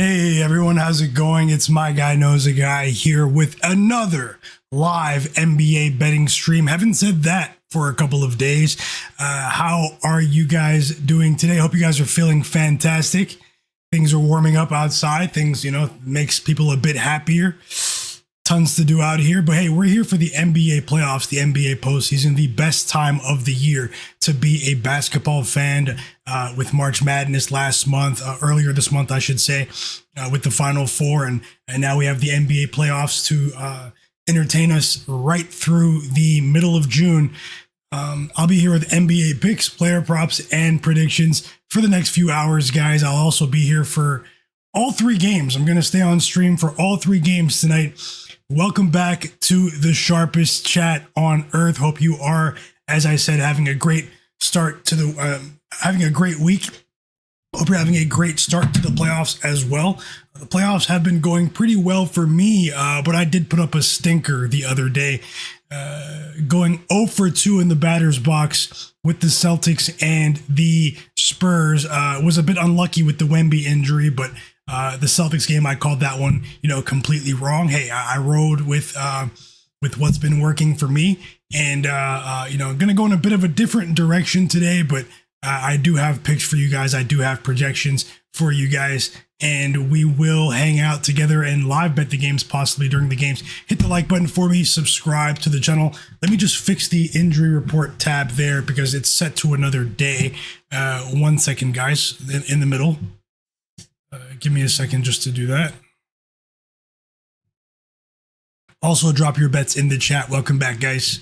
Hey everyone, how's it going? It's my guy knows a guy here with another live NBA betting stream. Haven't said that for a couple of days. How are you guys doing today? Hope you guys are feeling fantastic. Things are warming up outside. Things, makes people a bit happier. Tons to do out here, but hey, we're here for the NBA playoffs, the NBA postseason, the best time of the year to be a basketball fan. With March Madness last month, earlier this month, I should say, with the Final Four, and now we have the NBA playoffs to entertain us right through the middle of June. I'll be here with NBA picks, player props, and predictions for the next few hours, guys. I'll also be here for all three games. I'm going to stay on stream for all three games tonight. Welcome back to the sharpest chat on earth. Hope you are, as I said, having a great start to the, having a great week. Hope you're having a great start to the playoffs as well. The playoffs have been going pretty well for me, but I did put up a stinker the other day, going 0 for 2 in the batter's box with the Celtics and the Spurs. Was a bit unlucky with the Wemby injury, but the Celtics game, I called that one, completely wrong. Hey, I rode with what's been working for me, and going to go in a bit of a different direction today, but I do have picks for you guys. I do have projections for you guys, and we will hang out together and live bet the games possibly during the games. Hit the like button for me, subscribe to the channel. Let me just fix the injury report tab there because it's set to another day. 1 second, guys, in the middle. Give me a second just to do that. Also, drop your bets in the chat. Welcome back, guys.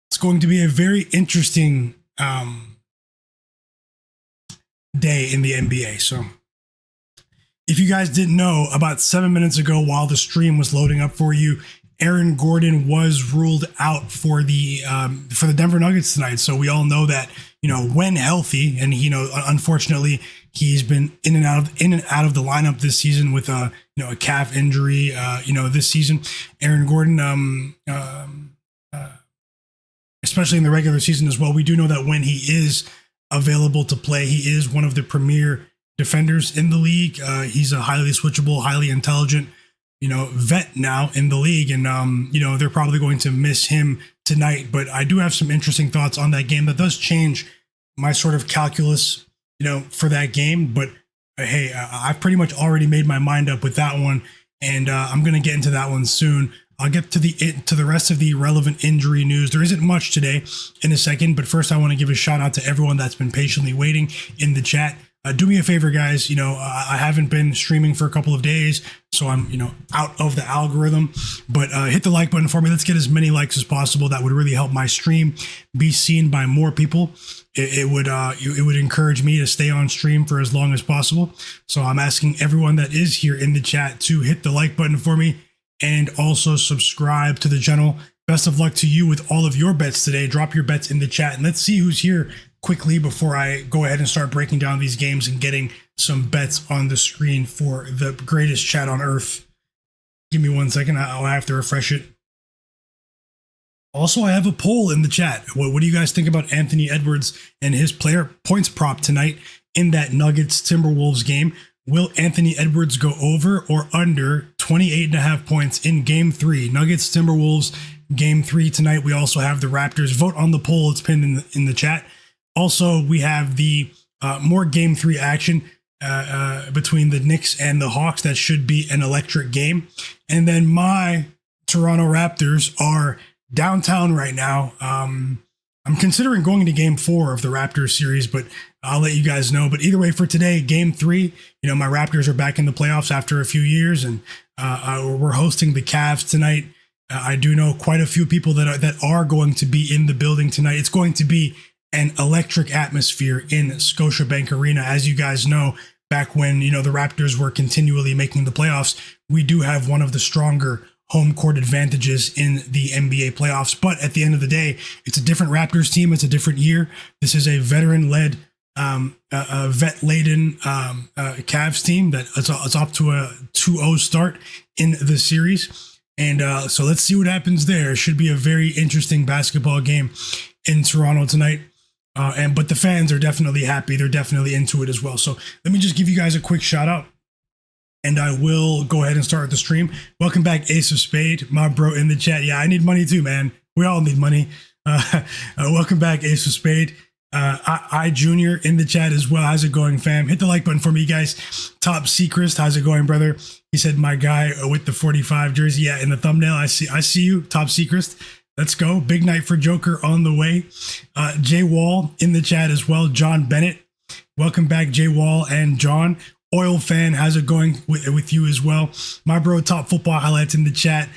It's going to be a very interesting day in the NBA. So, if you guys didn't know, about 7 minutes ago, while the stream was loading up for you, Aaron Gordon was ruled out for the Denver Nuggets tonight. So we all know that, when healthy, and unfortunately he's been in and out of the lineup this season with a calf injury. This season, Aaron Gordon, especially in the regular season as well, we do know that when he is available to play, he is one of the premier defenders in the league. He's a highly switchable, highly intelligent vet now in the league, and they're probably going to miss him tonight. But I do have some interesting thoughts on that game that does change my sort of calculus, for that game. But hey, I've pretty much already made my mind up with that one, and I'm gonna get into that one soon. I'll get to the rest of the relevant injury news. There isn't much today in a second, but first I want to give a shout out to everyone that's been patiently waiting in the chat. Do me a favor, guys. I haven't been streaming for a couple of days, so I'm, out of the algorithm. But hit the like button for me. Let's get as many likes as possible. That would really help my stream be seen by more people. It would encourage me to stay on stream for as long as possible. So I'm asking everyone that is here in the chat to hit the like button for me and also subscribe to the channel. Best of luck to you with all of your bets today. Drop your bets in the chat, and let's see who's here quickly before I go ahead and start breaking down these games and getting some bets on the screen for the greatest chat on earth. Give me 1 second. I'll have to refresh it. Also, I have a poll in the chat. What do you guys think about Anthony Edwards and his player points prop tonight in that Nuggets Timberwolves game? Will Anthony Edwards go over or under 28.5 points in Game 3? Nuggets Timberwolves Game 3 tonight. We also have the Raptors. Vote on the poll. It's pinned in the chat. Also, we have the more Game 3 action between the Knicks and the Hawks. That should be an electric game. And then my Toronto Raptors are downtown right now. I'm considering going to Game 4 of the Raptors series, but I'll let you guys know. But either way, for today, Game 3, my Raptors are back in the playoffs after a few years, and we're hosting the Cavs tonight. I do know quite a few people that are going to be in the building tonight. It's going to be an electric atmosphere in Scotiabank Arena. As you guys know, back when, the Raptors were continually making the playoffs, we do have one of the stronger home court advantages in the NBA playoffs. But at the end of the day, it's a different Raptors team. It's a different year. This is a veteran-led, vet-laden Cavs team that is off to a 2-0 start in the series. And so let's see what happens there. It should be a very interesting basketball game in Toronto tonight. But the fans are definitely happy. They're definitely into it as well. So let me just give you guys a quick shout out, and I will go ahead and start the stream. Welcome back, Ace of Spade, my bro in the chat. Yeah, I need money too, man. We all need money. Welcome back, Ace of Spade. I Junior in the chat as well. How's it going, fam? Hit the like button for me, guys. Top Secret, how's it going, brother? He said, my guy with the 45 jersey. Yeah, in the thumbnail, I see you, Top Secret. Let's go. Big night for Joker on the way. Jay Wall in the chat as well. John Bennett. Welcome back, Jay Wall and John. Oil Fan, how's it going with you as well? My bro, Top Football Highlights in the chat.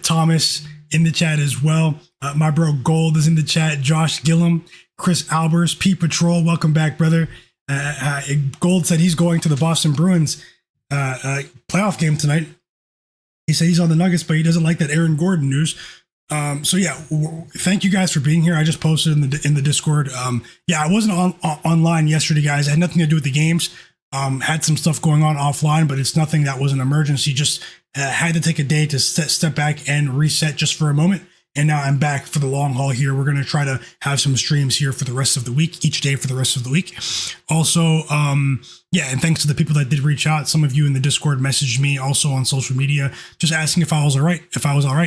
Thomas in the chat as well. My bro, Gold is in the chat. Josh Gillum. Chris Albers. P Patrol, welcome back, brother. Gold said he's going to the Boston Bruins playoff game tonight. He said he's on the Nuggets, but he doesn't like that Aaron Gordon news. So yeah, thank you guys for being here. I just posted in the Discord. Yeah, I wasn't online yesterday, guys. I had nothing to do with the games. Had some stuff going on offline, but it's nothing that was an emergency. Just had to take a day to step back and reset just for a moment. And now I'm back for the long haul here. We're going to try to have some streams here for the rest of the week, each day for the rest of the week. Also, yeah, and thanks to the people that did reach out. Some of you in the Discord messaged me also on social media, just asking if I was all right.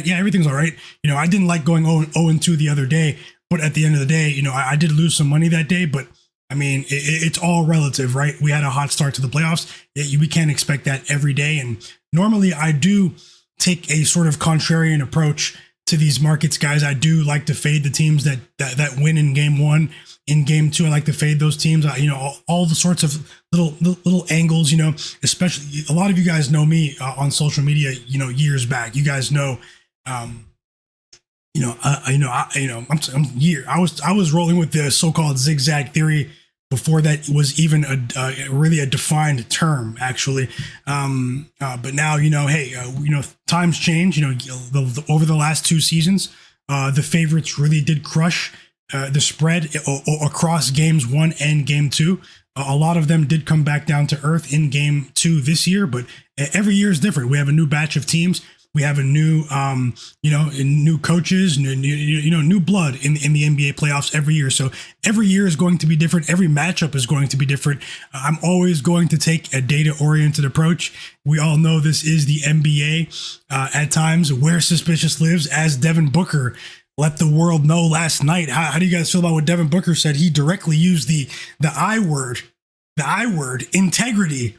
Yeah, everything's all right. You know, I didn't like going 0-2 the other day, but at the end of the day, you know, I did lose some money that day, but I mean, it's all relative, right? We had a hot start to the playoffs. We can't expect that every day. And normally I do take a sort of contrarian approach to these markets, guys. I do like to fade the teams that win in game one. In game two, I like to fade those teams. You know, all the sorts of little angles. You know, especially a lot of you guys know me on social media. You know, years back, you guys know. I was rolling with the so-called zigzag theory before that was even really a defined term, actually. But now, you know, hey, you know, times change. You know, over the last two seasons, the favorites really did crush the spread across games 1 and game 2. A lot of them did come back down to earth in game 2 this year, but every year is different. We have a new batch of teams. We have a new, new coaches, new blood in the NBA playoffs every year. So every year is going to be different. Every matchup is going to be different. I'm always going to take a data-oriented approach. We all know this is the NBA at times, where suspicious lives, as Devin Booker let the world know last night. How do you guys feel about what Devin Booker said? He directly used the I word, integrity.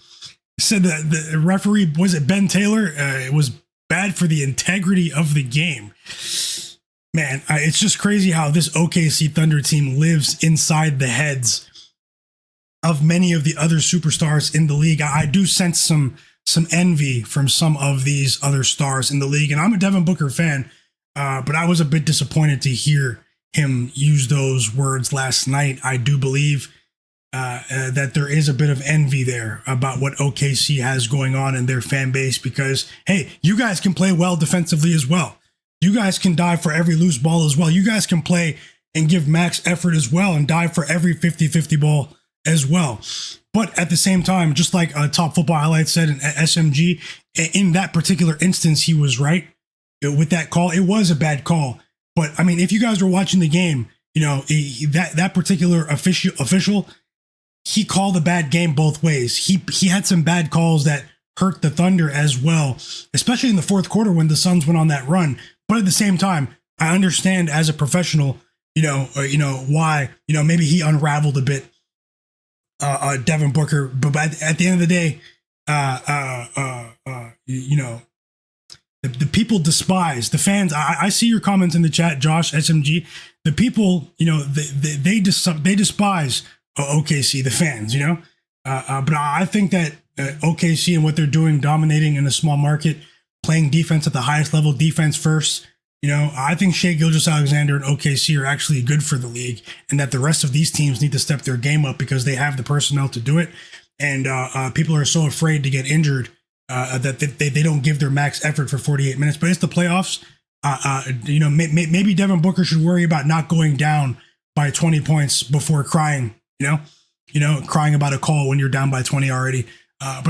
Said that the referee, was it Ben Taylor? It was bad for the integrity of the game. Man, it's just crazy how this OKC Thunder team lives inside the heads of many of the other superstars in the league. I do sense some envy from some of these other stars in the league, and I'm a Devin Booker fan, but I was a bit disappointed to hear him use those words last night. I do believe that there is a bit of envy there about what OKC has going on in their fan base, because, hey, you guys can play well defensively as well. You guys can dive for every loose ball as well. You guys can play and give max effort as well and dive for every 50-50 ball as well. But at the same time, just like Top Football Highlights said in SMG, in that particular instance, he was right with that call. It was a bad call. But, I mean, if you guys were watching the game, you know, that particular official, he called a bad game both ways. He had some bad calls that hurt the Thunder as well, especially in the fourth quarter when the Suns went on that run. But at the same time, I understand as a professional, why, maybe he unraveled a bit, Devin Booker. But at the end of the day, the people despise the fans. I see your comments in the chat, Josh, SMG. The people, they despise OKC, the fans, but I think that OKC and what they're doing, dominating in a small market, playing defense at the highest level, defense first, I think Shai Gilgeous-Alexander and OKC are actually good for the league, and that the rest of these teams need to step their game up because they have the personnel to do it. And people are so afraid to get injured that they don't give their max effort for 48 minutes. But it's the playoffs. Maybe Devin Booker should worry about not going down by 20 points before crying. Crying about a call when you're down by 20 already. But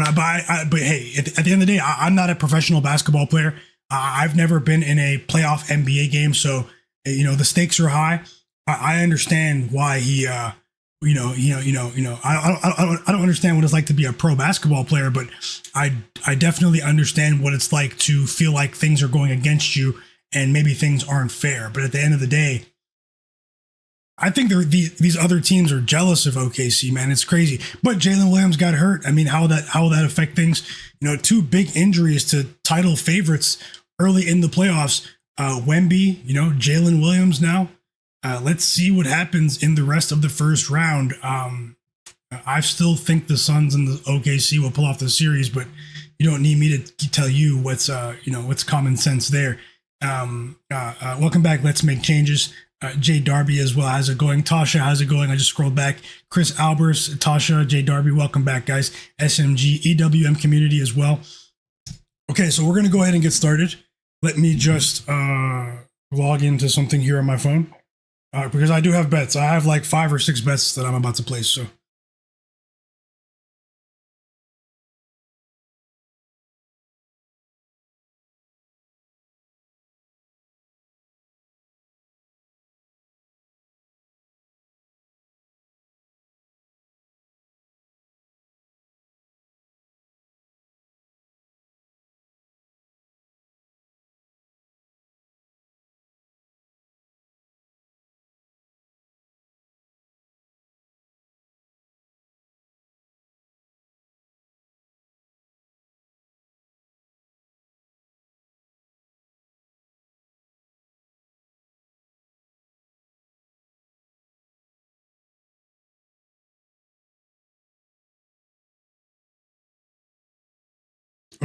hey, at the end of the day, I'm not a professional basketball player. I've never been in a playoff NBA game, so the stakes are high. I understand why he, I don't understand what it's like to be a pro basketball player, but I definitely understand what it's like to feel like things are going against you and maybe things aren't fair. But at the end of the day, I think these other teams are jealous of OKC, man. It's crazy. But Jalen Williams got hurt. I mean, how will that affect things? Two big injuries to title favorites early in the playoffs. Wemby, Jalen Williams now. Let's see what happens in the rest of the first round. I still think the Suns and the OKC will pull off the series, but you don't need me to tell you what's common sense there. Welcome back. Let's make changes. Jay Darby as well. How's it going? Tasha, how's it going? I just scrolled back. Chris Albers, Tasha, Jay Darby, welcome back, guys. SMG, EWM community as well. Okay, so we're going to go ahead and get started. Let me just log into something here on my phone because I do have bets. I have like 5 or 6 bets that I'm about to place, so.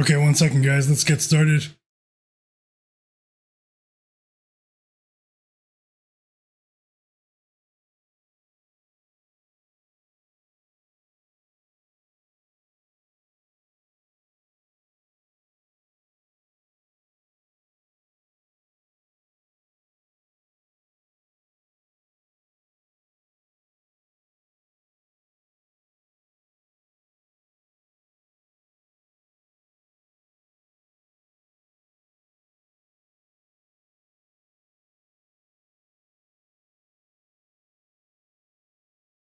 Okay, 1 second, guys. Let's get started.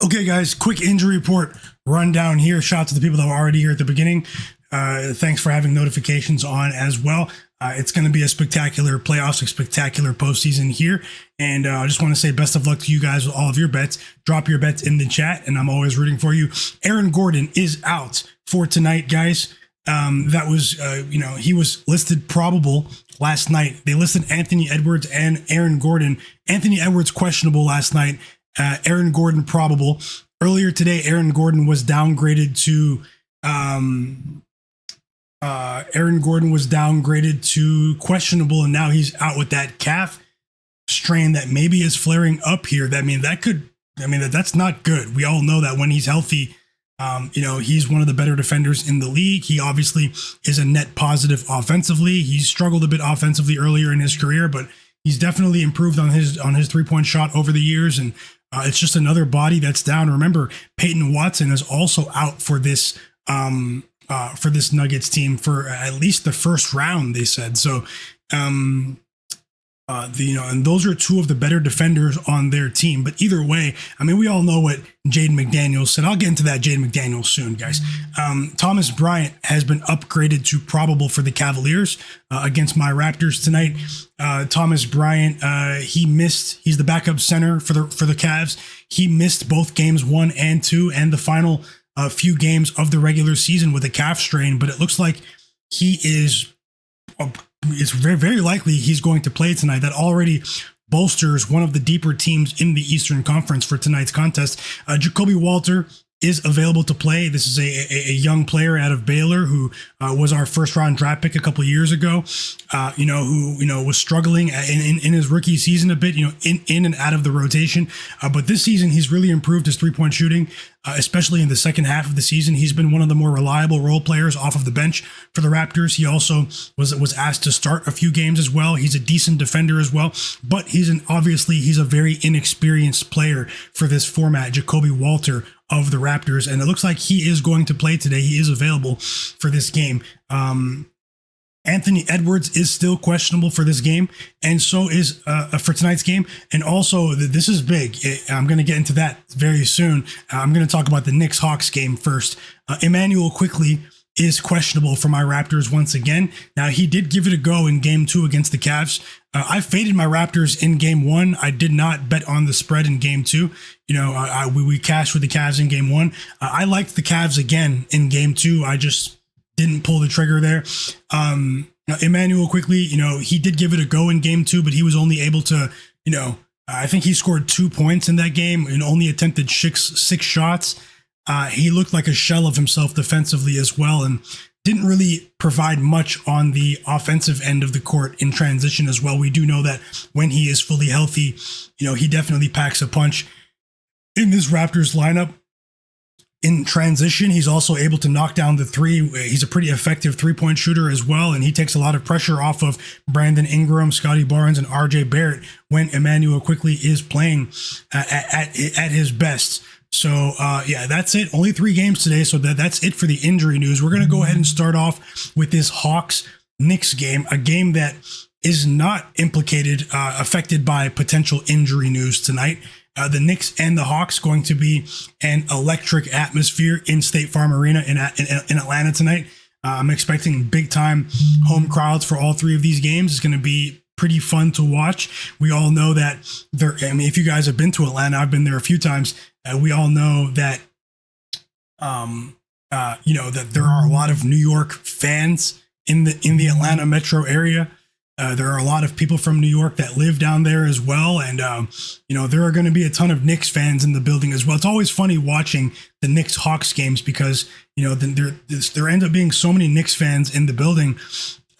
Okay, guys, quick injury report rundown here. Shout out to the people that were already here at the beginning. Thanks for having notifications on as well. It's going to be a spectacular playoffs, a spectacular postseason here. And I just want to say best of luck to you guys with all of your bets. Drop your bets in the chat, and I'm always rooting for you. Aaron Gordon is out for tonight, guys. That was, he was listed probable last night. They listed Anthony Edwards and Aaron Gordon. Anthony Edwards questionable last night. Aaron Gordon probable. Earlier today, Aaron Gordon was downgraded to questionable, and now he's out with that calf strain that maybe is flaring up here. That's not good. We all know that when he's healthy, he's one of the better defenders in the league. He obviously is a net positive offensively. He's struggled a bit offensively earlier in his career, but he's definitely improved on his 3-point shot over the years, and it's just another body that's down. Remember, Peyton Watson is also out for this Nuggets team for at least the first round, they said. So, and those are 2 of the better defenders on their team. But either way, I mean, we all know what Jaden McDaniels said. I'll get into that Jaden McDaniels soon, guys. Thomas Bryant has been upgraded to probable for the Cavaliers against my Raptors tonight. Thomas Bryant, he's the backup center for the Cavs. He missed both games 1 and 2 and the final few games of the regular season with a calf strain, but it looks like it's very, very likely he's going to play tonight. That already bolsters one of the deeper teams in the Eastern Conference for tonight's contest. Jacoby Walter is available to play. This is a young player out of Baylor who was our first round draft pick a couple of years ago, who was struggling in his rookie season a bit, in and out of the rotation. But this season, he's really improved his 3-point shooting, especially in the second half of the season. He's been one of the more reliable role players off of the bench for the Raptors. He also was asked to start a few games as well. He's a decent defender as well, but he's a very inexperienced player for this format, Jacoby Walter of the Raptors, and it looks like he is going to play today. He is available for this game. Anthony Edwards is still questionable for this game, and so is for tonight's game. And also, this is big. I'm going to get into that very soon. I'm going to talk about the Knicks-Hawks game first. Immanuel Quickley is questionable for my Raptors once again. Now, he did give it a go in game 2 against the Cavs. I faded my Raptors in game 1. I did not bet on the spread in game 2. We cashed with the Cavs in game 1. I liked the Cavs again in game 2. I just didn't pull the trigger there. Immanuel Quickley, he did give it a go in game 2, but he was only able to, I think he scored 2 points in that game and only attempted six shots. He looked like a shell of himself defensively as well, and didn't really provide much on the offensive end of the court in transition as well. We do know that when he is fully healthy, he definitely packs a punch in this Raptors lineup. In transition, he's also able to knock down the three. He's a pretty effective three-point shooter as well, and he takes a lot of pressure off of Brandon Ingram, Scottie Barnes, and RJ Barrett when Immanuel Quickley is playing at his best. So, that's it. Only 3 games today, so that's it for the injury news. We're going to go ahead and start off with this Hawks-Knicks game, a game that is not affected by potential injury news tonight. The Knicks and the Hawks going to be an electric atmosphere in State Farm Arena in Atlanta tonight. I'm expecting big time home crowds for all 3 of these games. It's going to be pretty fun to watch. We all know that if you guys have been to Atlanta, I've been there a few times. We all know that, that there are a lot of New York fans in the Atlanta metro area. There are a lot of people from New York that live down there as well. And, there are going to be a ton of Knicks fans in the building as well. It's always funny watching the Knicks-Hawks games because, there end up being so many Knicks fans in the building.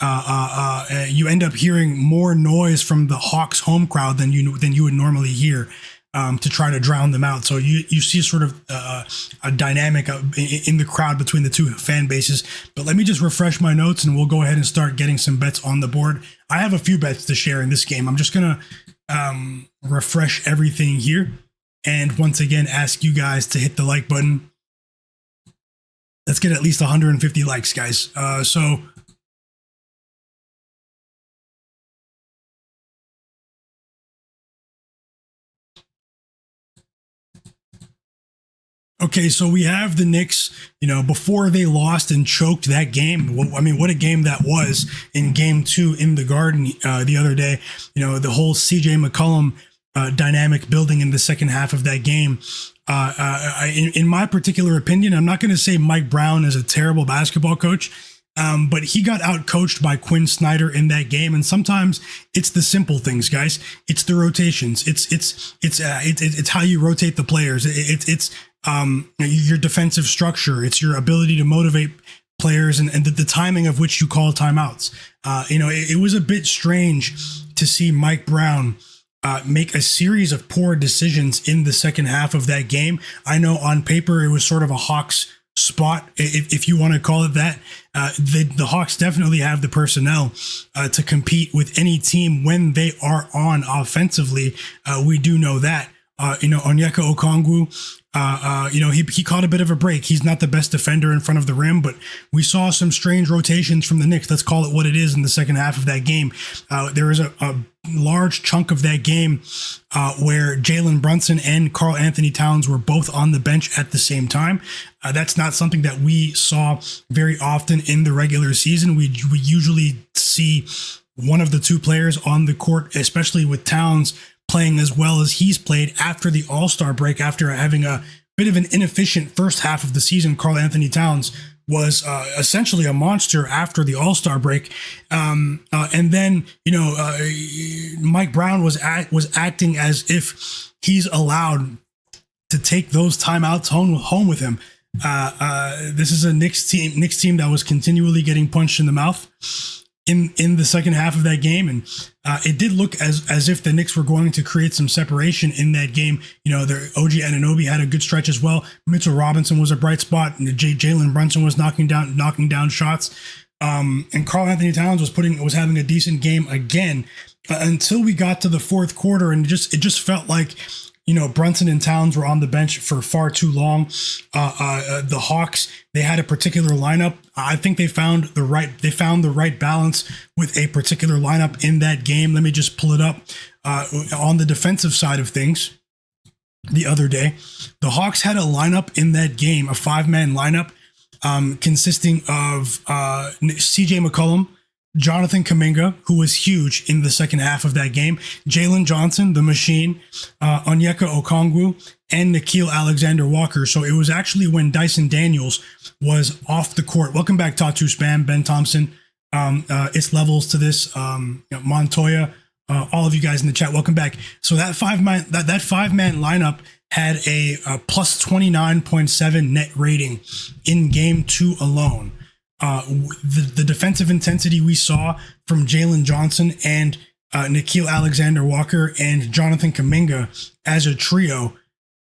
You end up hearing more noise from the Hawks home crowd than you would normally hear. To try to drown them out. So you see sort of a dynamic in the crowd between the two fan bases. But let me just refresh my notes and we'll go ahead and start getting some bets on the board. I have a few bets to share in this game. I'm just going to refresh everything here. And once again, ask you guys to hit the like button. Let's get at least 150 likes, guys. Okay, so we have the Knicks, before they lost and choked that game. What a game that was in game 2 in the Garden the other day. The whole CJ McCollum dynamic building in the second half of that game. In my particular opinion, I'm not going to say Mike Brown is a terrible basketball coach. But he got out-coached by Quinn Snyder in that game, and sometimes it's the simple things, guys. It's the rotations. It's how you rotate the players. It's your defensive structure. It's your ability to motivate players and the timing of which you call timeouts. It was a bit strange to see Mike Brown make a series of poor decisions in the second half of that game. I know on paper it was sort of a Hawks spot, if you want to call it that. The Hawks definitely have the personnel to compete with any team when they are on offensively. We do know that. Onyeka Okongwu, he caught a bit of a break. He's not the best defender in front of the rim, but we saw some strange rotations from the Knicks. Let's call it what it is in the second half of that game. There was a large chunk of that game where Jalen Brunson and Karl-Anthony Towns were both on the bench at the same time. That's not something that we saw very often in the regular season. We usually see one of the two players on the court, especially with Towns playing as well as he's played after the All-Star break, after having a bit of an inefficient first half of the season. Karl-Anthony Towns was essentially a monster after the All-Star break. And then, Mike Brown was acting as if he's allowed to take those timeouts home with him. This is a Knicks team that was continually getting punched in the mouth in the second half of that game, and it did look as if the Knicks were going to create some separation in that game. Their OG Anunoby had a good stretch as well. Mitchell Robinson was a bright spot, and Jalen Brunson was knocking down shots. And Karl-Anthony Towns was having a decent game again until we got to the fourth quarter, and it just felt like Brunson and Towns were on the bench for far too long. The Hawks, they had a particular lineup. I think they found the right balance with a particular lineup in that game. Let me just pull it up. On the defensive side of things, the other day, the Hawks had a lineup in that game, a 5-man lineup, consisting of CJ McCollum, Jonathan Kuminga, who was huge in the second half of that game, Jalen Johnson, the machine, Onyeka Okongwu, and Nickeil Alexander-Walker. So it was actually when Dyson Daniels was off the court. Welcome back, Tatu Spam, Ben Thompson. It's levels to this. Montoya, all of you guys in the chat, welcome back. So that five-man lineup had a plus 29.7 net rating in game 2 alone. The defensive intensity we saw from Jalen Johnson and Nickeil Alexander-Walker and Jonathan Kuminga as a trio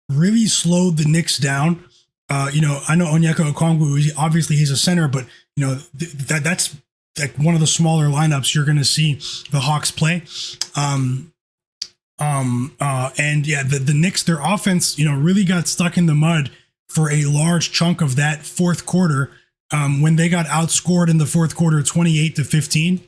really slowed the Knicks down. I know Onyeka Okongwu, obviously he's a center, but that's like one of the smaller lineups you're going to see the Hawks play. The Knicks, their offense, really got stuck in the mud for a large chunk of that fourth quarter. When they got outscored in the fourth quarter, 28-15.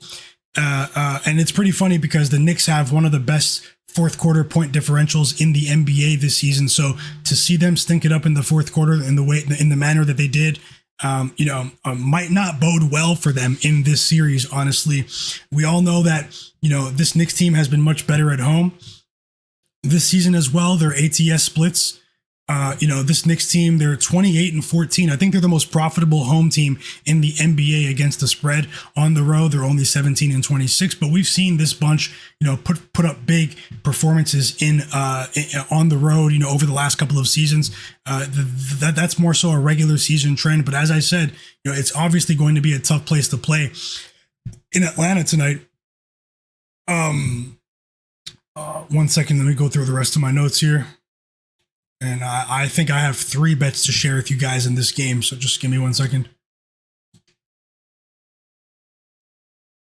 And it's pretty funny because the Knicks have one of the best fourth quarter point differentials in the NBA this season. So to see them stink it up in the fourth quarter in the manner that they did, might not bode well for them in this series. Honestly, we all know that, this Knicks team has been much better at home this season as well. Their ATS splits, this Knicks team, they're 28-14. I think they're the most profitable home team in the NBA against the spread. On the road, they're only 17-26. But we've seen this bunch, put up big performances on the road, over the last couple of seasons. That's more so a regular season trend. But as I said, it's obviously going to be a tough place to play in Atlanta tonight. 1 second, let me go through the rest of my notes here. And I think I have 3 bets to share with you guys in this game. So just give me 1 second.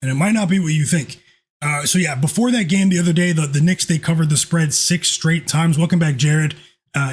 And it might not be what you think. Before that game the other day, the Knicks, they covered the spread 6 straight times. Welcome back, Jarrett.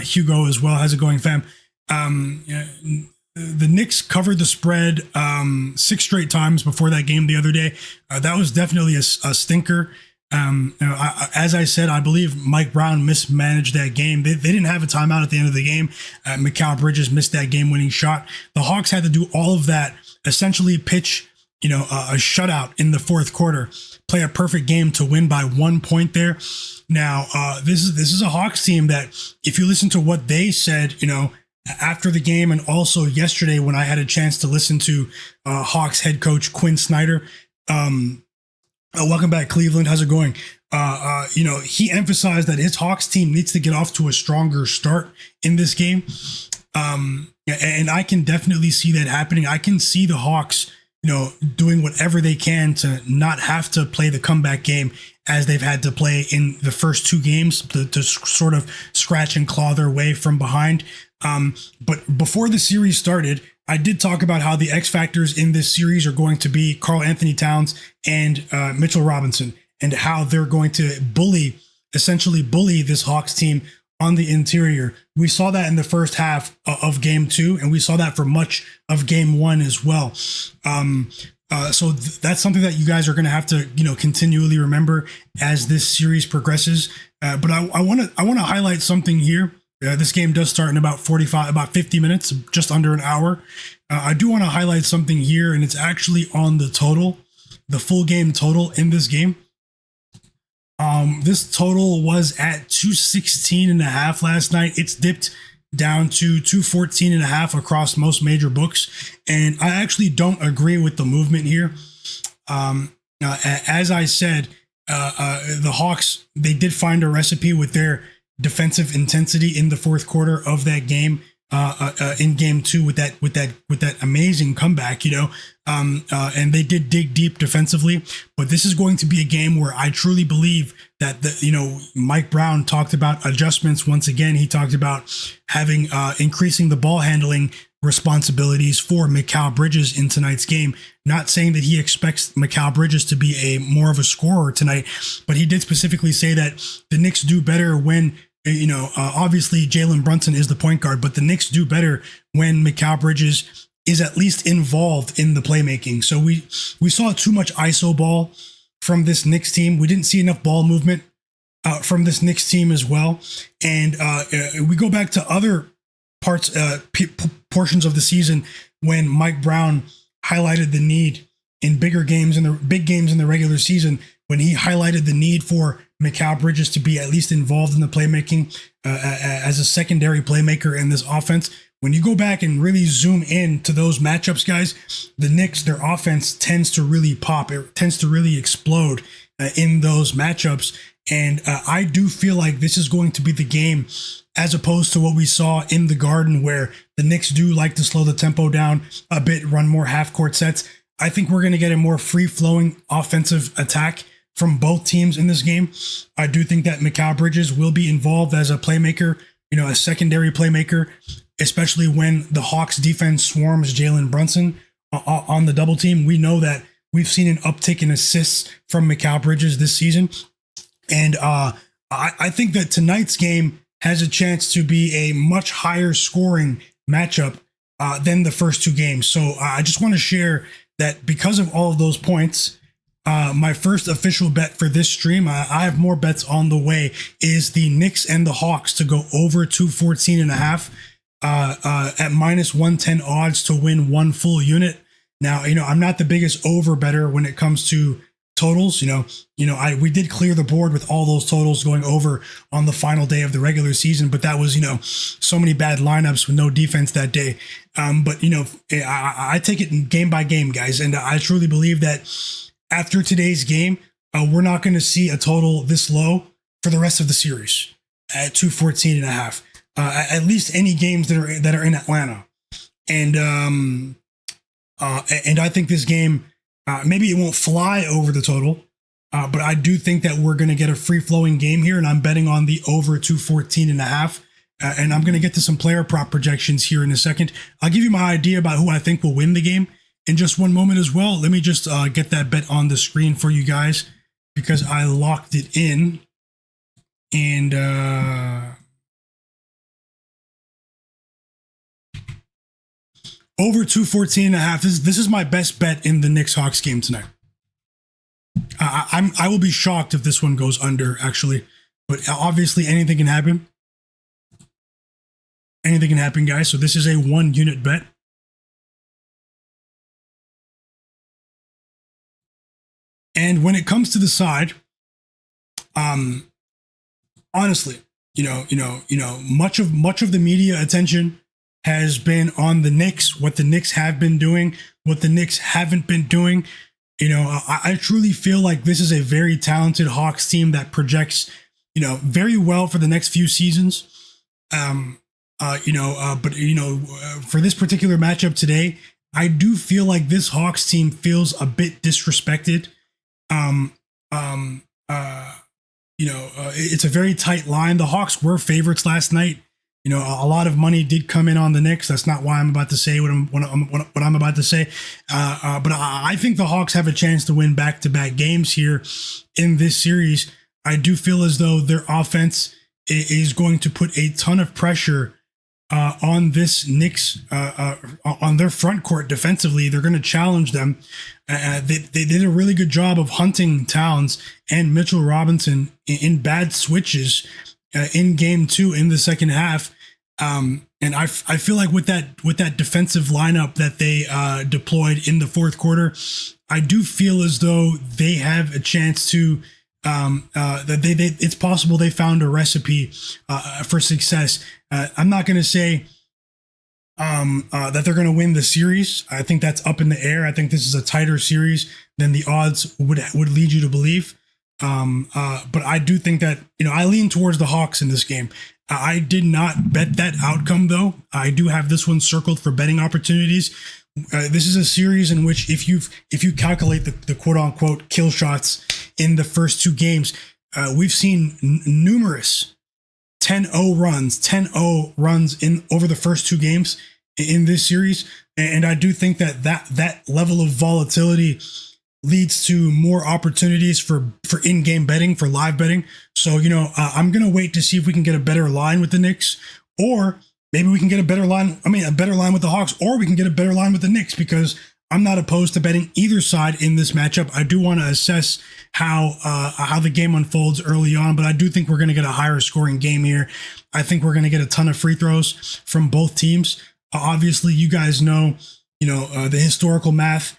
Hugo as well. How's it going, fam? The Knicks covered the spread 6 straight times before that game the other day. That was definitely a stinker. As I said, I believe Mike Brown mismanaged that game. They didn't have a timeout at the end of the game. Mikal Bridges missed that game-winning shot. The Hawks had to do all of that, essentially pitch, a shutout in the fourth quarter, play a perfect game to win by 1 point there. Now, this is a Hawks team that, if you listen to what they said, after the game, and also yesterday when I had a chance to listen to Hawks head coach Quinn Snyder. Welcome back, Cleveland. How's it going? He emphasized that his Hawks team needs to get off to a stronger start in this game. And I can definitely see that happening. I can see the Hawks, doing whatever they can to not have to play the comeback game as they've had to play in the first 2 games to sort of scratch and claw their way from behind. But before the series started, I did talk about how the X factors in this series are going to be Karl-Anthony Towns and Mitchell Robinson, and how they're going to essentially bully this Hawks team on the interior. We saw that in the first half of game 2, and we saw that for much of game 1 as well. So that's something that you guys are going to have to, continually remember as this series progresses. But I want to highlight something here. This game does start in about 50 minutes, just under an hour. I do want to highlight something here, and it's actually on the total, the full game total in this game. This total was at 216.5 last night. It's dipped down to 214.5 across most major books. And I actually don't agree with the movement here. As I said, the Hawks, they did find a recipe with their defensive intensity in the fourth quarter of that game, in game 2 with that amazing comeback, and they did dig deep defensively. But this is going to be a game where I truly believe that Mike Brown talked about adjustments. Once again, he talked about having increasing the ball handling responsibilities for Mikal Bridges in tonight's game. Not saying that he expects Mikal Bridges to be more of a scorer tonight, but he did specifically say that the Knicks do better when Obviously Jalen Brunson is the point guard, but the Knicks do better when Mikal Bridges is at least involved in the playmaking. So we saw too much ISO ball from this Knicks team. We didn't see enough ball movement from this Knicks team as well. And we go back to other portions of the season when Mike Brown highlighted the need in big games in the regular season, when he highlighted the need for Mikal Bridges to be at least involved in the playmaking as a secondary playmaker in this offense. When you go back and really zoom in to those matchups, guys, the Knicks, their offense tends to really pop. It tends to really explode in those matchups. And I do feel like this is going to be the game, as opposed to what we saw in the Garden, where the Knicks do like to slow the tempo down a bit, run more half-court sets. I think we're going to get a more free-flowing offensive attack from both teams in this game. I do think that Mikal Bridges will be involved as a playmaker, a secondary playmaker, especially when the Hawks defense swarms Jalen Brunson on the double team. We know that we've seen an uptick in assists from Mikal Bridges this season. And I think that tonight's game has a chance to be a much higher scoring matchup than the first two games. So I just want to share that because of all of those points, my first official bet for this stream, I have more bets on the way, is the Knicks and the Hawks to go over 214.5 at minus 110 odds to win one full unit. Now, I'm not the biggest over better when it comes to totals. We did clear the board with all those totals going over on the final day of the regular season, but that was, so many bad lineups with no defense that day. But I take it game by game, guys. And I truly believe that after today's game, we're not going to see a total this low for the rest of the series at 214.5. At least any games that are in Atlanta. And I think this game, maybe it won't fly over the total, but I do think that we're going to get a free-flowing game here, and I'm betting on the over 214.5. And I'm going to get to some player prop projections here in a second. I'll give you my idea about who I think will win the game in just one moment as well. Let me just get that bet on the screen for you guys, because I locked it in. And over 214.5. This is my best bet in the Knicks Hawks game tonight. I will be shocked if this one goes under, actually, but obviously anything can happen. Anything can happen, guys. So this is a 1 unit bet. And when it comes to the side, honestly, much of the media attention has been on the Knicks, what the Knicks have been doing, what the Knicks haven't been doing. I truly feel like this is a very talented Hawks team that projects, very well for the next few seasons. But for this particular matchup today, I do feel like this Hawks team feels a bit disrespected. It's a very tight line. The Hawks were favorites last night. A lot of money did come in on the Knicks. That's not why I'm about to say what I'm about to say. But I think the Hawks have a chance to win back-to-back games here in this series. I do feel as though their offense is going to put a ton of pressure on this Knicks, on their front court defensively. They're going to challenge them. They did a really good job of hunting Towns and Mitchell Robinson in bad switches in game 2 in the second half. And I feel like with that defensive lineup that they deployed in the fourth quarter, I do feel as though they have a chance to that it's possible they found a recipe for success. I'm not going to say that they're going to win the series. I think that's up in the air. I think this is a tighter series than the odds would lead you to believe. But I do think that, I lean towards the Hawks in this game. I did not bet that outcome, though. I do have this one circled for betting opportunities. This is a series in which if you calculate the quote unquote kill shots in the first two games, we've seen numerous 10-0 runs in over the first two games in this series. And I do think that level of volatility leads to more opportunities for in-game betting, for live betting. So, I'm going to wait to see if we can get a better line with the Knicks, or maybe we can get a better line. A better line with the Hawks, or we can get a better line with the Knicks, because I'm not opposed to betting either side in this matchup. I do want to assess how the game unfolds early on, but I do think we're going to get a higher scoring game here. I think we're going to get a ton of free throws from both teams. Obviously, you guys know, the historical math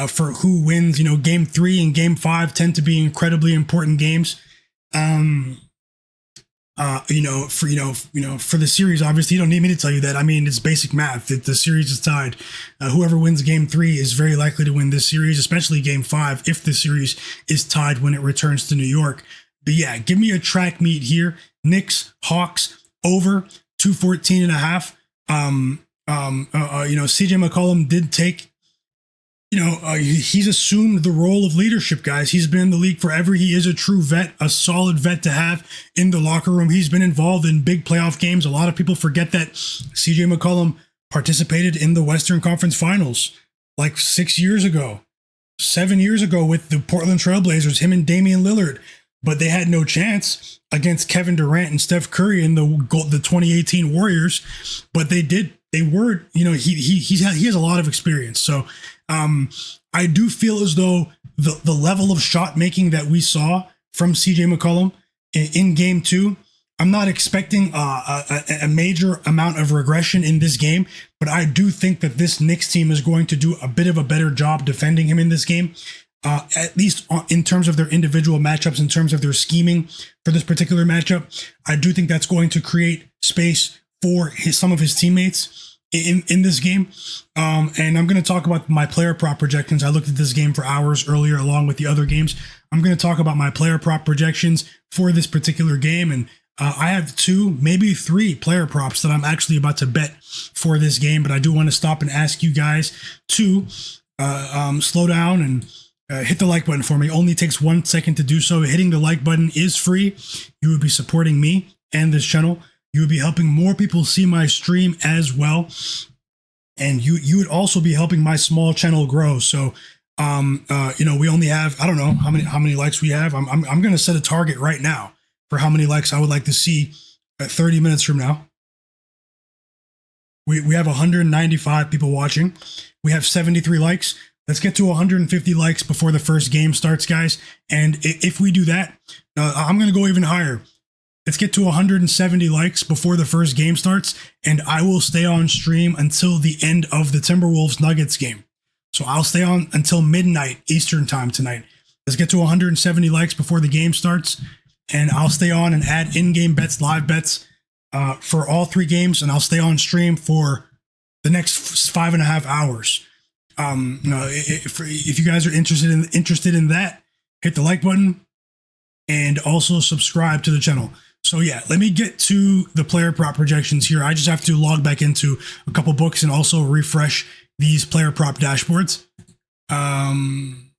for who wins. Game 3 and game 5 tend to be incredibly important games. For the series, obviously, you don't need me to tell you that. It's basic math. The series is tied. Whoever wins game 3 is very likely to win this series, especially game 5, if the series is tied when it returns to New York. But yeah, give me a track meet here. Knicks, Hawks, over 214.5. CJ McCollum did take, he's assumed the role of leadership, guys. He's been in the league forever. He is a true vet, a solid vet to have in the locker room. He's been involved in big playoff games. A lot of people forget that CJ McCollum participated in the Western Conference Finals like 6 years ago, 7 years ago with the Portland Trailblazers, him and Damian Lillard. But they had no chance against Kevin Durant and Steph Curry and the 2018 Warriors. But they did. They were, he has a lot of experience. So I do feel as though the level of shot making that we saw from CJ McCollum in game 2, I'm not expecting a major amount of regression in this game, but I do think that this Knicks team is going to do a bit of a better job defending him in this game. At least in terms of their individual matchups, in terms of their scheming for this particular matchup. I do think that's going to create space for some of his teammates in this game. And I'm going to talk about my player prop projections. I looked at this game for hours earlier, along with the other games. I'm going to talk about my player prop projections for this particular game. And I have 2, maybe 3 player props that I'm actually about to bet for this game. But I do want to stop and ask you guys to slow down and hit the like button for me. It only takes 1 second to do so. Hitting the like button is free. You would be supporting me and this channel. You would be helping more people see my stream as well. And you would also be helping my small channel grow. So, we only have, I don't know how many likes we have. I'm going to set a target right now for how many likes I would like to see 30 minutes from now. We have 195 people watching. We have 73 likes. Let's get to 150 likes before the first game starts, guys. And if we do that, I'm going to go even higher. Let's get to 170 likes before the first game starts, and I will stay on stream until the end of the Timberwolves Nuggets game. So I'll stay on until midnight Eastern time tonight. Let's get to 170 likes before the game starts, and I'll stay on and add in-game bets, live bets for all 3 games, and I'll stay on stream for the next 5.5 hours. If you guys are interested in that, hit the like button and also subscribe to the channel. So yeah, let me get to the player prop projections here. I just have to log back into a couple books and also refresh these player prop dashboards. Welcome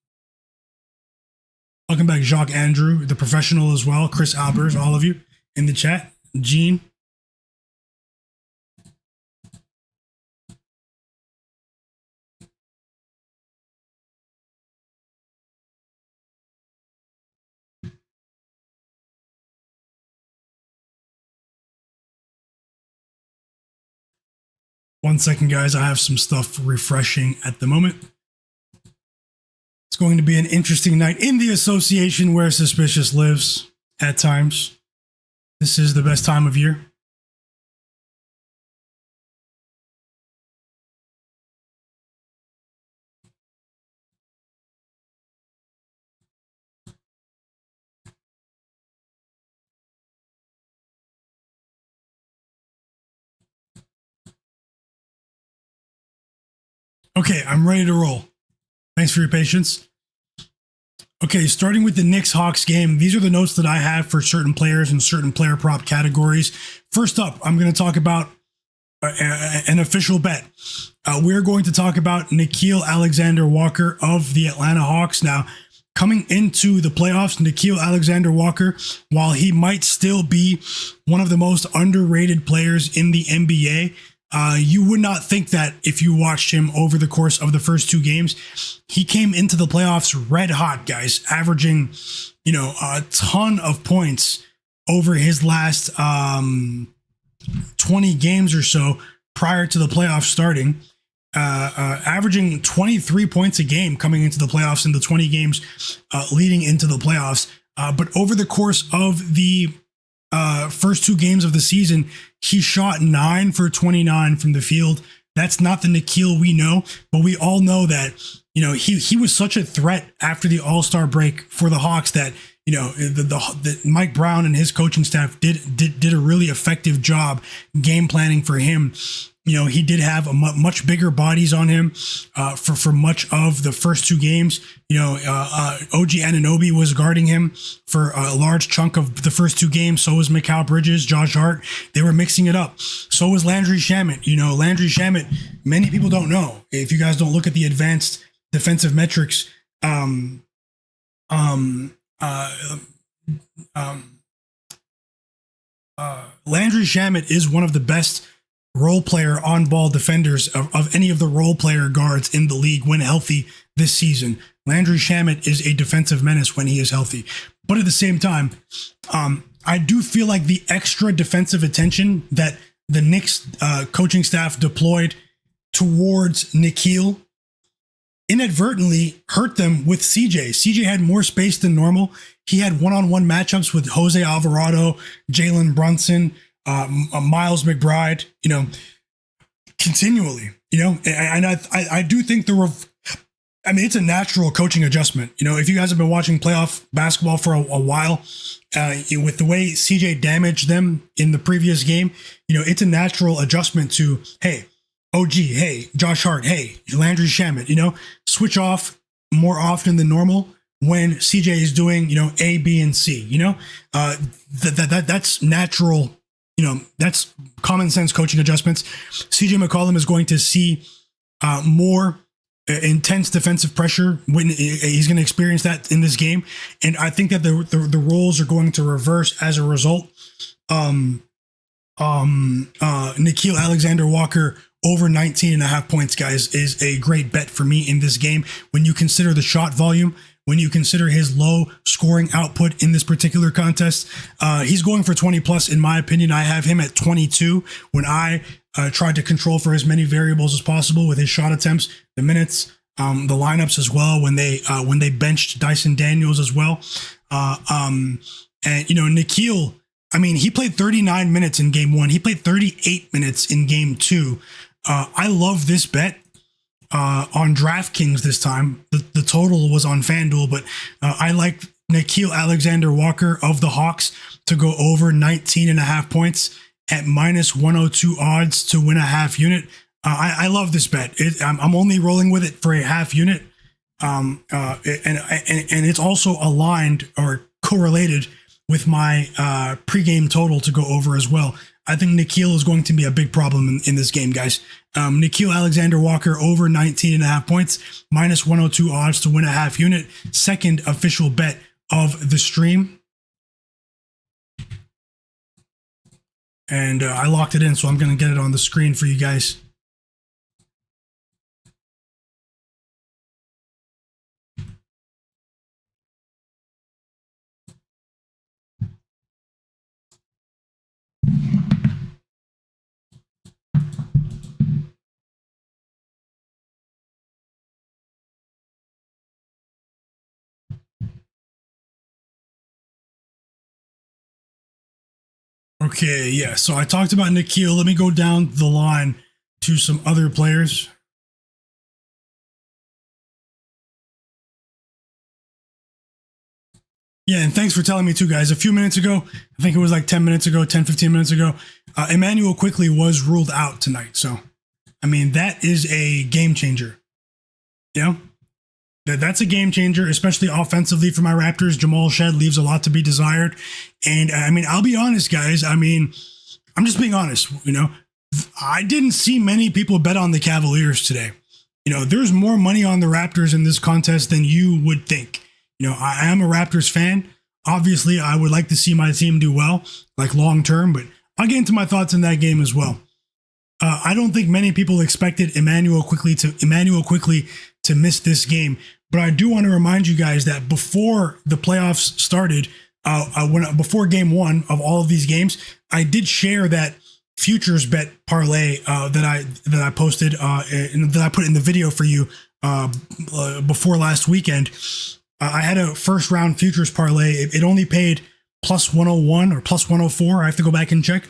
back, Jacques Andrew, the professional as well. Chris Albers, all of you in the chat. Gene. One second, guys. I have some stuff refreshing at the moment. It's going to be an interesting night in the association where Suspicious lives at times. This is the best time of year. Okay, I'm ready to roll. Thanks for your patience. Okay, starting with the Knicks-Hawks game, these are the notes that I have for certain players and certain player prop categories. First up, I'm going to talk about an official bet. We're going to talk about Nickeil Alexander-Walker of the Atlanta Hawks. Now, coming into the playoffs, Nickeil Alexander-Walker, while he might still be one of the most underrated players in the NBA, You would not think that if you watched him over the course of the first two games. He came into the playoffs red hot, guys, averaging, a ton of points over his last 20 games or so prior to the playoffs starting. Averaging 23 points a game coming into the playoffs in the 20 games leading into the playoffs. But over the course of the first two games of the season, he shot 9 for 29 from the field. That's not the Nickeil we know, but we all know that, he was such a threat after the All-Star break for the Hawks that, the Mike Brown and his coaching staff did a really effective job game planning for him. He did have a much bigger bodies on him for much of the first two games. OG Anunoby was guarding him for a large chunk of the first two games. So was Mikal Bridges, Josh Hart. They were mixing it up. So was Landry Shamet. Landry Shamet, many people don't know. If you guys don't look at the advanced defensive metrics, Landry Shamet is one of the best role player on ball defenders of any of the role player guards in the league when healthy this season. Landry Shamet is a defensive menace when he is healthy. But at the same time, I do feel like the extra defensive attention that the Knicks coaching staff deployed towards Nickeil inadvertently hurt them with CJ. CJ had more space than normal. He had one-on-one matchups with Jose Alvarado, Jalen Brunson, Miles McBride, continually, and I do think it's a natural coaching adjustment. If you guys have been watching playoff basketball for a while, with the way CJ damaged them in the previous game, it's a natural adjustment to, hey, OG, hey, Josh Hart, hey, Landry Shamet, switch off more often than normal when CJ is doing, A, B, and C, that's natural. That's common sense coaching adjustments. CJ McCollum is going to see more intense defensive pressure when he's going to experience that in this game. And I think that the roles are going to reverse as a result. Nickeil Alexander-Walker over 19 and a half points, guys, is a great bet for me in this game. When you consider the shot volume, when you consider his low scoring output in this particular contest, he's going for 20 plus, in my opinion. I have him at 22 when I tried to control for as many variables as possible with his shot attempts, the minutes, the lineups as well, when they benched Dyson Daniels as well. And, Nickeil, he played 39 minutes in game one. He played 38 minutes in game two. I love this bet. On DraftKings this time. The total was on FanDuel, but I like Nickeil Alexander-Walker of the Hawks to go over 19 and a half points at minus 102 odds to win a half unit. I love this bet. I'm only rolling with it for a half unit. And it's also aligned or correlated with my pregame total to go over as well. I think Nickeil is going to be a big problem in this game, guys. Nickeil Alexander-Walker over 19 and a half points, minus 102 odds to win a half unit. Second official bet of the stream. And I locked it in, so I'm going to get it on the screen for you guys. Okay, yeah. So I talked about Nickeil. Let me go down the line to some other players. Yeah, and thanks for telling me too, guys. A few minutes ago, I think it was like 10 minutes ago, 10, 15 minutes ago, Emmanuel Quickly was ruled out tonight. So, that is a game changer. That's a game changer, especially offensively for my Raptors. Jamal Shed leaves a lot to be desired. And I'll be honest, guys. I'm just being honest. I didn't see many people bet on the Cavaliers today. There's more money on the Raptors in this contest than you would think. I am a Raptors fan. Obviously, I would like to see my team do well, like long term, but I'll get into my thoughts in that game as well. I don't think many people expected Emmanuel quickly to miss this game. But I do want to remind you guys that before the playoffs started, before game one of all of these games, I did share that futures bet parlay that I posted and that I put in the video for you before last weekend. I had a first round futures parlay. It only paid plus 101 or plus 104. I have to go back and check.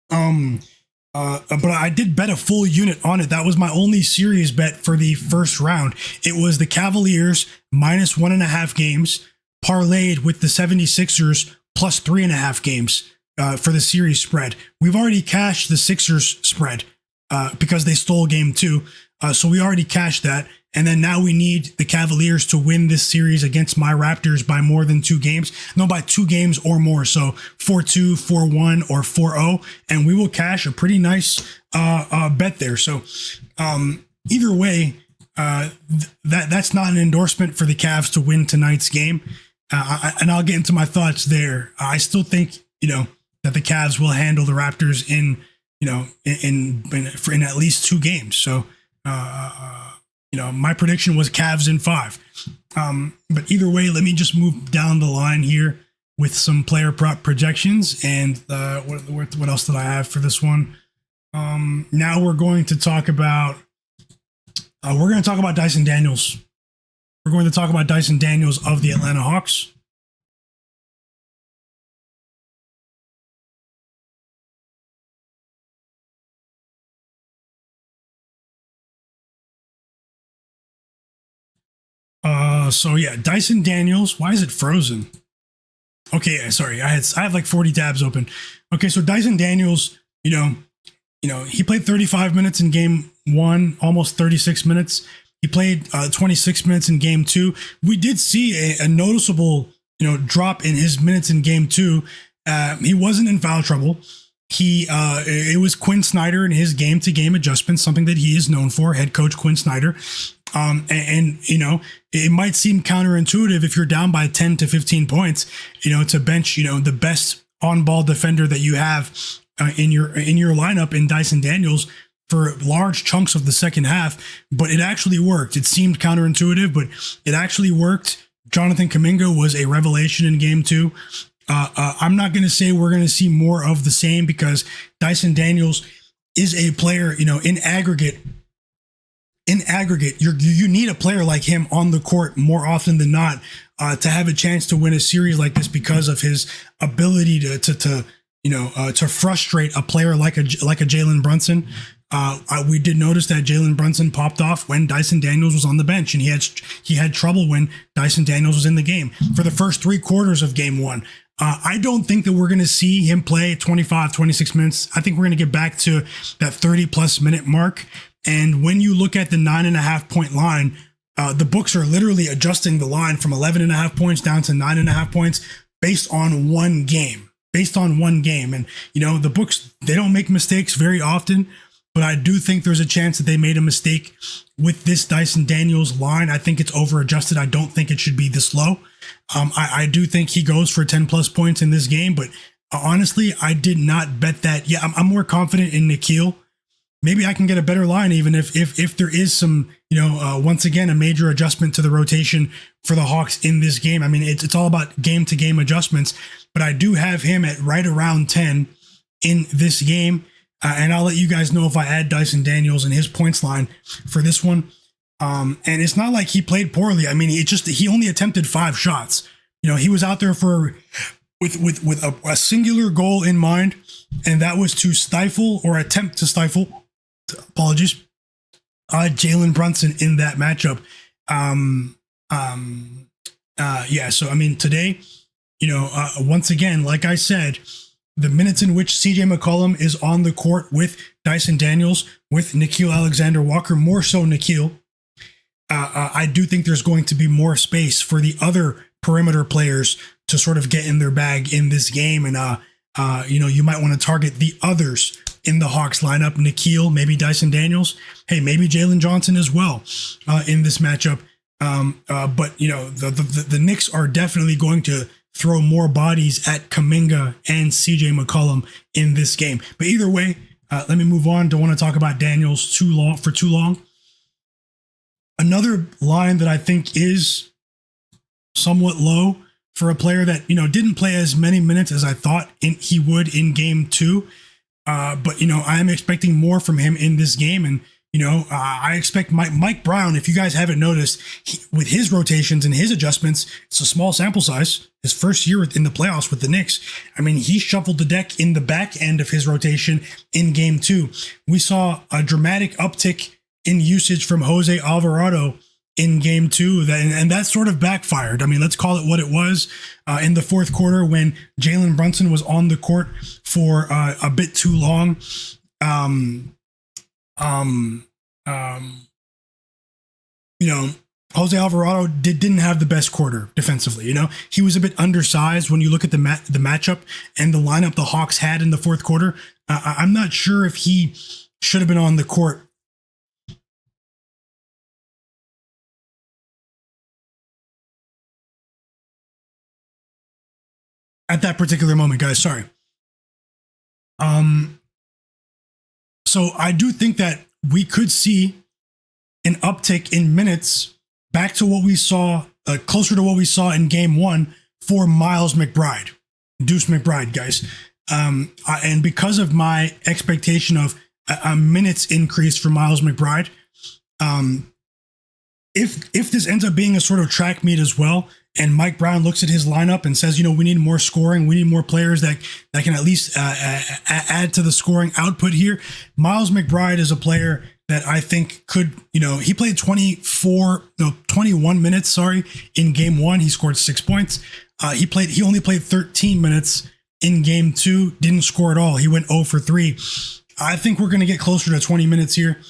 But I did bet a full unit on it. That was my only serious bet for the first round. It was the Cavaliers minus 1.5 games parlayed with the 76ers plus 3.5 games for the series spread. We've already cashed the Sixers spread because they stole game 2. So we already cashed that. And then now we need the Cavaliers to win this series against my Raptors by more than 2 games. No, by 2 games or more. So 4-2, 4-1, or 4-0. And we will cash a pretty nice bet there. So either way, that's not an endorsement for the Cavs to win tonight's game. And I'll get into my thoughts there. I still think, that the Cavs will handle the Raptors in at least 2 games. So, my prediction was Cavs in 5. But either way, let me just move down the line here with some player prop projections. And what else did I have for this one? Now we're going to talk about Dyson Daniels. We're going to talk about Dyson Daniels of the Atlanta Hawks. Dyson Daniels. Why is it frozen? Okay, sorry. I have like 40 tabs open. Okay, so Dyson Daniels, he played 35 minutes in game 1, almost 36 minutes. He played 26 minutes in game 2. We did see a noticeable, drop in his minutes in game 2. He wasn't in foul trouble. It was Quinn Snyder and his game-to-game adjustments, something that he is known for, head coach Quinn Snyder. It might seem counterintuitive if you're down by 10 to 15 points, to bench, the best on-ball defender that you have in your lineup in Dyson Daniels for large chunks of the second half. But it actually worked. It seemed counterintuitive, but it actually worked. Jonathan Kuminga was a revelation in game 2. I'm not going to say we're going to see more of the same because Dyson Daniels is a player, in aggregate, you need a player like him on the court more often than not to have a chance to win a series like this because of his ability to frustrate a player like a Jalen Brunson. We did notice that Jalen Brunson popped off when Dyson Daniels was on the bench, and he had trouble when Dyson Daniels was in the game for the first 3 quarters of game 1. I don't think that we're going to see him play 25, 26 minutes. I think we're going to get back to that 30-plus minute mark. And when you look at the 9.5 point line, the books are literally adjusting the line from 11.5 points down to 9.5 points based on one game. And, the books, they don't make mistakes very often, but I do think there's a chance that they made a mistake with this Dyson Daniels line. I think it's over adjusted. I don't think it should be this low. I do think he goes for 10 plus points in this game, but honestly, I did not bet that. Yeah, I'm more confident in Nickeil. Maybe I can get a better line even if there is some, once again, a major adjustment to the rotation for the Hawks in this game. I mean, it's all about game-to-game adjustments, but I do have him at right around 10 in this game. And I'll let you guys know if I add Dyson Daniels in his points line for this one. And it's not like he played poorly. I mean, he only attempted 5 shots. He was out there with a singular goal in mind, and that was to stifle or attempt to stifle. Apologies. Jalen Brunson in that matchup. So I mean, today, once again, like I said, the minutes in which CJ McCollum is on the court with Dyson Daniels, with Nickeil Alexander-Walker, more so Nickeil, I do think there's going to be more space for the other perimeter players to sort of get in their bag in this game. And, you might want to target the others in the Hawks lineup, Nickeil, maybe Dyson Daniels, hey, maybe Jalen Johnson as well in this matchup. But the Knicks are definitely going to throw more bodies at Kuminga and CJ McCollum in this game. But either way, Let me move on. Don't want to talk about Daniels too long. Another line that I think is somewhat low for a player that, didn't play as many minutes as I thought he would in game 2. But I am expecting more from him in this game. And, I expect Mike Brown, if you guys haven't noticed, with his rotations and his adjustments, it's a small sample size. His first year in the playoffs with the Knicks, he shuffled the deck in the back end of his rotation in game 2. We saw a dramatic uptick in usage from Jose Alvarado in game 2, and that sort of backfired. Let's call it what it was in the fourth quarter when Jalen Brunson was on the court for a bit too long. Jose Alvarado didn't have the best quarter defensively. He was a bit undersized when you look at the matchup and the lineup the Hawks had in the fourth quarter. I'm not sure if he should have been on the court at that particular moment, guys. Sorry. So I do think that we could see an uptick in minutes back to what we saw, closer to what we saw in game 1 for Miles McBride, Deuce McBride, guys. And because of my expectation of a minutes increase for Miles McBride, if this ends up being a sort of track meet as well, and Mike Brown looks at his lineup and says, we need more scoring. We need more players that can at least add to the scoring output here. Miles McBride is a player that I think could, he played 21 minutes, in game 1. He scored 6 points. He only played 13 minutes in game 2, didn't score at all. He went 0 for 3. I think we're going to get closer to 20 minutes here.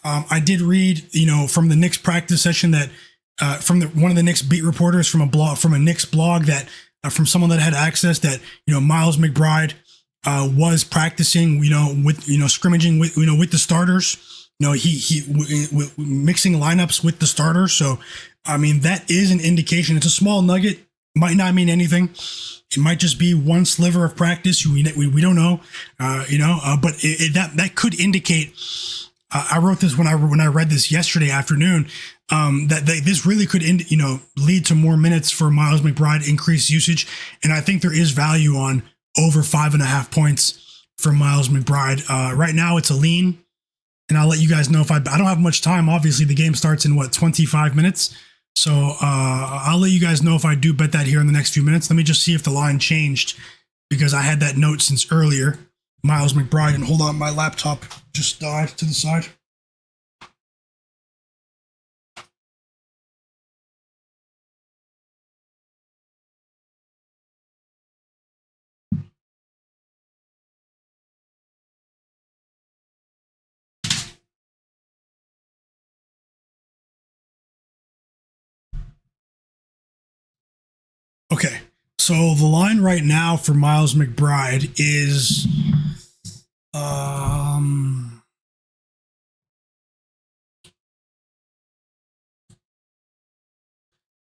I did read, from the Knicks practice session that, from one of the Knicks beat reporters from a Knicks blog that from someone that had access that Miles McBride was practicing with scrimmaging with the starters. He mixing lineups with the starters. So that is an indication. It's a small nugget, might not mean anything. It might just be one sliver of practice. We don't know. But that could indicate. I wrote this when I read this yesterday afternoon. That this really could lead to more minutes for Miles McBride, increased usage, and I think there is value on over 5.5 points for Miles McBride. Right now, it's a lean, and I'll let you guys know if I don't have much time. Obviously, the game starts in 25 minutes, so I'll let you guys know if I do bet that here in the next few minutes. Let me just see if the line changed because I had that note since earlier. Miles McBride, and hold on, my laptop just died to the side. Okay, so the line right now for Miles McBride is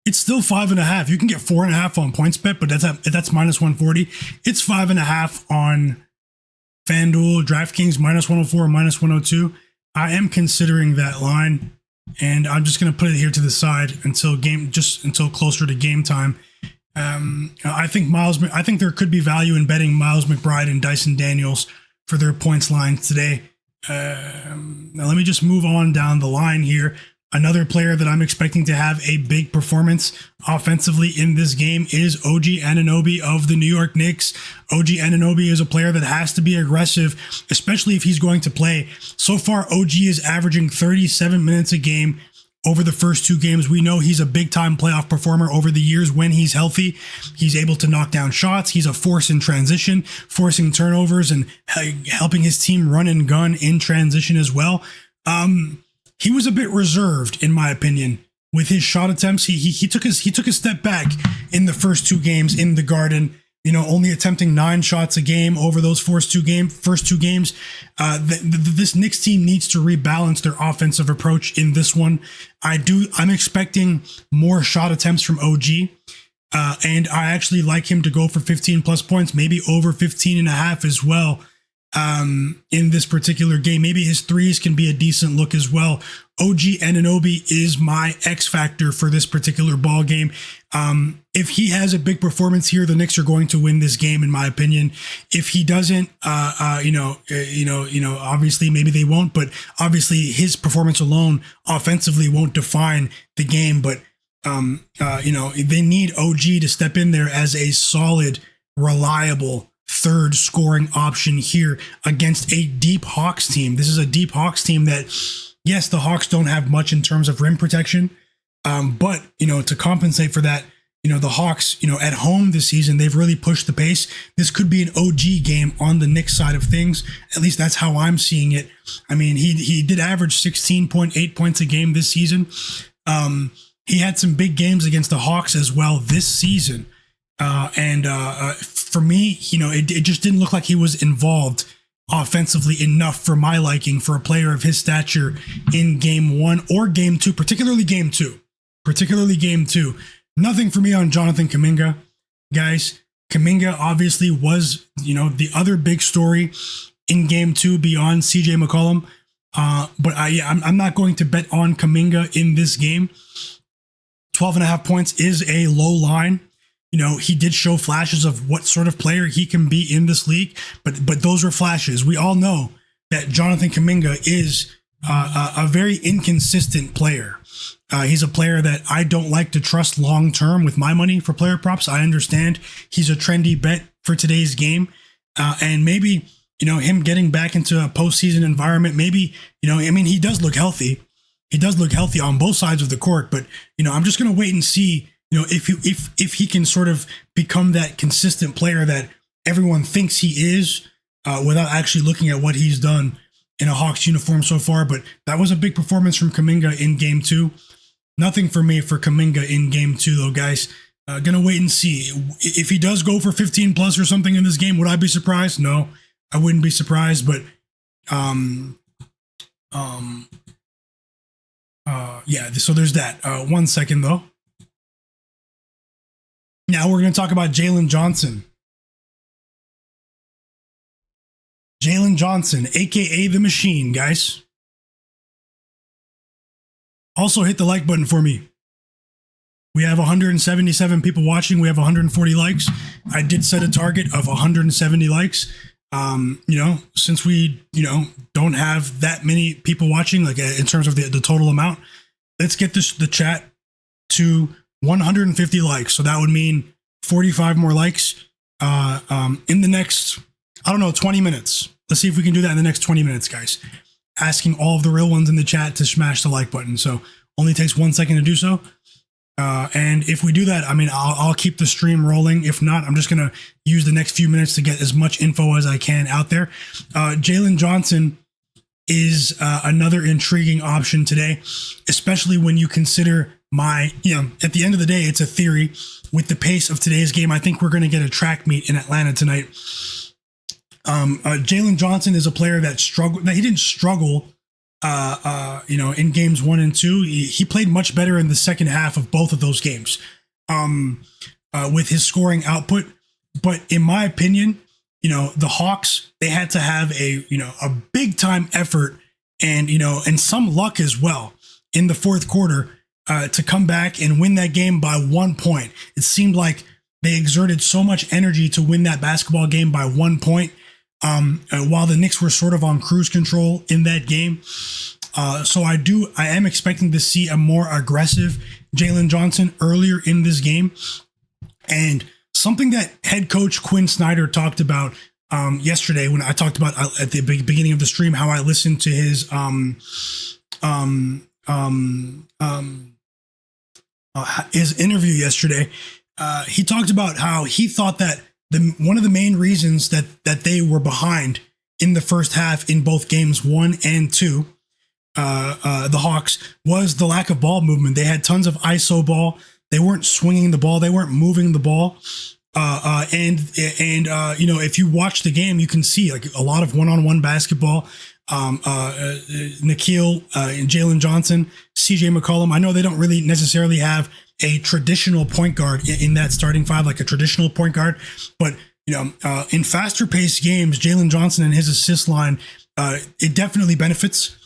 it's still 5.5. You can get 4.5 on PointsBet, but that's minus 140. It's 5.5 on FanDuel, DraftKings, minus 104, minus 102. I am considering that line, and I'm just going to put it here to the side until closer to game time. I think there could be value in betting Miles McBride and Dyson Daniels for their points lines today. Now let me just move on down the line here. Another player that I'm expecting to have a big performance offensively in this game is OG Anunoby of the New York Knicks. OG Anunoby is a player that has to be aggressive, especially if he's going to play. So far, OG is averaging 37 minutes a game over the first 2 games. We know he's a big-time playoff performer over the years when he's healthy. He's able to knock down shots. He's a force in transition, forcing turnovers and helping his team run and gun in transition as well. He was a bit reserved, in my opinion, with his shot attempts. He took a step back in the first 2 games in the Garden. Only attempting 9 shots a game over those first two games. This Knicks team needs to rebalance their offensive approach in this one. I'm expecting more shot attempts from OG. And I actually like him to go for 15 plus points, maybe over 15.5 as well. in this particular game. Maybe his threes can be a decent look as well. OG Anunoby is my X factor for this particular ball game. If he has a big performance here, the Knicks are going to win this game, in my opinion. If he doesn't, obviously maybe they won't, but obviously his performance alone offensively won't define the game. But they need OG to step in there as a solid, reliable third scoring option here against a deep Hawks team. This is a deep Hawks team that, yes, the Hawks don't have much in terms of rim protection, but to compensate for that, the Hawks, at home this season, they've really pushed the pace. This could be an OG game on the Knicks side of things. At least that's how I'm seeing it. I mean, he did average 16.8 points a game this season. He had some big games against the Hawks as well this season. For me, it just didn't look like he was involved offensively enough for my liking for a player of his stature in game 1 or game 2, particularly game 2. Nothing for me on Jonathan Kuminga, guys. Kuminga obviously was, the other big story in game 2 beyond CJ McCollum. But I'm not going to bet on Kuminga in this game. 12.5 points is a low line. He did show flashes of what sort of player he can be in this league, but those are flashes. We all know that Jonathan Kuminga is a very inconsistent player. He's a player that I don't like to trust long term with my money for player props. I understand he's a trendy bet for today's game, and maybe him getting back into a postseason environment. Maybe he does look healthy. He does look healthy on both sides of the court, but I'm just gonna wait and see. If he can sort of become that consistent player that everyone thinks he is, without actually looking at what he's done in a Hawks uniform so far. But that was a big performance from Kuminga in game 2. Nothing for me for Kuminga in game 2, though, guys. Gonna wait and see. If he does go for 15 plus or something in this game, would I be surprised? No, I wouldn't be surprised. But so there's that. 1 second though. Now we're going to talk about Jalen Johnson. Jalen Johnson, a.k.a. The Machine, guys. Also hit the like button for me. We have 177 people watching. We have 140 likes. I did set a target of 170 likes. Since we, don't have that many people watching, like in terms of the total amount, let's get the chat to 150 likes. So that would mean 45 more likes in the next, 20 minutes. Let's see if we can do that in the next 20 minutes, guys. Asking all of the real ones in the chat to smash the like button. So only takes 1 second to do so. And if we do that, I'll keep the stream rolling. If not, I'm just going to use the next few minutes to get as much info as I can out there. Jalen Johnson is another intriguing option today, especially when you consider at the end of the day, it's a theory. With the pace of today's game, I think we're going to get a track meet in Atlanta tonight. Jalen Johnson is a player that struggled. He didn't struggle, in games 1 and 2. He played much better in the second half of both of those games, with his scoring output. But in my opinion, the Hawks, they had to have a big time effort and some luck as well in the fourth quarter. To come back and win that game by 1 point. It seemed like they exerted so much energy to win that basketball game by 1 point, while the Knicks were sort of on cruise control in that game. So I am expecting to see a more aggressive Jalen Johnson earlier in this game. And something that head coach Quinn Snyder talked about yesterday, when I talked about at the beginning of the stream, how I listened to his interview yesterday, he talked about how he thought that one of the main reasons that they were behind in the first half in both games 1 and 2, the Hawks, was the lack of ball movement. They had tons of ISO ball. They weren't swinging the ball. They weren't moving the ball. If you watch the game, you can see like a lot of one-on-one basketball. Nickeil, Jalen Johnson, CJ McCollum. I know they don't really necessarily have a traditional point guard in that starting five, like a traditional point guard, but In faster paced games, Jalen Johnson and his assist line, it definitely benefits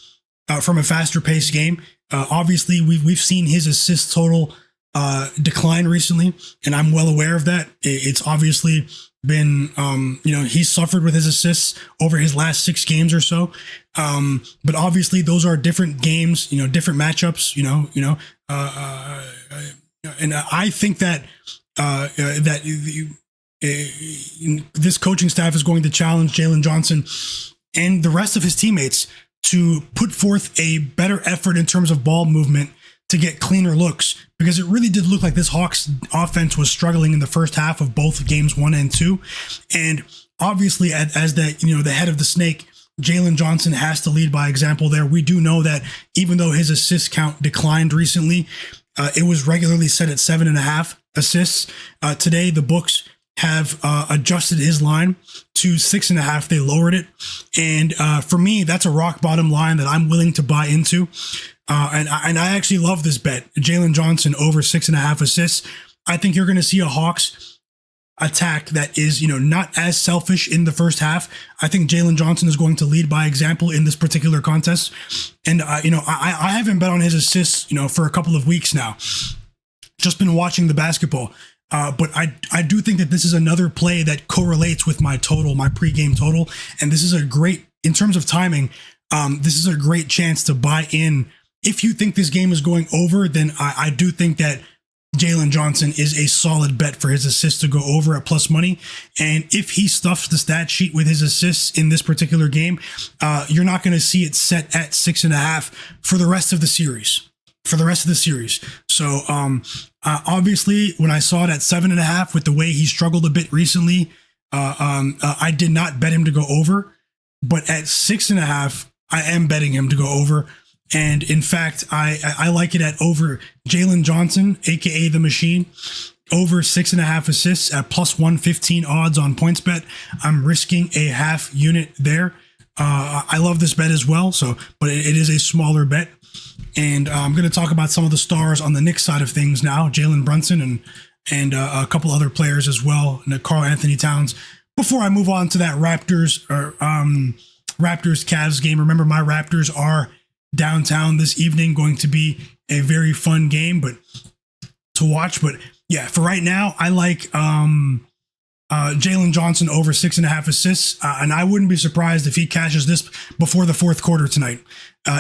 from a faster paced game. Obviously, we've seen his assist total decline recently, and I'm well aware of that. It's obviously been, he's suffered with his assists over his last 6 games or so. But obviously, those are different games, different matchups, and I think that this coaching staff is going to challenge Jalen Johnson and the rest of his teammates to put forth a better effort in terms of ball movement to get cleaner looks, because it really did look like this Hawks offense was struggling in the first half of both games 1 and 2. And obviously, as the head of the snake, Jalen Johnson has to lead by example there. We do know that even though his assist count declined recently, it was regularly set at 7.5 assists. Today, the books have adjusted his line to 6.5. They lowered it. And for me, that's a rock bottom line that I'm willing to buy into. And I actually love this bet. Jalen Johnson over 6.5 assists. I think you're going to see a Hawks attack that is, not as selfish in the first half. I think Jalen Johnson is going to lead by example in this particular contest. And, I haven't bet on his assists, for a couple of weeks now. Just been watching the basketball. But I do think that this is another play that correlates with my total, my pregame total. And this is a great, in terms of timing, this is a great chance to buy in. If you think this game is going over, then I do think that Jalen Johnson is a solid bet for his assists to go over at plus money. And if he stuffs the stat sheet with his assists in this particular game, you're not going to see it set at 6.5 for the rest of the series. So obviously, when I saw it at 7.5 with the way he struggled a bit recently, I did not bet him to go over. But at 6.5, I am betting him to go over. And in fact, I like it at over Jalen Johnson, aka the Machine, over 6.5 assists at plus 115 odds on PointsBet. I'm risking a half unit there. I love this bet as well. But it is a smaller bet. And I'm going to talk about some of the stars on the Knicks side of things now. Jalen Brunson and a couple other players as well. And Karl-Anthony Towns. Before I move on to that Raptors-Cavs game, remember my Raptors are downtown this evening, going to be a very fun game to watch. But yeah, for right now, I like Jalen Johnson over 6.5 assists, and I wouldn't be surprised if he cashes this before the fourth quarter tonight.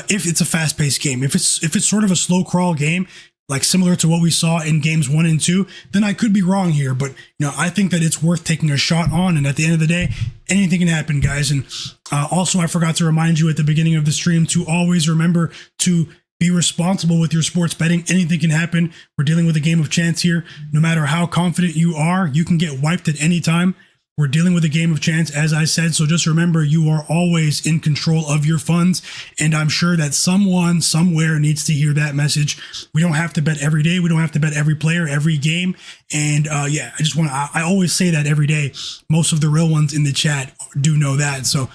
If it's a fast-paced game, if it's sort of a slow crawl game, like similar to what we saw in games 1 and 2, then I could be wrong here. But I think that it's worth taking a shot on. And at the end of the day, anything can happen, guys. And also, I forgot to remind you at the beginning of the stream to always remember to be responsible with your sports betting. Anything can happen. We're dealing with a game of chance here. No matter how confident you are, you can get wiped at any time. We're dealing with a game of chance, as I said. So just remember, you are always in control of your funds. And I'm sure that someone somewhere needs to hear that message. We don't have to bet every day. We don't have to bet every player, every game. And I always say that every day. Most of the real ones in the chat do know that. So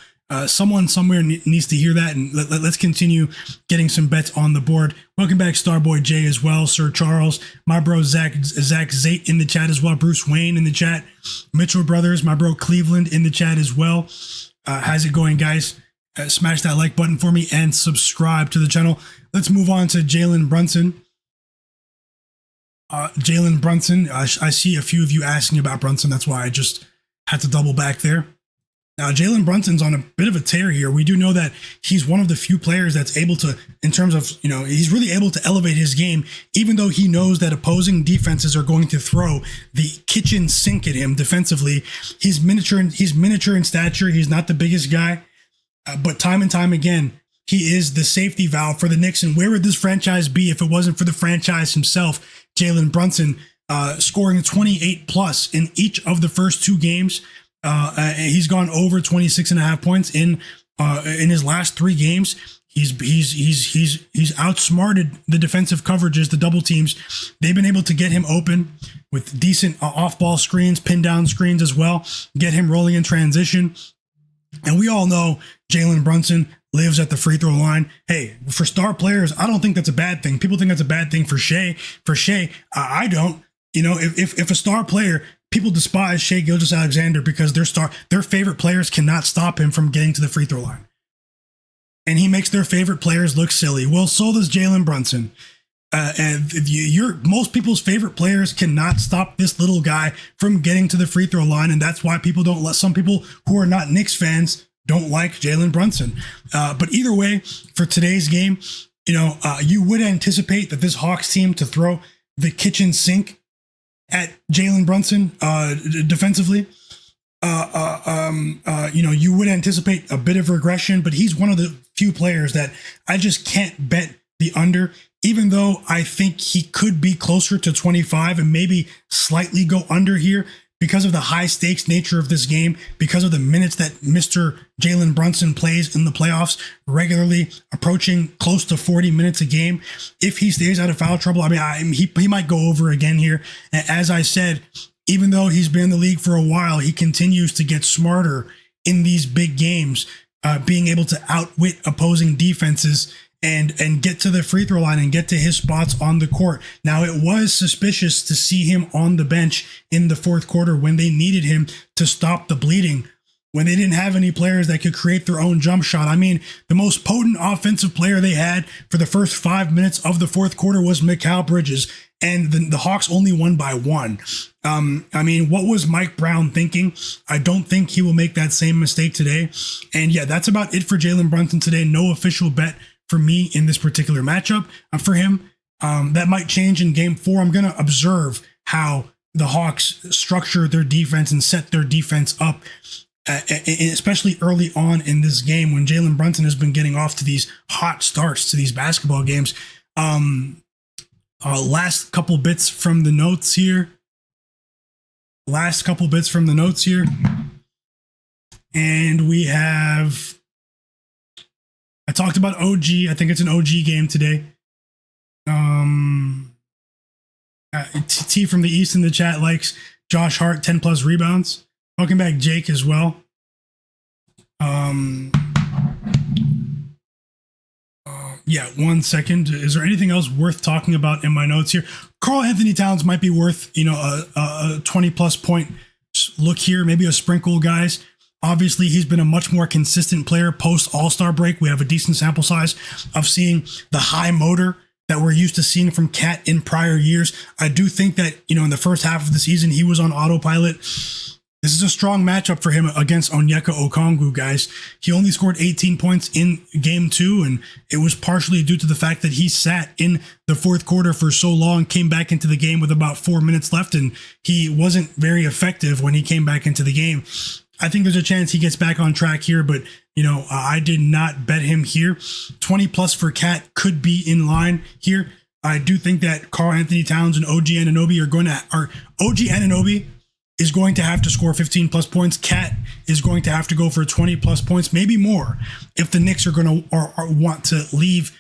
someone somewhere needs to hear that, and let's continue getting some bets on the board. Welcome back, Starboy J as well, Sir Charles, my bro Zach Zate in the chat as well, Bruce Wayne in the chat, Mitchell Brothers, my bro Cleveland in the chat as well. How's it going, guys? Smash that like button for me and subscribe to the channel. Let's move on to Jalen Brunson. I see a few of you asking about Brunson. That's why I just had to double back there. Now, Jalen Brunson's on a bit of a tear here. We do know that he's one of the few players that's able to, in terms of, he's really able to elevate his game, even though he knows that opposing defenses are going to throw the kitchen sink at him defensively. He's miniature in stature. He's not the biggest guy, but time and time again, he is the safety valve for the Knicks. And where would this franchise be if it wasn't for the franchise himself, Jalen Brunson, scoring 28 plus in each of the first 2 games? He's gone over 26.5 points in his last 3 games. He's outsmarted the defensive coverages, the double teams. They've been able to get him open with decent off-ball screens, pin down screens as well, get him rolling in transition. And we all know Jalen Brunson lives at the free throw line. Hey, for star players, I don't think that's a bad thing. People think that's a bad thing for Shea. I don't. If a star player people despise Shai Gilgeous-Alexander because their favorite players cannot stop him from getting to the free throw line. And he makes their favorite players look silly. Well, so does Jalen Brunson. And most people's favorite players cannot stop this little guy from getting to the free throw line, and that's why people don't let some people who are not Knicks fans don't like Jalen Brunson. But either way, for today's game, you would anticipate that this Hawks team to throw the kitchen sink at Jalen Brunson defensively. You would anticipate a bit of regression, but he's one of the few players that I just can't bet the under, even though I think he could be closer to 25 and maybe slightly go under here because of the high stakes nature of this game, because of the minutes that Mr. Jalen Brunson plays in the playoffs, regularly approaching close to 40 minutes a game. If he stays out of foul trouble, he might go over again here. As I said, even though he's been in the league for a while, he continues to get smarter in these big games, being able to outwit opposing defenses and get to the free throw line and get to his spots on the court. Now, it was suspicious to see him on the bench in the fourth quarter when they needed him to stop the bleeding, when they didn't have any players that could create their own jump shot. I mean, the most potent offensive player they had for the first 5 minutes of the fourth quarter was Mikal Bridges, and the Hawks only won by 1. What was Mike Brown thinking? I don't think he will make that same mistake today. And yeah, that's about it for Jalen Brunson today. No official bet for me in this particular matchup for him. That might change in game 4. I'm going to observe how the Hawks structure their defense and set their defense up, especially early on in this game when Jalen Brunson has been getting off to these hot starts to these basketball games. Last couple bits from the notes here. And we have... I talked about OG. I think it's an OG game today. T from the East in the chat likes Josh Hart 10 plus rebounds. Welcome back, Jake, as well. 1 second. Is there anything else worth talking about in my notes here? Karl-Anthony Towns might be worth, a 20 plus point look here, maybe a sprinkle, guys. Obviously, he's been a much more consistent player post All-Star break. We have a decent sample size of seeing the high motor that we're used to seeing from Cat in prior years. I do think that, in the first half of the season, he was on autopilot. This is a strong matchup for him against Onyeka Okongwu, guys. He only scored 18 points in game 2, and it was partially due to the fact that he sat in the fourth quarter for so long, came back into the game with about 4 minutes left, and he wasn't very effective when he came back into the game. I think there's a chance he gets back on track here, but, I did not bet him here. 20 plus for Cat could be in line here. I do think that Karl-Anthony Towns and OG Anunoby OG Anunoby is going to have to score 15 plus points. Cat is going to have to go for 20 plus points, maybe more, if the Knicks are going to or want to leave,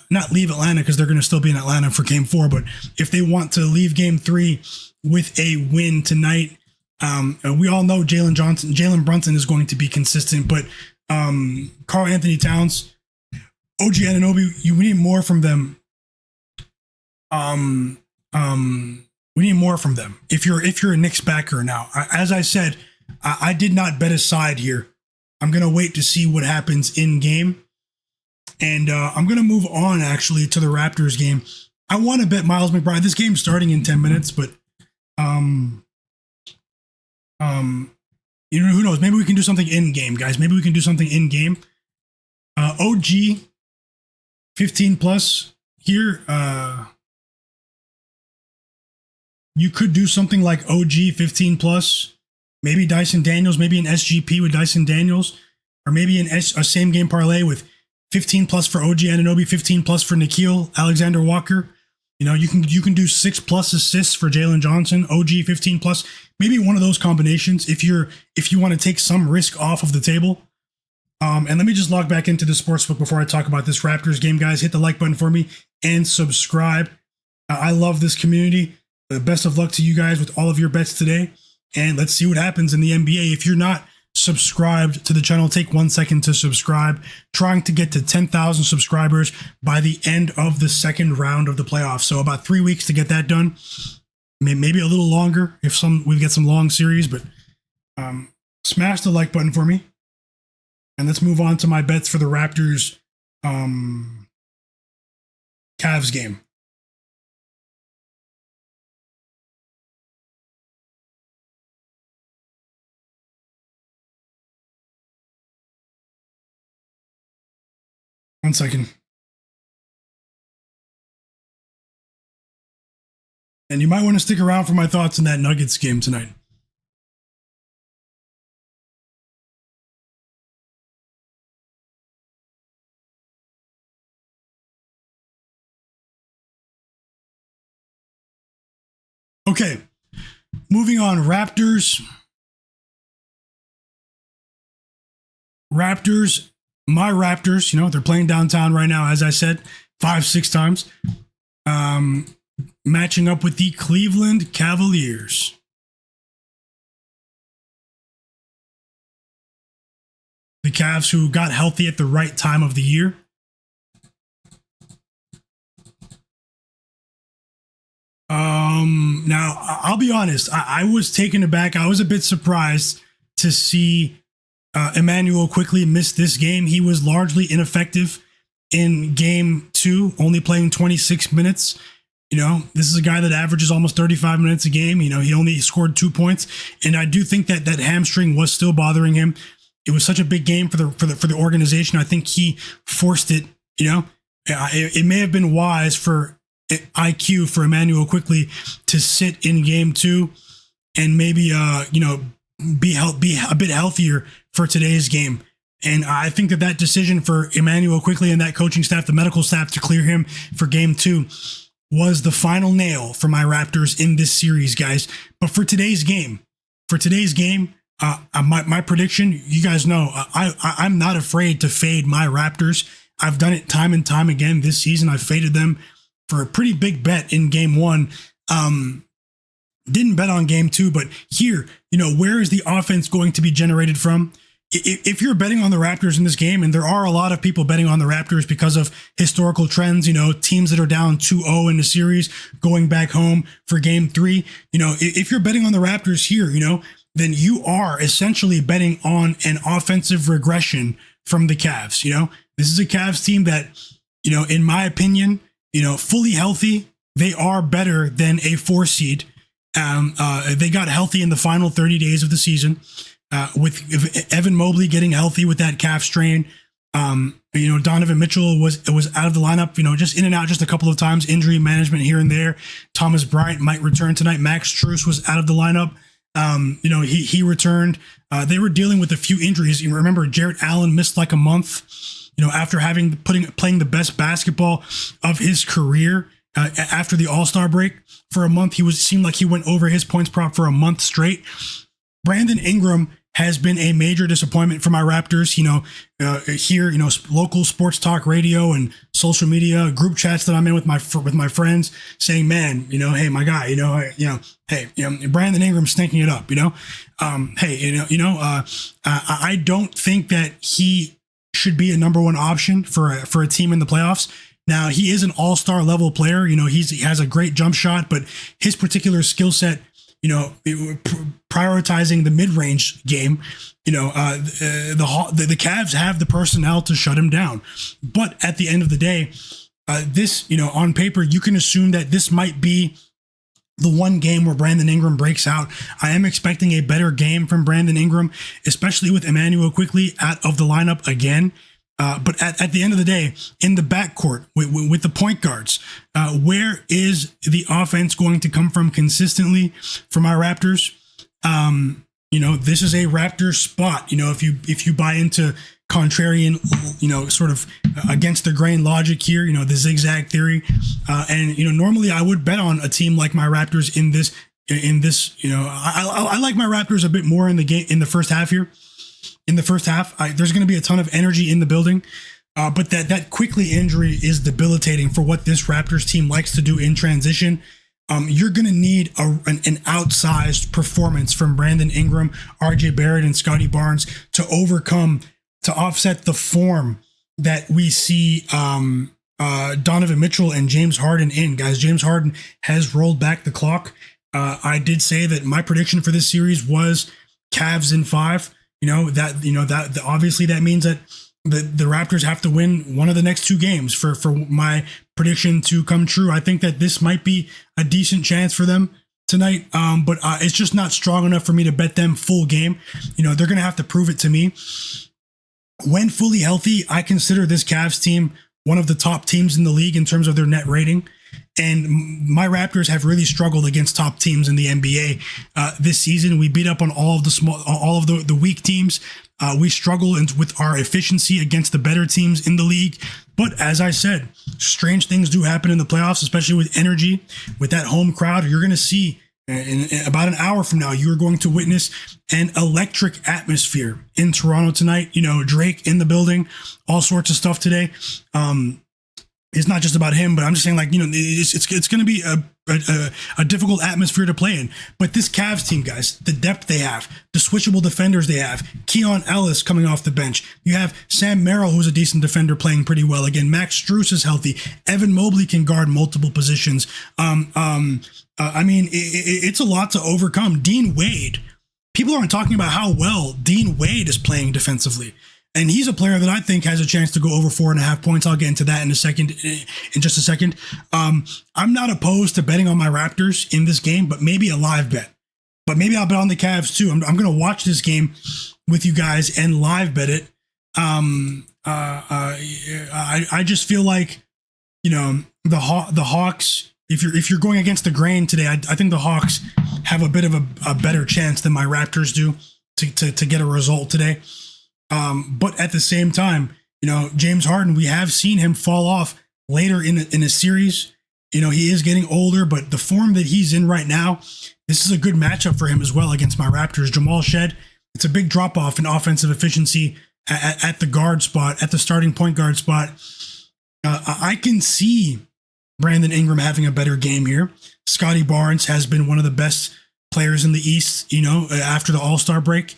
not leave Atlanta because they're going to still be in Atlanta for game 4, but if they want to leave game 3 with a win tonight. We all know Jalen Brunson is going to be consistent, but Karl-Anthony Towns, OG Anunoby, we need more from them. We need more from them. If you're a Knicks backer now, as I said, I did not bet a side here. I'm gonna wait to see what happens in game, and I'm gonna move on actually to the Raptors game. I want to bet Miles McBride. This game's starting in 10 minutes, but who knows? Maybe we can do something in game, guys. Maybe we can do something in game. OG 15 plus here. You could do something like OG 15 plus, maybe Dyson Daniels, maybe an SGP with Dyson Daniels, or maybe a same game parlay with 15 plus for OG Anunoby, 15 plus for Nickeil Alexander-Walker. You can do 6 plus assists for Jalen Johnson, OG 15 plus, maybe one of those combinations if you want to take some risk off of the table. And let me just log back into the sportsbook before I talk about this Raptors game, guys. Hit the like button for me and subscribe. I love this community. Best of luck to you guys with all of your bets today. And let's see what happens in the NBA. If you're not subscribed to the channel, take 1 second to subscribe. Trying to get to 10,000 subscribers by the end of the second round of the playoffs. So about 3 weeks to get that done. maybe a little longer if we get some long series, but smash the like button for me. And let's move on to my bets for the Raptors Cavs game. One second. And you might want to stick around for my thoughts on that Nuggets game tonight. Okay, moving on. Raptors, my Raptors, they're playing downtown right now, as I said, 5-6 times. Matching up with the Cleveland Cavaliers. The Cavs, who got healthy at the right time of the year. Now, I'll be honest, I was taken aback. I was a bit surprised to see Emmanuel quickly miss this game. He was largely ineffective in game 2, only playing 26 minutes. This is a guy that averages almost 35 minutes a game. He only scored 2 points. And I do think that hamstring was still bothering him. It was such a big game for the organization. I think he forced it, it may have been wise for IQ for Emmanuel quickly to sit in game 2 and maybe be a bit healthier for today's game. And I think that decision for Emmanuel quickly and that coaching staff, the medical staff, to clear him for game 2 was the final nail for my Raptors in this series, guys. But for today's game, my prediction, you guys know, I'm not afraid to fade my Raptors. I've done it time and time again this season. I faded them for a pretty big bet in game 1. Didn't bet on game 2, but here, where is the offense going to be generated from? If you're betting on the Raptors in this game, and there are a lot of people betting on the Raptors because of historical trends, teams that are down 2-0 in the series going back home for game 3, if you're betting on the Raptors here, then you are essentially betting on an offensive regression from the Cavs. This is a Cavs team that, in my opinion, fully healthy, they are better than a 4 seed. They got healthy in the final 30 days of the season. With Evan Mobley getting healthy with that calf strain, Donovan Mitchell was out of the lineup, just in and out just a couple of times, injury management here and there. Thomas Bryant might return tonight. Max Strus was out of the lineup. He returned. They were dealing with a few injuries. You remember Jarrett Allen missed like a month, after playing the best basketball of his career. After the All-Star break for a month, seemed like he went over his points prop for a month straight. Brandon Ingram has been a major disappointment for my Raptors. Here, local sports talk radio and social media group chats that I'm in with my friends saying, man, hey, my guy, hey, Brandon Ingram stinking it up, hey, I don't think that he should be a number 1 option for a team in the playoffs. Now, he is an all-star level player. He has a great jump shot, but his particular skill set, prioritizing the mid-range game, the Cavs have the personnel to shut him down. But at the end of the day, this, on paper, you can assume that this might be the one game where Brandon Ingram breaks out. I am expecting a better game from Brandon Ingram, especially with Emmanuel quickly out of the lineup again. But at the end of the day, in the backcourt with the point guards, where is the offense going to come from consistently for my Raptors? This is a Raptors spot. If you buy into contrarian, sort of against the grain logic here, the zigzag theory, and normally I would bet on a team like my Raptors in this. I like my Raptors a bit more in the game in the first half here. In the first half, there's going to be a ton of energy in the building, but that quickly injury is debilitating for what this Raptors team likes to do in transition. You're going to need an outsized performance from Brandon Ingram, RJ Barrett, and Scottie Barnes to offset the form that we see Donovan Mitchell and James Harden in. Guys, James Harden has rolled back the clock. I did say that my prediction for this series was Cavs in 5. That obviously that means that the Raptors have to win one of the next 2 games for my prediction to come true. I think that this might be a decent chance for them tonight, but it's just not strong enough for me to bet them full game. They're going to have to prove it to me. When fully healthy, I consider this Cavs team one of the top teams in the league in terms of their net rating. And my Raptors have really struggled against top teams in the NBA this season. We beat up on all of the weak teams. We struggle with our efficiency against the better teams in the league. But as I said, strange things do happen in the playoffs, especially with energy, with that home crowd. You're going to see in about an hour from now, you're going to witness an electric atmosphere in Toronto tonight. Drake in the building, all sorts of stuff today. It's not just about him, but I'm just saying, it's going to be a difficult atmosphere to play in. But this Cavs team, guys, the depth they have, the switchable defenders they have, Keon Ellis coming off the bench. You have Sam Merrill, who's a decent defender, playing pretty well. Again, Max Strus is healthy. Evan Mobley can guard multiple positions. It's a lot to overcome. Dean Wade. People aren't talking about how well Dean Wade is playing defensively. And he's a player that I think has a chance to go over 4.5 points. I'll get into that in just a second. I'm not opposed to betting on my Raptors in this game, but maybe a live bet. But maybe I'll bet on the Cavs too. I'm going to watch this game with you guys and live bet it. I just feel like, the Hawks, if you're going against the grain today, I think the Hawks have a bit of a better chance than my Raptors do to get a result today. But at the same time, James Harden, we have seen him fall off later in a series. He is getting older, but the form that he's in right now, this is a good matchup for him as well against my Raptors. Jamal Shed, it's a big drop off in offensive efficiency at the guard spot, at the starting point guard spot. I can see Brandon Ingram having a better game here. Scottie Barnes has been one of the best players in the East, after the All-Star break.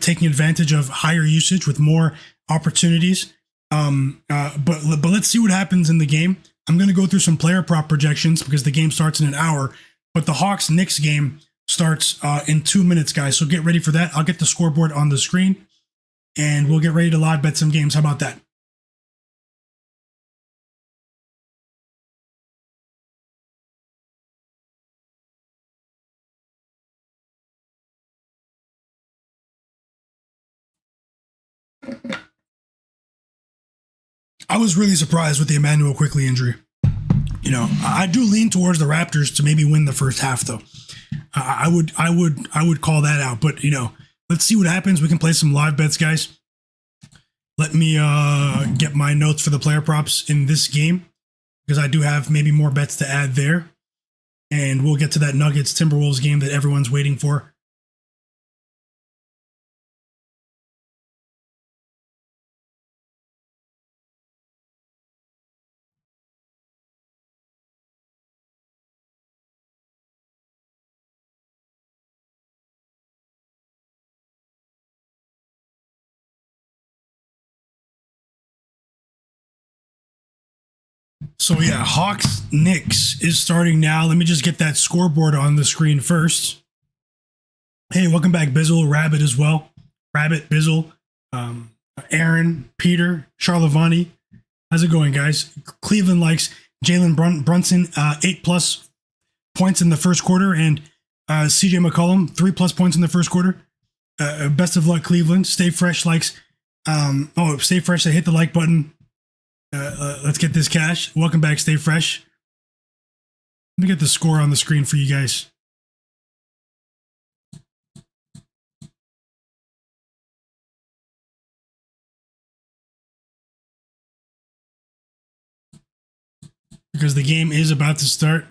Taking advantage of higher usage with more opportunities. But let's see what happens in the game. I'm going to go through some player prop projections because the game starts in an hour. But the Hawks-Knicks game starts in 2 minutes, guys. So get ready for that. I'll get the scoreboard on the screen, and we'll get ready to live bet some games. How about that? I was really surprised with the Emmanuel Quickley injury. I do lean towards the Raptors to maybe win the first half, though. I would call that out. But let's see what happens. We can play some live bets, guys. Let me get my notes for the player props in this game because I do have maybe more bets to add there, and we'll get to that Nuggets Timberwolves game that everyone's waiting for. So yeah, Hawks Knicks is starting now. Let me just get that scoreboard on the screen first. Hey, welcome back, Bizzle, Rabbit as well. Rabbit, Bizzle, Aaron, Peter, Charlavani. How's it going, guys? Cleveland likes Jalen Brunson, 8+ points in the first quarter, and CJ McCollum, 3+ points in the first quarter. Best of luck, Cleveland. Stay Fresh likes. Stay Fresh. I hit the like button. Let's get this cash. Welcome back, Stay Fresh. Let me get the score on the screen for you guys. Because the game is about to start.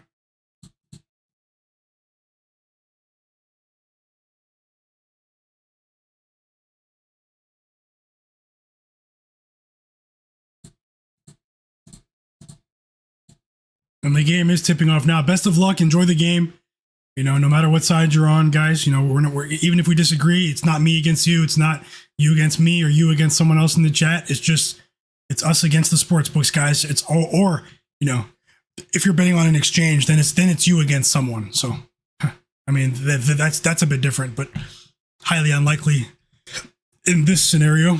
And the game is tipping off now. Best of luck. Enjoy the game. No matter what side you're on, guys, we're even if we disagree, it's not me against you. It's not you against me or you against someone else in the chat. It's us against the sports books, guys. It's or if you're betting on an exchange, then it's you against someone. So I mean, that's a bit different, but highly unlikely in this scenario.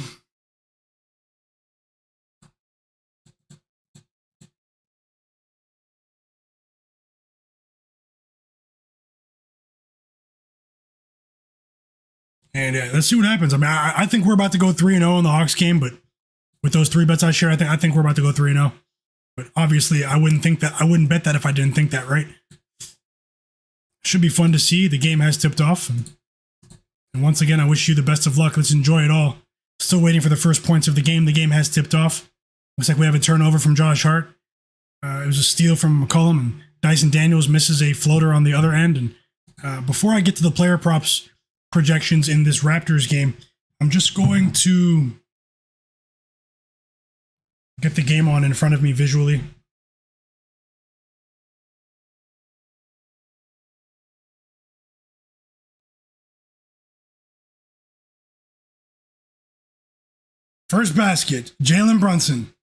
And let's see what happens. I mean, I think we're about to go 3-0 in the Hawks game, but with those 3 bets I share, I think we're about to go 3-0. But obviously, I wouldn't bet that if I didn't think that, right? Should be fun to see. The game has tipped off. And once again, I wish you the best of luck. Let's enjoy it all. Still waiting for the first points of the game. The game has tipped off. Looks like we have a turnover from Josh Hart. It was a steal from McCollum, and Dyson Daniels misses a floater on the other end. And before I get to the player props projections in this Raptors game, I'm just going to get the game on in front of me visually. First basket, Jalen Brunson.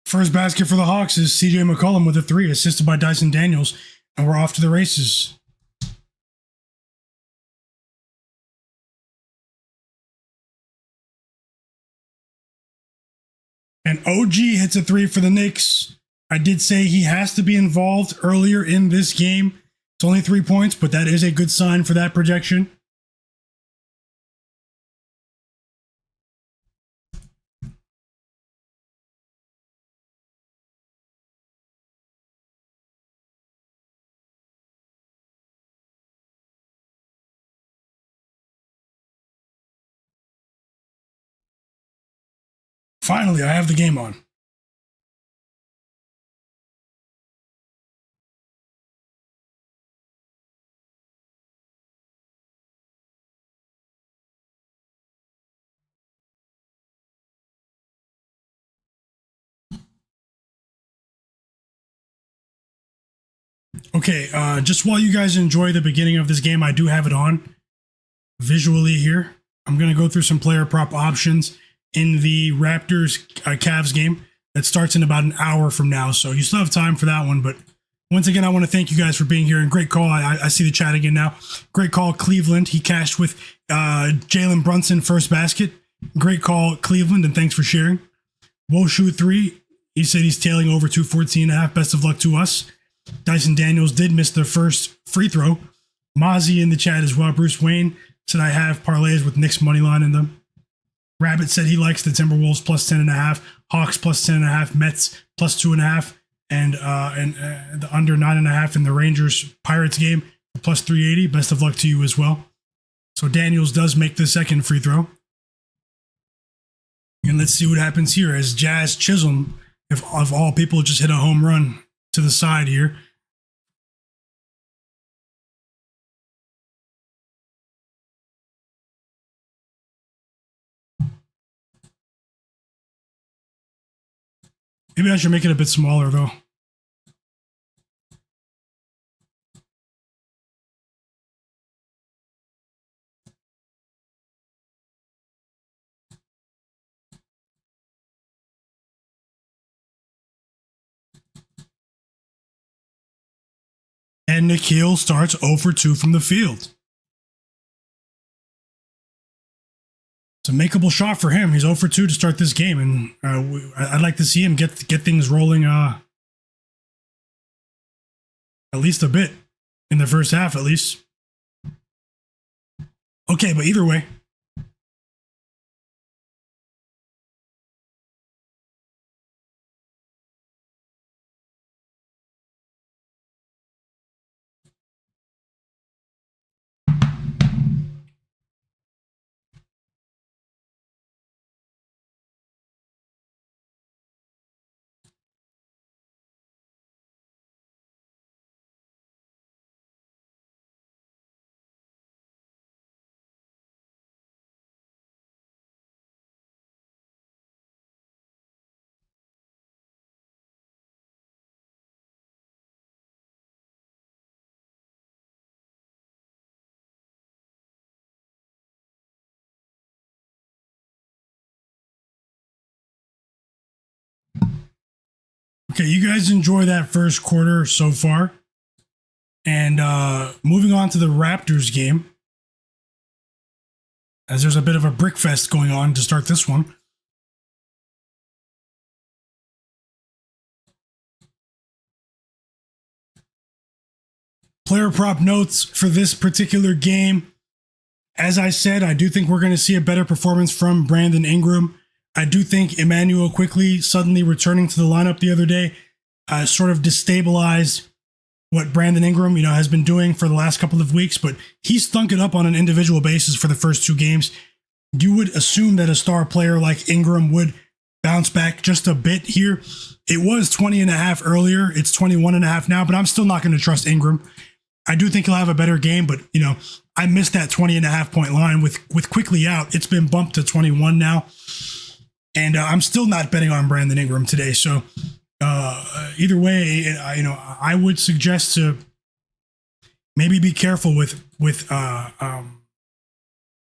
First basket for the Hawks is CJ McCollum with a 3, assisted by Dyson Daniels, and we're off to the races. And OG hits a 3 for the Knicks. I did say he has to be involved earlier in this game. It's only 3 points, but that is a good sign for that projection. Finally, I have the game on. Okay, just while you guys enjoy the beginning of this game, I do have it on visually here. I'm going to go through some player prop options in the Raptors Cavs game that starts in about an hour from now. So you still have time for that one. But once again, I want to thank you guys for being here. And great call. I see the chat again now. Great call, Cleveland. He cashed with Jalen Brunson first basket. Great call, Cleveland. And thanks for sharing. Woshu 3. He said he's tailing over 214.5. Best of luck to us. Dyson Daniels did miss the first free throw. Mozzie in the chat as well. Bruce Wayne said I have parlays with Knicks money line in them. Rabbit said he likes the Timberwolves plus 10.5, Hawks plus 10.5, Mets plus 2.5, and the under 9.5 in the Rangers Pirates game plus 380. Best of luck to you as well. So Daniels does make the second free throw. And let's see what happens here as Jazz Chisholm, if of all people, just hit a home run to the side here. Maybe I should make it a bit smaller, though. And Nickeil starts 0 for 2 from the field. It's a makeable shot for him. He's 0 for 2 to start this game, and I'd like to see him get things rolling at least a bit in the first half, at least. Okay, but either way. Okay, you guys enjoy that first quarter so far. And moving on to the Raptors game, as there's a bit of a brick fest going on to start this one. Player prop notes for this particular game. As I said, I do think we're going to see a better performance from Brandon Ingram. I do think Emmanuel quickly suddenly returning to the lineup the other day sort of destabilized what Brandon Ingram, has been doing for the last couple of weeks, but he's stunk it up on an individual basis for the first two games. You would assume that a star player like Ingram would bounce back just a bit here. It was 20.5 earlier. It's 21.5 now, but I'm still not going to trust Ingram. I do think he'll have a better game, but I missed that 20.5 point line with quickly out. It's been bumped to 21 now, and I'm still not betting on Brandon Ingram today. So either way, I would suggest to maybe be careful with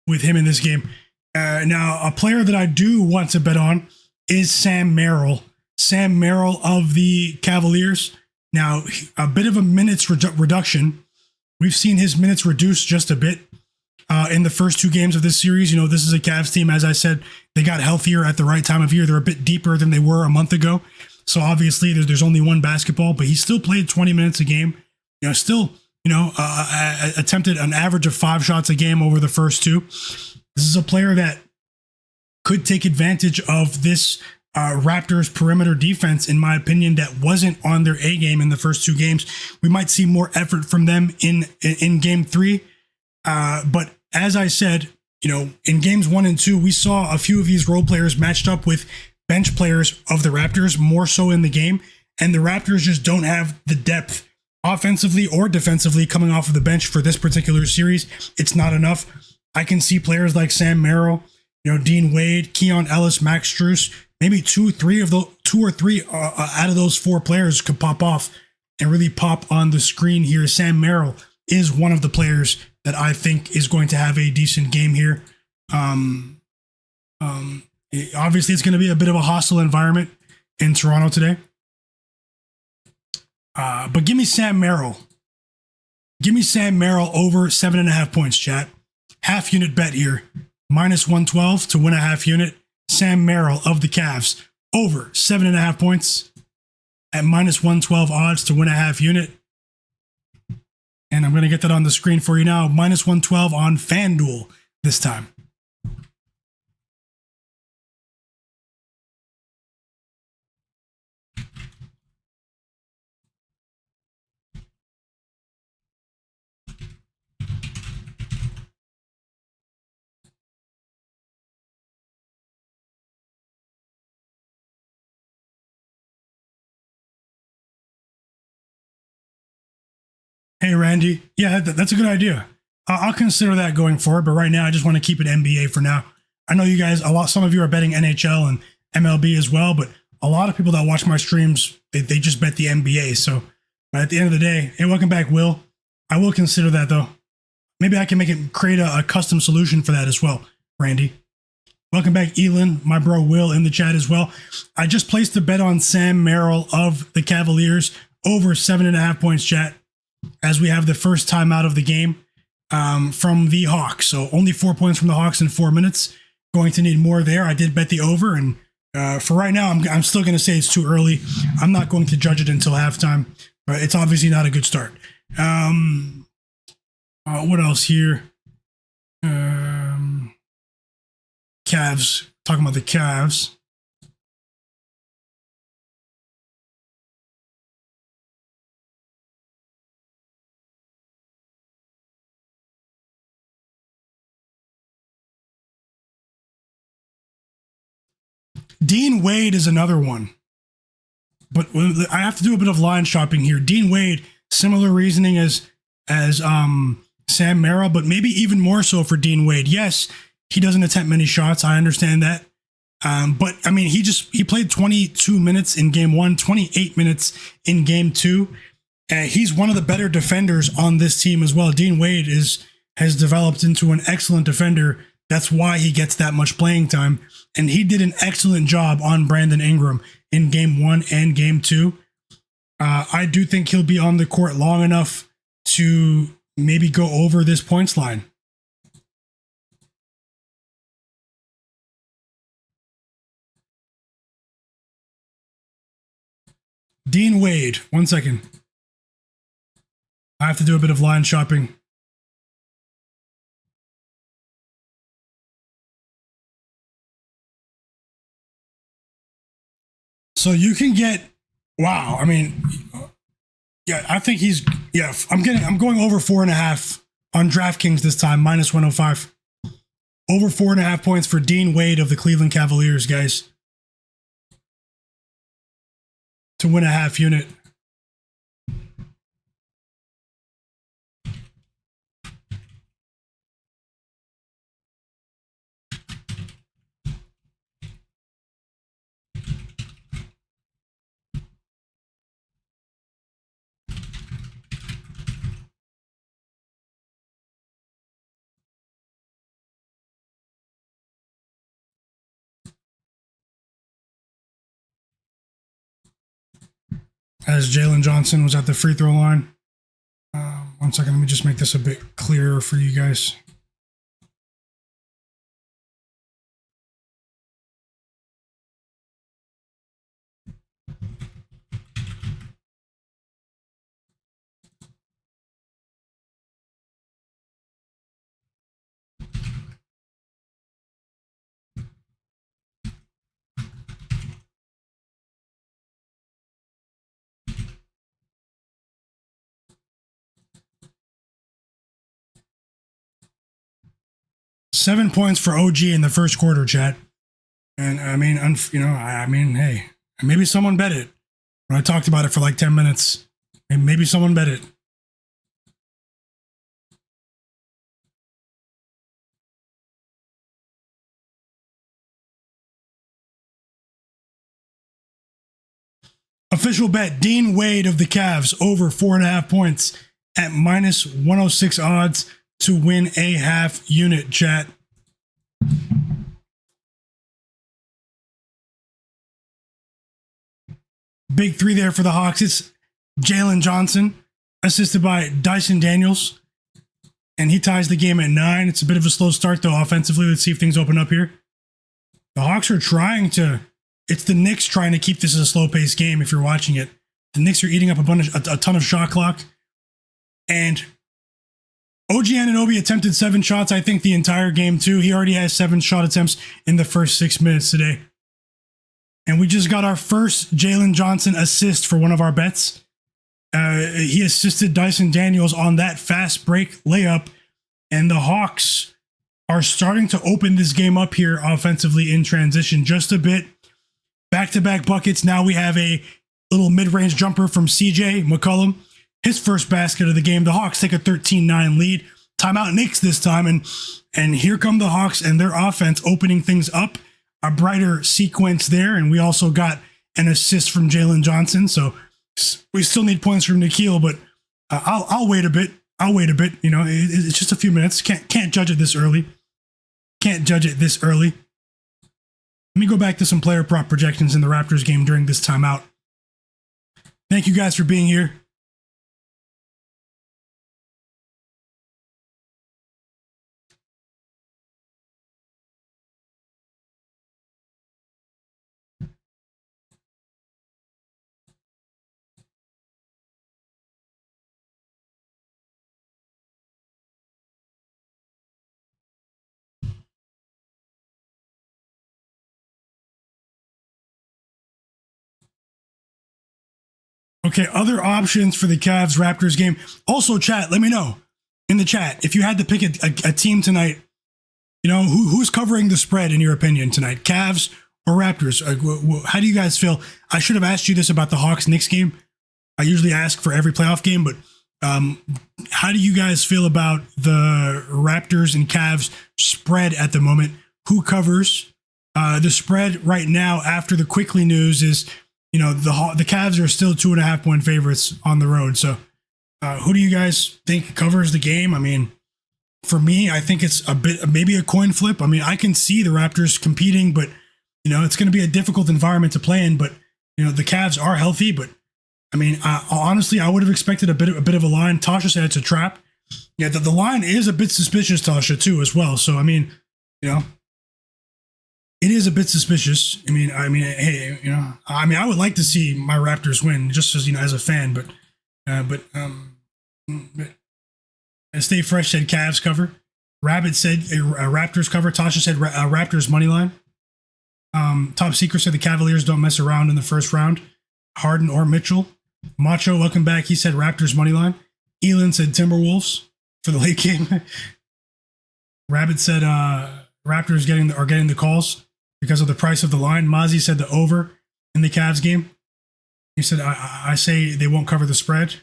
him in this game. Now, a player that I do want to bet on is Sam Merrill. Sam Merrill of the Cavaliers. Now, a bit of a minutes reduction. We've seen his minutes reduced just a bit in the first two games of this series. This is a Cavs team, as I said, they got healthier at the right time of year. They're a bit deeper than they were a month ago. So obviously there's only one basketball, but he still played 20 minutes a game. Attempted an average of 5 shots a game over the first two. This is a player that could take advantage of this Raptors perimeter defense, in my opinion, that wasn't on their A game in the first two games. We might see more effort from them in game 3. But as I said, in games 1 and 2, we saw a few of these role players matched up with bench players of the Raptors more so in the game. And the Raptors just don't have the depth offensively or defensively coming off of the bench for this particular series. It's not enough. I can see players like Sam Merrill, Dean Wade, Keon Ellis, Max Strus, maybe two or three out of those 4 players could pop off and really pop on the screen here. Sam Merrill is one of the players that I think is going to have a decent game here. Obviously, it's going to be a bit of a hostile environment in Toronto today. But give me Sam Merrill. Give me Sam Merrill over 7.5 points, chat. Half unit bet here. -112 to win a half unit. Sam Merrill of the Cavs over 7.5 points at -112 odds to win a half unit. And I'm going to get that on the screen for you now. -112 on FanDuel this time. Hey, Randy. Yeah, that's a good idea. I'll consider that going forward, but right now I just want to keep it NBA for now. I know you guys, some of you are betting NHL and MLB as well, but a lot of people that watch my streams, they just bet the NBA. So at the end of the day, hey, welcome back, Will. I will consider that though. Maybe I can create a custom solution for that as well, Randy. Welcome back, Elon, my bro Will in the chat as well. I just placed a bet on Sam Merrill of the Cavaliers over 7.5 points, chat, as we have the first time out of the game from the Hawks. So only 4 points from the Hawks in 4 minutes. Going to need more there. I did bet the over, and for right now, I'm still going to say it's too early. I'm not going to judge it until halftime, but it's obviously not a good start. What else here? Cavs. Talking about the Cavs. Dean Wade is another one, but I have to do a bit of line shopping here. Dean Wade, similar reasoning as Sam Merrill, but maybe even more so for Dean Wade. Yes, he doesn't attempt many shots. I understand that. But I mean, he played 22 minutes in game 1, 28 minutes in game 2. He's one of the better defenders on this team as well. Dean Wade has developed into an excellent defender That's why he gets that much playing time. And he did an excellent job on Brandon Ingram in game 1 and game 2. I do think he'll be on the court long enough to maybe go over this points line. Dean Wade, 1 second. I have to do a bit of line shopping. So you can get, wow. I mean, yeah, I think he's, yeah, I'm going over 4.5 on DraftKings this time, minus 105. Over 4.5 points for Dean Wade of the Cleveland Cavaliers, guys, to win a half unit. As Jalen Johnson was at the free throw line. 1 second, let me just make this a bit clearer for you guys. Seven points for OG in the first quarter, chat. And I mean, hey, maybe someone bet it. When I talked about it for like 10 minutes, and maybe someone bet it. Official bet, Dean Wade of the Cavs over 4.5 points at minus 106 odds to win a half unit, chat. Big three there for the Hawks. It's Jalen Johnson, assisted by Dyson Daniels, and he ties the game at 9. It's a bit of a slow start, though, offensively. Let's see if things open up here. The Hawks are trying to... It's the Knicks trying to keep this as a slow-paced game if you're watching it. The Knicks are eating up a ton of shot clock, and OG Anunoby attempted 7 shots, I think, the entire game, too. He already has 7 shot attempts in the first 6 minutes today. And we just got our first Jalen Johnson assist for one of our bets. He assisted Dyson Daniels on that fast break layup. And the Hawks are starting to open this game up here offensively in transition just a bit. Back-to-back buckets. Now we have a little mid-range jumper from CJ McCollum. His first basket of the game. The Hawks take a 13-9 lead. Timeout Knicks this time. And here come the Hawks and their offense opening things up. A brighter sequence there. And we also got an assist from Jalen Johnson. So we still need points from Nickeil, but I'll wait a bit. You know, it's just a few minutes. Can't judge it this early. Let me go back to some player prop projections in the Raptors game during this timeout. Thank you guys for being here. Okay, other options for the Cavs-Raptors game. Also, chat, let me know in the chat if you had to pick a team tonight. You know, who's covering the spread in your opinion tonight? Cavs or Raptors? How do you guys feel? I should have asked you this about the Hawks-Knicks game. I usually ask for every playoff game, but how do you guys feel about the Raptors and Cavs spread at the moment? Who covers? The spread right now after the Quickly news is... You know, the Cavs are still 2.5 point favorites on the road. So who do you guys think covers the game? I mean, For me, I think it's a bit, maybe a coin flip. I mean, I can see the Raptors competing, but it's going to be a difficult environment to play in. But the Cavs are healthy. But I mean, honestly, I would have expected a bit of a line. Tasha said it's a trap. Yeah, the line is a bit suspicious, Tasha, too, as well. So I mean, it is a bit suspicious. I mean, hey, I would like to see my Raptors win, just as as a fan. But Stay Fresh said Cavs cover. Rabbit said Raptors cover. Tasha said Raptors money line. Top Secret said the Cavaliers don't mess around in the first round. Harden or Mitchell. Macho, welcome back. He said Raptors money line. Elon said Timberwolves for the late game. Rabbit said Raptors are getting the calls because of the price of the line. Mozzie said the over in the Cavs game. He said I say they won't cover the spread.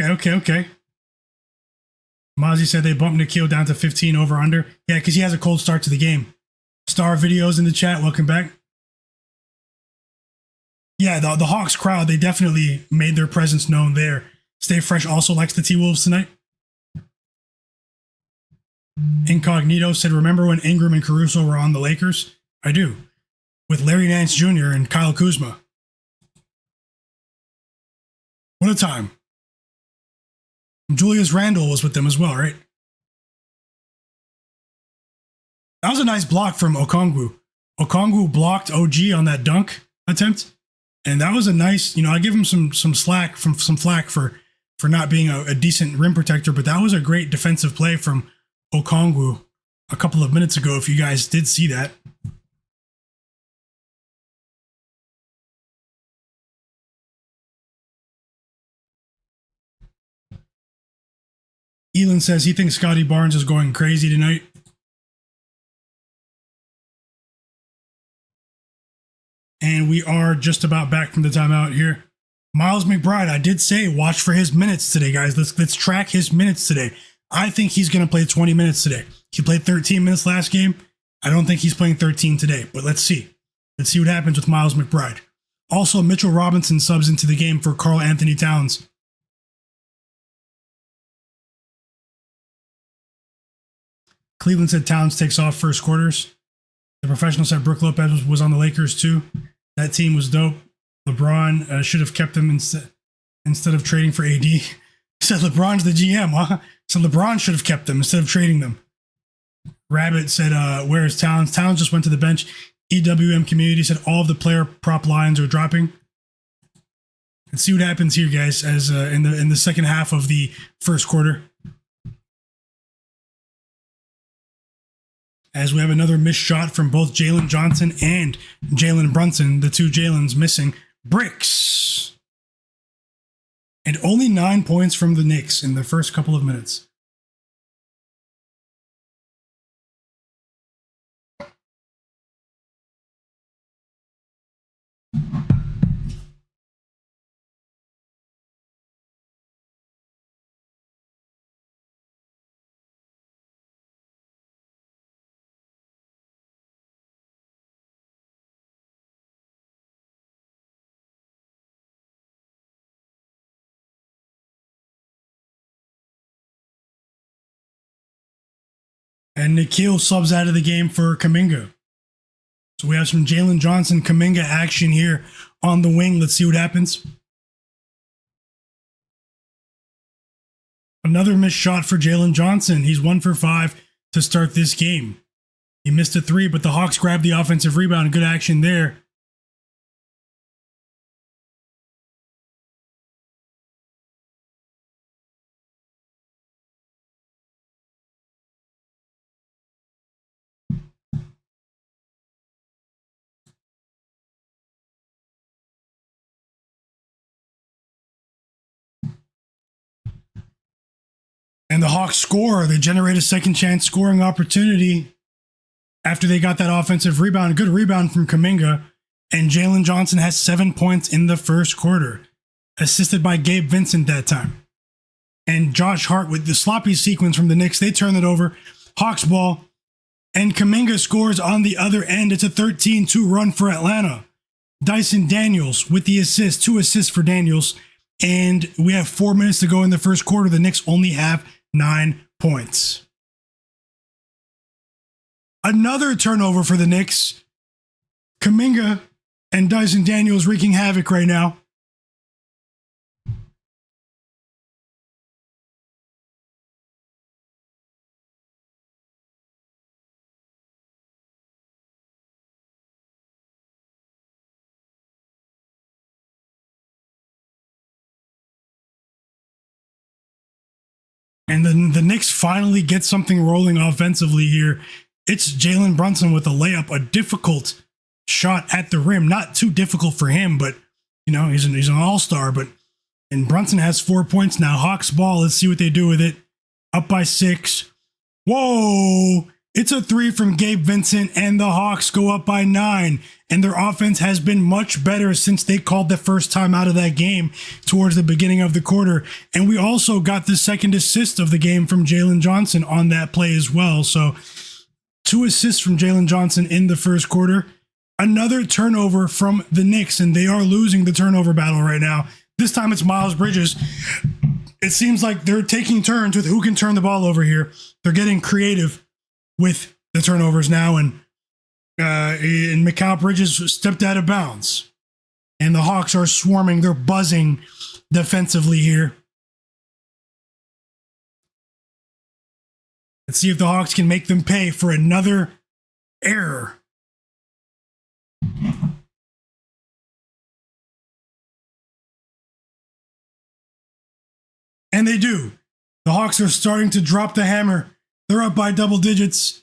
Okay. Mozzie said they bumped Nickeil down to 15 over under. Yeah, because he has a cold start to the game. Star Videos in the chat. Welcome back. Yeah, the Hawks crowd, they definitely made their presence known there. Stay Fresh also likes the T-Wolves tonight. Incognito said, remember when Ingram and Caruso were on the Lakers? I do. With Larry Nance Jr. and Kyle Kuzma. What a time. Julius Randle was with them as well, right? That was a nice block from Okongwu. Okongwu blocked OG on that dunk attempt. And that was a nice, I give him some flack for not being a decent rim protector, but that was a great defensive play from Okongwu a couple of minutes ago, if you guys did see that. Elon says he thinks Scottie Barnes is going crazy tonight. And we are just about back from the timeout here. Miles McBride, I did say watch for his minutes today, guys. Let's track his minutes today. I think he's going to play 20 minutes today. He played 13 minutes last game. I don't think he's playing 13 today, but let's see. Let's see what happens with Miles McBride. Also, Mitchell Robinson subs into the game for Karl-Anthony Towns. Cleveland said Towns takes off first quarters. The professional said Brook Lopez was on the Lakers too. That team was dope. LeBron should have kept him instead of trading for AD. He said LeBron's the GM, huh? So LeBron should have kept them instead of trading them. Rabbit said, where is Towns? Towns just went to the bench. EWM community said all of the player prop lines are dropping. Let's see what happens here, guys, as in the second half of the first quarter. As we have another missed shot from both Jalen Johnson and Jalen Brunson, the two Jalens missing bricks. And only 9 points from the Knicks in the first couple of minutes. And Nickeil subs out of the game for Kuminga. So we have some Jalen Johnson, Kuminga action here on the wing. Let's see what happens. Another missed shot for Jalen Johnson. He's 1 for 5 to start this game. He missed a 3, but the Hawks grabbed the offensive rebound. Good action there. And the Hawks score. They generate a second chance scoring opportunity after they got that offensive rebound. Good rebound from Kuminga. And Jalen Johnson has 7 points in the first quarter, assisted by Gabe Vincent that time. And Josh Hart with the sloppy sequence from the Knicks. They turn it over. Hawks ball. And Kuminga scores on the other end. It's a 13-2 run for Atlanta. Dyson Daniels with the assist. 2 assists for Daniels. And we have 4 minutes to go in the first quarter. The Knicks only have 9 points. Another turnover for the Knicks. Kuminga and Dyson Daniels wreaking havoc right now. And then the Knicks finally get something rolling offensively here. It's Jalen Brunson with a layup, a difficult shot at the rim. Not too difficult for him, but, you know, he's an all-star. And Brunson has 4 points now. Hawks ball, let's see what they do with it. Up by 6. Whoa! It's a 3 from Gabe Vincent, and the Hawks go up by 9. And their offense has been much better since they called the first time out of that game towards the beginning of the quarter. And we also got the second assist of the game from Jalen Johnson on that play as well. So 2 assists from Jalen Johnson in the first quarter. Another turnover from the Knicks, and they are losing the turnover battle right now. This time it's Miles Bridges. It seems like they're taking turns with who can turn the ball over here. They're getting creative with the turnovers now, and Mikal Bridges stepped out of bounds. And the Hawks are swarming. They're buzzing defensively here. Let's see if the Hawks can make them pay for another error. And they do. The Hawks are starting to drop the hammer. They're up by double digits.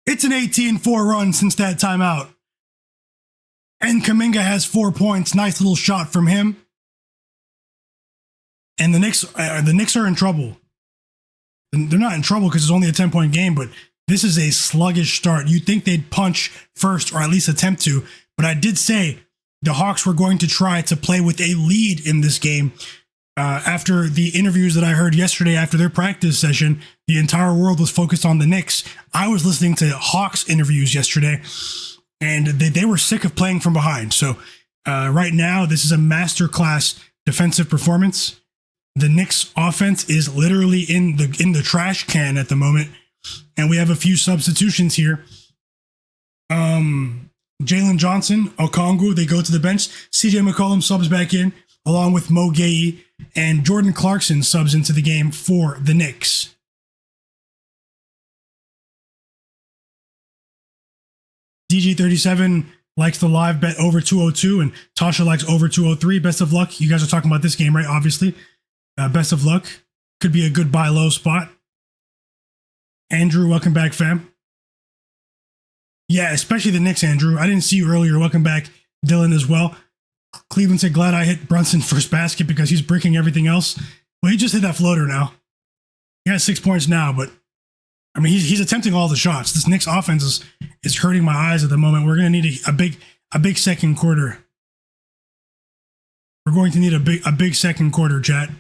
It's an 18-4 run since that timeout. And Kuminga has 4 points. Nice little shot from him. And the Knicks are in trouble. They're not in trouble because it's only a 10-point game, but this is a sluggish start. You'd think they'd punch first or at least attempt to. But I did say the Hawks were going to try to play with a lead in this game. After the interviews that I heard yesterday after their practice session, the entire world was focused on the Knicks. I was listening to Hawks interviews yesterday, and they were sick of playing from behind. So right now, this is a masterclass defensive performance. The Knicks offense is literally in the trash can at the moment, and we have a few substitutions here. Jalen Johnson, Okongwu, they go to the bench. CJ McCollum subs back in, along with Mo Gaye, and Jordan Clarkson subs into the game for the Knicks. DG37 likes the live bet over 202, and Tasha likes over 203. Best of luck. You guys are talking about this game, right? Obviously. Best of luck. Could be a good buy low spot. Andrew, welcome back, fam. Yeah, especially the Knicks, Andrew. I didn't see you earlier. Welcome back, Dylan, as well. Cleveland said, glad I hit Brunson first basket because he's bricking everything else. Well, he just hit that floater now. He has 6 points now, but I mean, he's attempting all the shots. This Knicks offense is hurting my eyes at the moment. We're going to need a big second quarter. We're going to need a big second quarter, chat.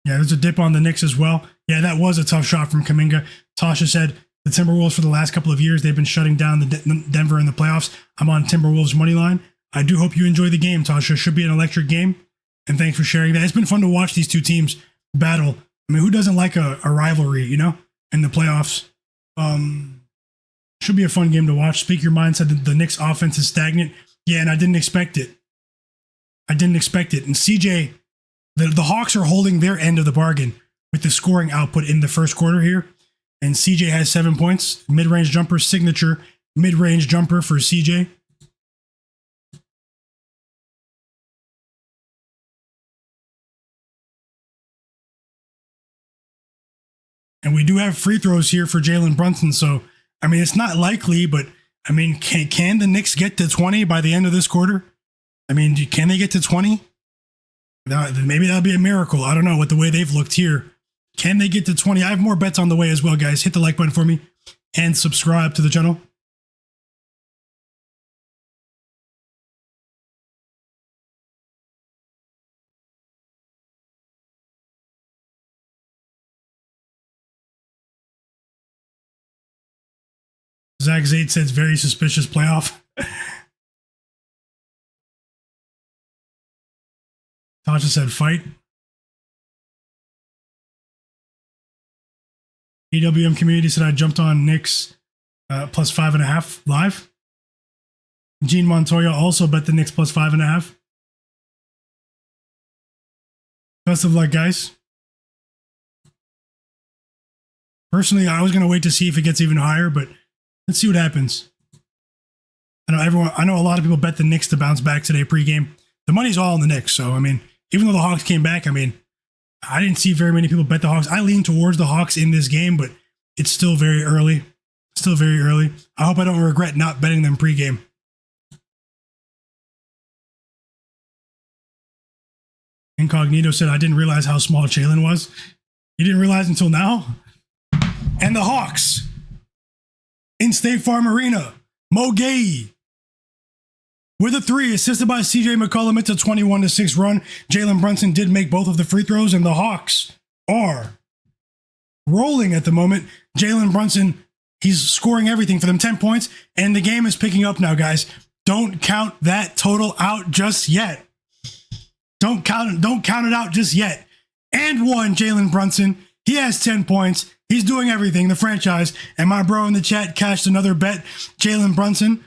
Yeah, there's a dip on the Knicks as well. Yeah, that was a tough shot from Kuminga. Tasha said the Timberwolves for the last couple of years, they've been shutting down the Denver in the playoffs. I'm on Timberwolves money line. I do hope you enjoy the game, Tasha. Should be an electric game. And thanks for sharing that. It's been fun to watch these two teams battle. I mean, who doesn't like a rivalry, you know, in the playoffs? Should be a fun game to watch. Speak Your Mind said that the Knicks offense is stagnant. Yeah, and I didn't expect it. And CJ, the Hawks are holding their end of the bargain with the scoring output in the first quarter here. And CJ has 7 points. Mid-range jumper, signature mid-range jumper for CJ. And we do have free throws here for Jalen Brunson. So, I mean, it's not likely, but, I mean, can the Knicks get to 20 by the end of this quarter? I mean, can they get to 20? Maybe that'll be a miracle. I don't know with the way they've looked here. Can they get to 20? I have more bets on the way as well, guys. Hit the like button for me and subscribe to the channel. Zach Zaid says very suspicious playoff. Tasha said fight. EWM community said I jumped on Knicks plus 5.5 live. Gene Montoya also bet the Knicks plus 5.5. Best of luck, guys. Personally, I was going to wait to see if it gets even higher, but let's see what happens. I know a lot of people bet the Knicks to bounce back today pregame. The money's all on the Knicks, so I mean, even though the Hawks came back, I mean, I didn't see very many people bet the Hawks. I lean towards the Hawks in this game, but it's still very early. Still very early. I hope I don't regret not betting them pregame. Incognito said, I didn't realize how small Jalen was. You didn't realize until now? And the Hawks in State Farm Arena. Mo Gay with a 3, assisted by CJ McCollum. It's a 21-6 run. Jalen Brunson did make both of the free throws, and the Hawks are rolling at the moment. Jalen Brunson, he's scoring everything for them, 10 points, and the game is picking up now, guys. Don't count that total out just yet. Don't count it out just yet. And one, Jalen Brunson. He has 10 points. He's doing everything, the franchise. And my bro in the chat cashed another bet. Jalen Brunson,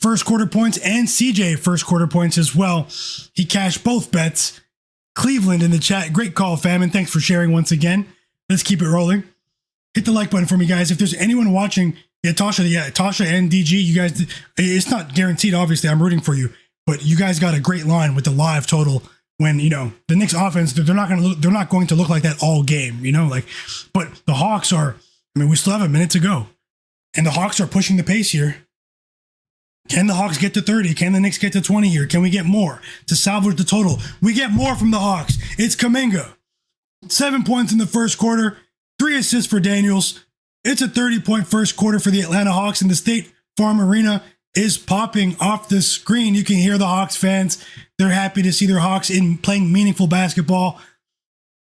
first quarter points, and CJ first quarter points as well. He cashed both bets. Cleveland in the chat. Great call, fam, and thanks for sharing once again. Let's keep it rolling. Hit the like button for me, guys. If there's anyone watching, Tasha and DG, you guys, it's not guaranteed, obviously. I'm rooting for you. But you guys got a great line with the live total when, the Knicks offense, they're not going to look like that all game, but the Hawks are, we still have a minute to go. And the Hawks are pushing the pace here. Can the Hawks get to 30? Can the Knicks get to 20 here? Can we get more to salvage the total? We get more from the Hawks. It's Kuminga. 7 points in the first quarter, 3 assists for Daniels. It's a 30-point first quarter for the Atlanta Hawks, and the State Farm Arena is popping off the screen. You can hear the Hawks fans. They're happy to see their Hawks playing meaningful basketball,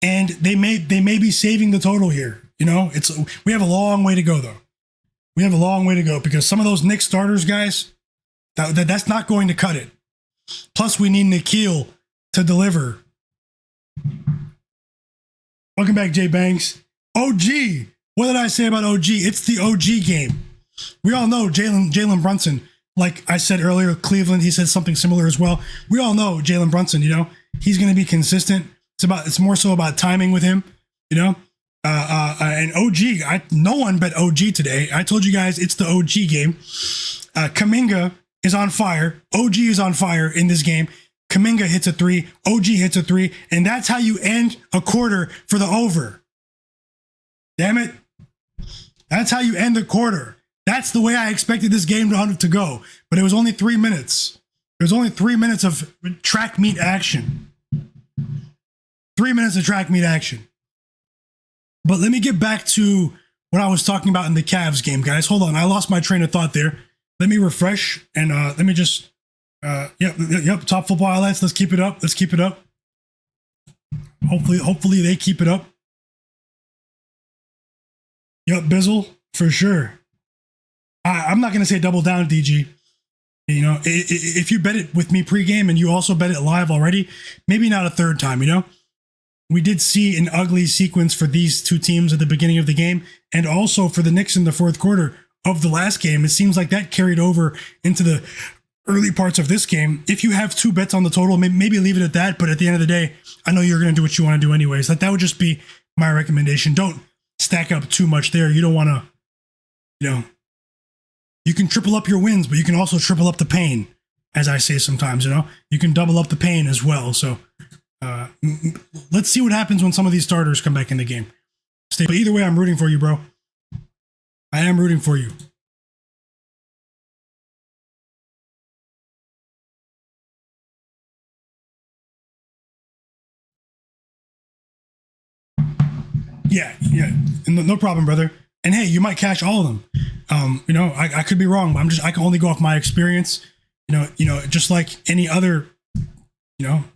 and they may be saving the total here. We have a long way to go, though. We have a long way to go because some of those Knicks starters, guys, that's not going to cut it. Plus, we need Nickeil to deliver. Welcome back, Jay Banks. OG. What did I say about OG? It's the OG game. We all know Jalen Brunson. Like I said earlier, Cleveland, he said something similar as well. We all know Jalen Brunson, he's going to be consistent. It's more so about timing with him, and OG, no one bet OG today. I told you guys it's the OG game. Kuminga is on fire. OG is on fire in this game. Kuminga hits a 3. OG hits a 3. And that's how you end a quarter for the over. Damn it. That's how you end the quarter. That's the way I expected this game to go. But it was only 3 minutes. It was only 3 minutes of track meet action. 3 minutes of track meet action. But let me get back to what I was talking about in the Cavs game, guys. Hold on. I lost my train of thought there. Let me refresh and let me just, yep, top football highlights. Let's keep it up. Let's keep it up. Hopefully they keep it up. Yep, Bizzle, for sure. I'm not going to say double down, DG. If you bet it with me pregame and you also bet it live already, maybe not a third time, We did see an ugly sequence for these two teams at the beginning of the game and also for the Knicks in the fourth quarter of the last game. It seems like that carried over into the early parts of this game. If you have 2 bets on the total, maybe leave it at that. But at the end of the day, I know you're going to do what you want to do anyways. That would just be my recommendation. Don't stack up too much there. You don't want to, you can triple up your wins, but you can also triple up the pain, as I say sometimes, You can double up the pain as well. So let's see what happens when some of these starters come back in the game. But either way, I'm rooting for you, bro. I am rooting for you. Yeah. No problem, brother. And hey, you might cash all of them. I could be wrong, but I can only go off my experience. Just like any other,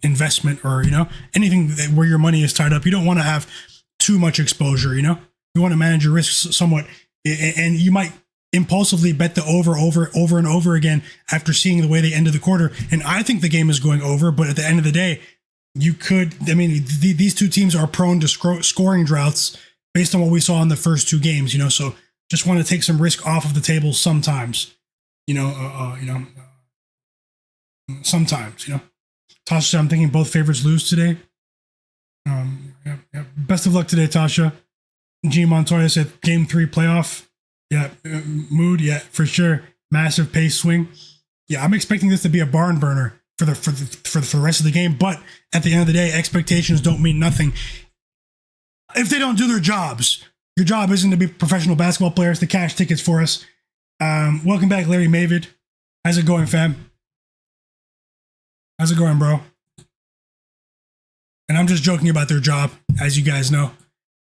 investment or, anything where your money is tied up. You don't want to have too much exposure, You want to manage your risks somewhat. And you might impulsively bet the over and over again after seeing the way they ended the quarter. And I think the game is going over, but at the end of the day, these two teams are prone to scoring droughts based on what we saw in the first two games, so just want to take some risk off of the table sometimes, sometimes. Tasha said, I'm thinking both favorites lose today. Best of luck today, Tasha. G. Montoya said game 3 playoff. Yeah, mood. Yeah, for sure. Massive pace swing. Yeah, I'm expecting this to be a barn burner for the rest of the game. But at the end of the day, expectations don't mean nothing if they don't do their jobs. Your job isn't to be professional basketball players to cash tickets for us. Welcome back, Larry Mavid. How's it going, fam? How's it going, bro? And I'm just joking about their job, as you guys know.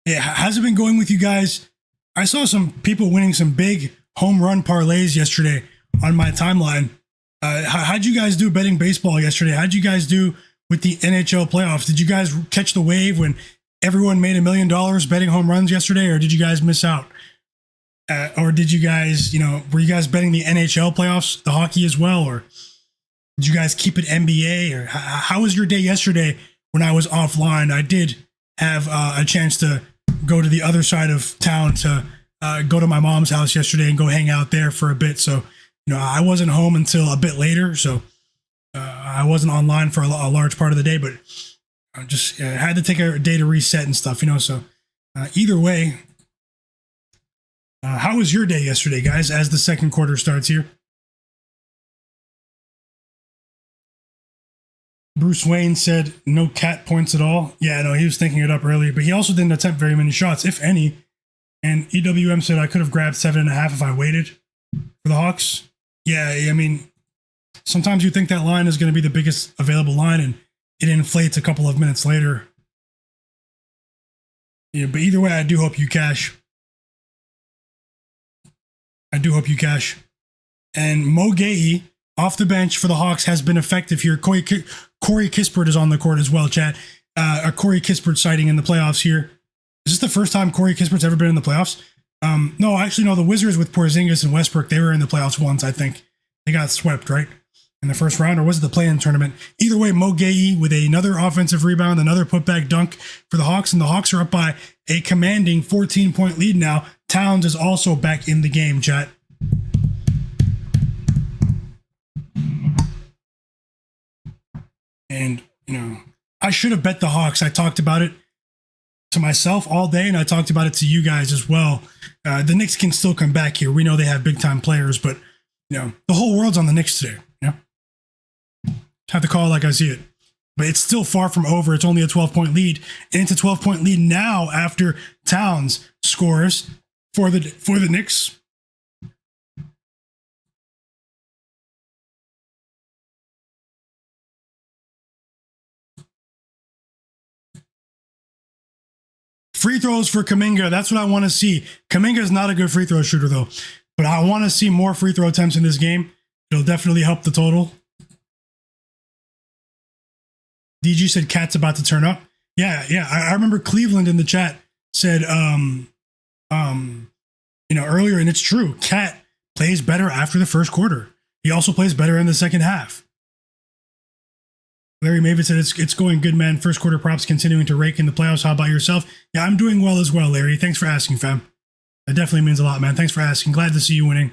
Yeah, how's it been going with you guys? I saw some people winning some big home run parlays yesterday on my timeline. How'd you guys do betting baseball yesterday? How'd you guys do with the NHL playoffs? Did you guys catch the wave when everyone made $1 million betting home runs yesterday, or did you guys miss out? Or did you guys, were you guys betting the NHL playoffs, the hockey as well, or did you guys keep it NBA? Or how was your day yesterday when I was offline? I did have a chance to go to the other side of town to go to my mom's house yesterday and go hang out there for a bit. So, I wasn't home until a bit later. So I wasn't online for a large part of the day, but I just had to take a day to reset and stuff, So either way, how was your day yesterday, guys, as the second quarter starts here? Bruce Wayne said no cat points at all. Yeah, no, he was thinking it up earlier, but he also didn't attempt very many shots, if any. And EWM said I could have grabbed 7.5 if I waited for the Hawks. Yeah, I mean, sometimes you think that line is going to be the biggest available line, and it inflates a couple of minutes later. Yeah, but either way, I do hope you cash. And Mo Gay, off the bench for the Hawks, has been effective here. Corey Kispert is on the court as well, chat. A Corey Kispert sighting in the playoffs here. Is this the first time Corey Kispert's ever been in the playoffs? No, actually, no. The Wizards with Porzingis and Westbrook, they were in the playoffs once, I think. They got swept, right? In the first round, or was it the play-in tournament? Either way, Mo Gay with another offensive rebound, another putback dunk for the Hawks, and the Hawks are up by a commanding 14-point lead now. Towns is also back in the game, chat. And, I should have bet the Hawks. I talked about it to myself all day, and I talked about it to you guys as well. The Knicks can still come back here. We know they have big-time players, but, the whole world's on the Knicks today. Have to call it like I see it. But it's still far from over. It's only a 12-point lead. And it's a 12-point lead now after Towns scores for the Knicks. Free throws for Kuminga. That's what I want to see. Kuminga is not a good free throw shooter, though. But I want to see more free throw attempts in this game. It'll definitely help the total. DG said Cat's about to turn up. Yeah. I remember Cleveland in the chat said, earlier, and it's true. Cat plays better after the first quarter. He also plays better in the second half. Larry Maven said it's going good, man. First quarter props continuing to rake in the playoffs. How about yourself? Yeah, I'm doing well as well, Larry. Thanks for asking, fam. That definitely means a lot, man. Thanks for asking. Glad to see you winning.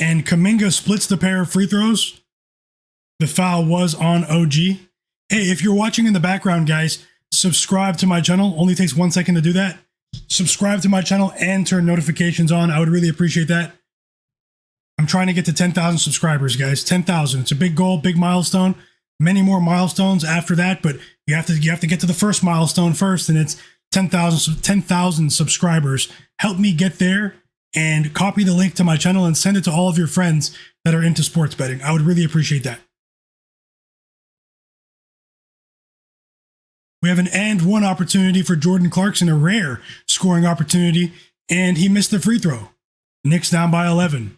And Kuminga splits the pair of free throws. The foul was on OG. Hey, if you're watching in the background, guys, subscribe to my channel. Only takes 1 second to do that. Subscribe to my channel and turn notifications on. I would really appreciate that. I'm trying to get to 10,000 subscribers, guys. 10,000. It's a big goal, big milestone. Many more milestones after that, but you have to get to the first milestone first, and it's 10,000 subscribers. Help me get there. And copy the link to my channel and send it to all of your friends that are into sports betting. I would really appreciate that. We have an and one opportunity for Jordan Clarkson, a rare scoring opportunity, and he missed the free throw. Knicks down by 11.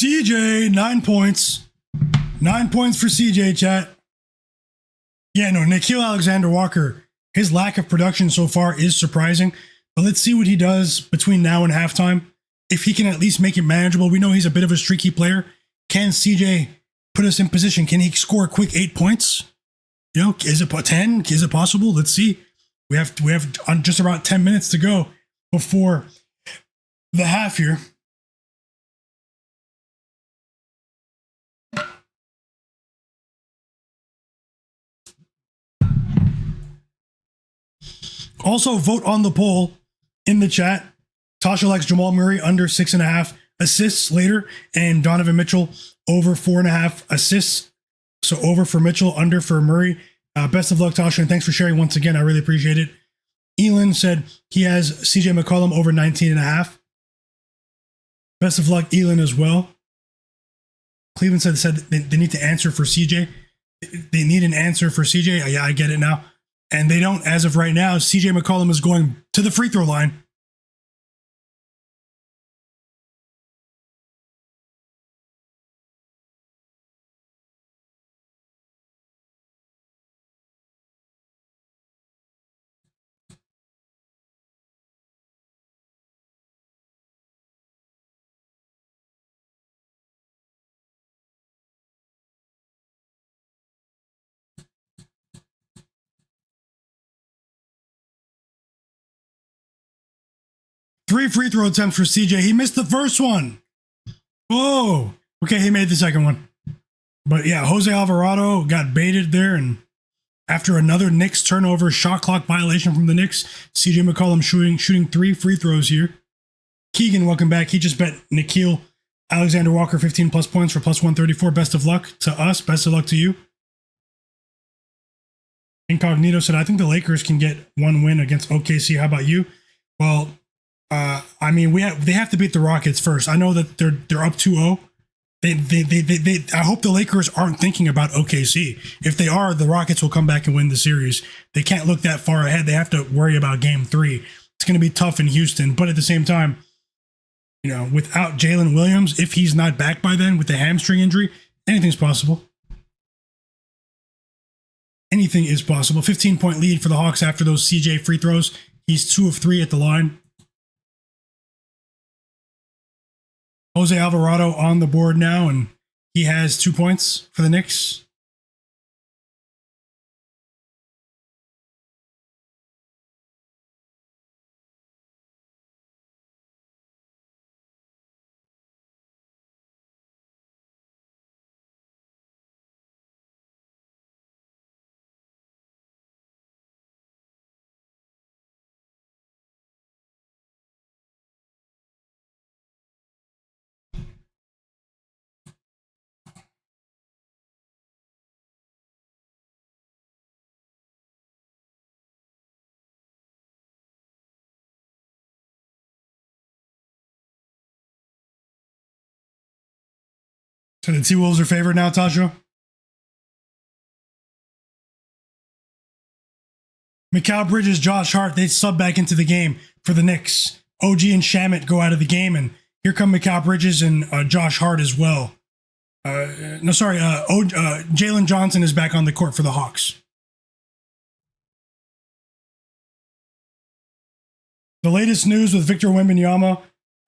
CJ, 9 points. 9 points for CJ, chat. Yeah, no, Nickeil Alexander-Walker, his lack of production so far is surprising. But let's see what he does between now and halftime. If he can at least make it manageable. We know he's a bit of a streaky player. Can CJ put us in position? Can he score a quick 8 points? You know, is it 10? Is it possible? Let's see. We have just about 10 minutes to go before the half here. Also, vote on the poll in the chat. Tasha likes Jamal Murray under 6.5 assists later, and Donovan Mitchell over 4.5 assists. So over for Mitchell, under for Murray. Best of luck, Tasha, and thanks for sharing once again. I really appreciate it. Elon said he has CJ McCollum over 19.5. Best of luck, Elon, as well. Cleveland said they need to answer for CJ. They need an answer for CJ. Yeah, I get it now. And they don't, as of right now. CJ McCollum is going to the free throw line. Three free throw attempts for CJ. He missed the first one. Oh, okay. He made the second one. But yeah, Jose Alvarado got baited there. And after another Knicks turnover, shot clock violation from the Knicks, CJ McCollum shooting 3 free throws here. Keegan, welcome back. He just bet Nickeil Alexander-Walker 15 plus points for plus 134. Best of luck to us. Best of luck to you. Incognito said, I think the Lakers can get one win against OKC. How about you? Well, I mean, they have to beat the Rockets first. I know that they're up 2-0. I hope the Lakers aren't thinking about OKC. If they are, the Rockets will come back and win the series. They can't look that far ahead. They have to worry about game 3. It's going to be tough in Houston, but at the same time, you know, without Jalen Williams, if he's not back by then with the hamstring injury, anything's possible. Anything is possible. 15-point lead for the Hawks after those CJ free throws. He's 2 of 3 at the line. Jose Alvarado on the board now, and he has 2 points for the Knicks. So the T-Wolves are favored now, Tasha? Mikal Bridges, Josh Hart, they sub back into the game for the Knicks. OG and Shamet go out of the game, and here come Mikal Bridges and Josh Hart as well. Jalen Johnson is back on the court for the Hawks. The latest news with Victor Wembanyama.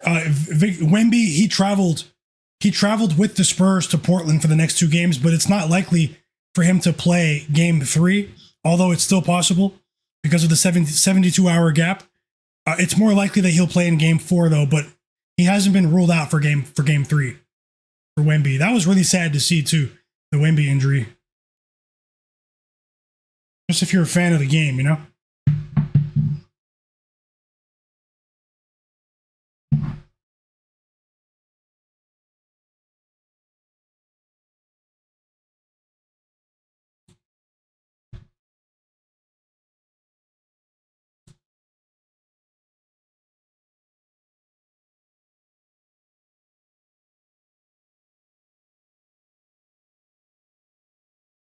Wemby, he traveled with the Spurs to Portland for the next 2 games, but it's not likely for him to play game 3, although it's still possible because of the 72-hour gap. It's more likely that he'll play in game 4, though, but he hasn't been ruled out for game 3 for Wemby. That was really sad to see, too, the Wemby injury. Just if you're a fan of the game, you know?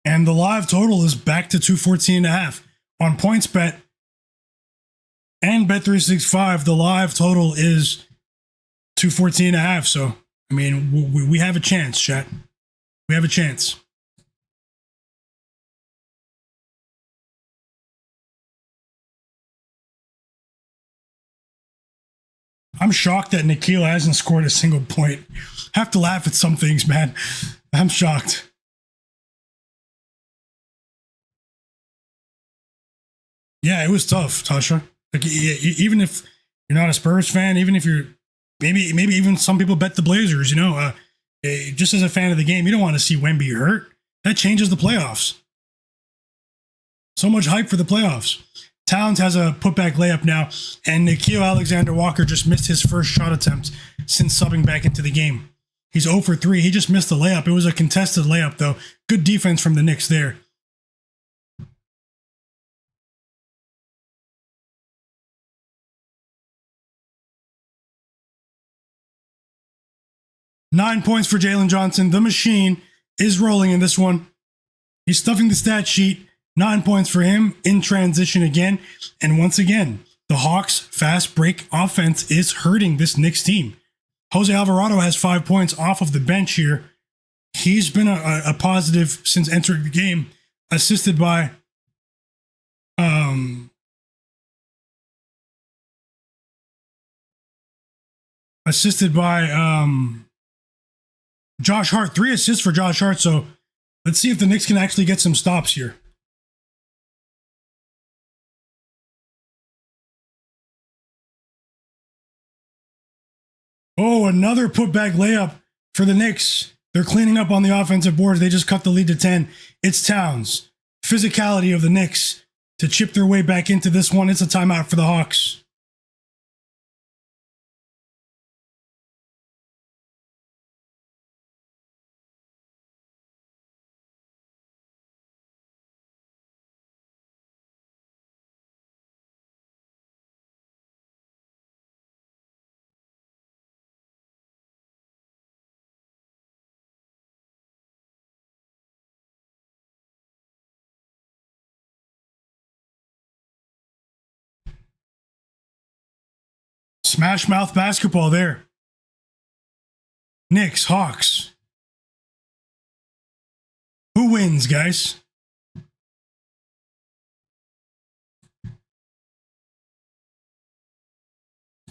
And the live total is back to 214.5. On PointsBet and Bet365, the live total is 214.5. So I mean, we have a chance, chat. We have a chance. I'm shocked that Nickeil hasn't scored a single point. Have to laugh at some things, man. I'm shocked. Yeah, it was tough, Tasha. Like, even if you're not a Spurs fan, even if you're maybe even some people bet the Blazers, just as a fan of the game, you don't want to see Wemby hurt. That changes the playoffs. So much hype for the playoffs. Towns has a putback layup now, and Nickeil Alexander-Walker just missed his first shot attempt since subbing back into the game. He's 0 for 3. He just missed the layup. It was a contested layup, though. Good defense from the Knicks there. Nine points for Jalen Johnson. The machine is rolling in this one. He's stuffing the stat sheet. 9 points for him in transition again. And once again, the Hawks' fast break offense is hurting this Knicks team. Jose Alvarado has 5 points off of the bench here. He's been a positive since entering the game, assisted by Josh Hart. 3 assists for Josh Hart. So let's see if the Knicks can actually get some stops here. Oh, another putback layup for the Knicks. They're cleaning up on the offensive boards. They just cut the lead to 10. It's Towns. Physicality of the Knicks to chip their way back into this one. It's a timeout for the Hawks. Smash mouth basketball there. Knicks, Hawks. Who wins, guys?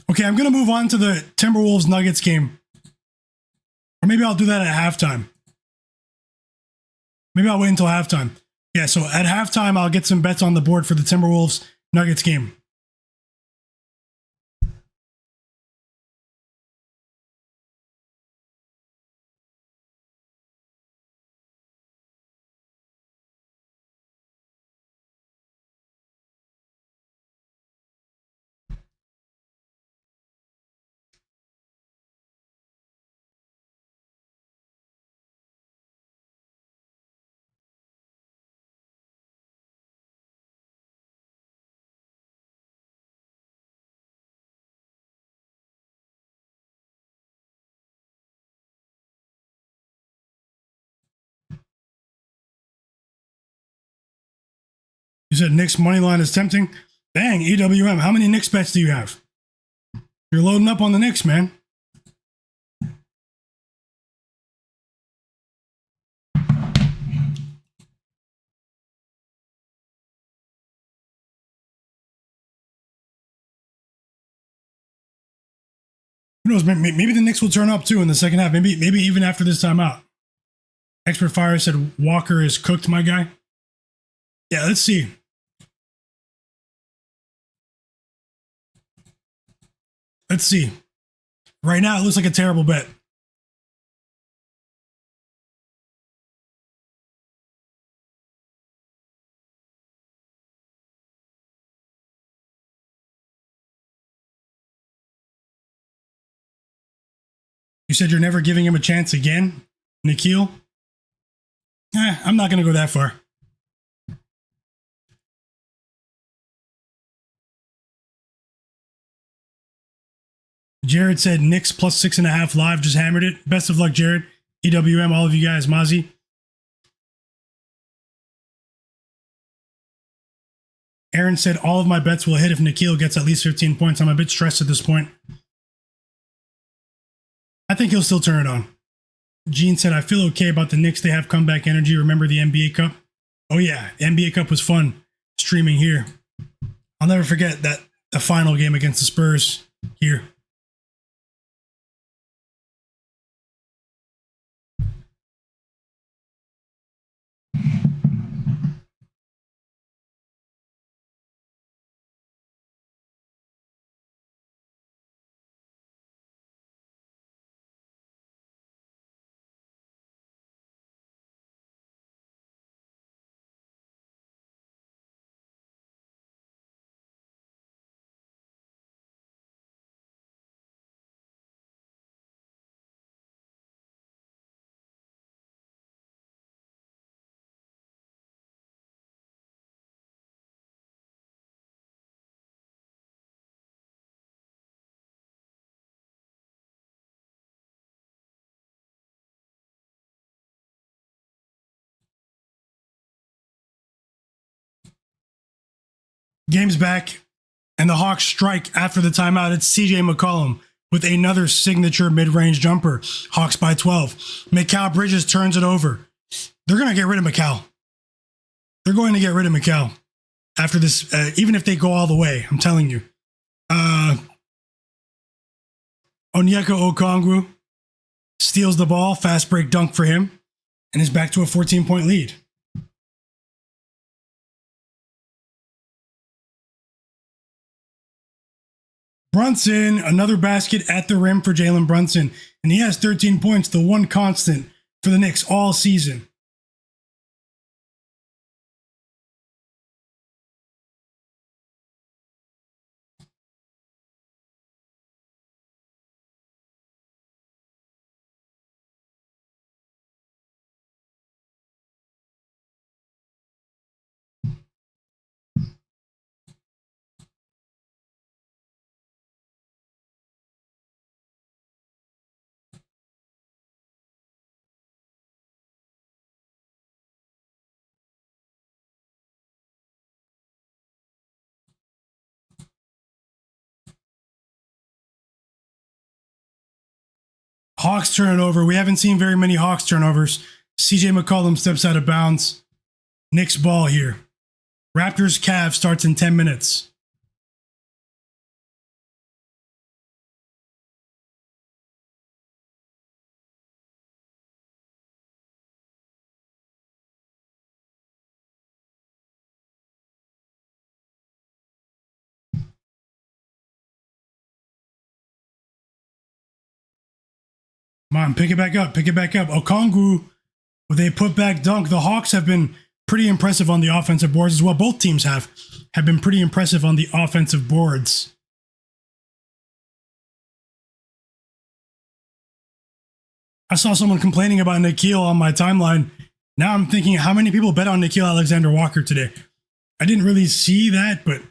Okay, I'm going to move on to the Timberwolves Nuggets game. Or maybe I'll do that at halftime. Maybe I'll wait until halftime. Yeah, so at halftime, I'll get some bets on the board for the Timberwolves Nuggets game. You said Knicks money line is tempting. Dang, EWM, how many Knicks bets do you have? You're loading up on the Knicks, man. Who knows? Maybe the Knicks will turn up too in the second half. Maybe even after this timeout. Expert Fire said Walker is cooked, my guy. Yeah, let's see. Let's see. Right now, it looks like a terrible bet. You said you're never giving him a chance again, Nickeil? I'm not going to go that far. Jarrett said Knicks plus 6.5 live, just hammered it. Best of luck, Jarrett. EWM, all of you guys. Mozzie. Aaron said all of my bets will hit if Nickeil gets at least 15 points. I'm a bit stressed at this point. I think he'll still turn it on. Gene said, I feel okay about the Knicks. They have comeback energy. Remember the NBA Cup? Oh, yeah. The NBA Cup was fun streaming here. I'll never forget that the final game against the Spurs here. Game's back, and the Hawks strike after the timeout. It's CJ McCollum with another signature mid-range jumper. Hawks by 12. Mikal Bridges turns it over. They're going to get rid of Mikal. They're going to get rid of Nickeil after this, even if they go all the way. I'm telling you. Onyeka Okongwu steals the ball, fast break dunk for him, and is back to a 14-point lead. Brunson, another basket at the rim for Jalen Brunson, and he has 13 points, the one constant for the Knicks all season. Hawks turn it over. We haven't seen very many Hawks turnovers. CJ McCollum steps out of bounds. Knicks ball here. Raptors Cavs starts in 10 minutes. Come on, pick it back up. Pick it back up. Okongwu with a putback dunk. The Hawks have been pretty impressive on the offensive boards as well. Both teams have been pretty impressive on the offensive boards. I saw someone complaining about Nickeil on my timeline. Now I'm thinking, how many people bet on Nickeil Alexander-Walker today? I didn't really see that, but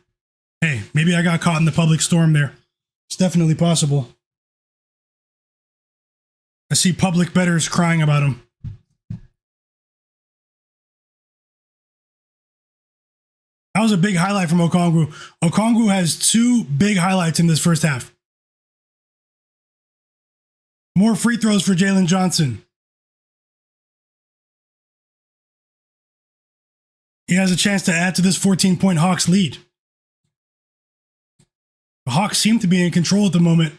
hey, maybe I got caught in the public storm there. It's definitely possible. I see public bettors crying about him. That was a big highlight from Okongwu. Okongwu has 2 big highlights in this first half. More free throws for Jalen Johnson. He has a chance to add to this 14-point Hawks lead. The Hawks seem to be in control at the moment.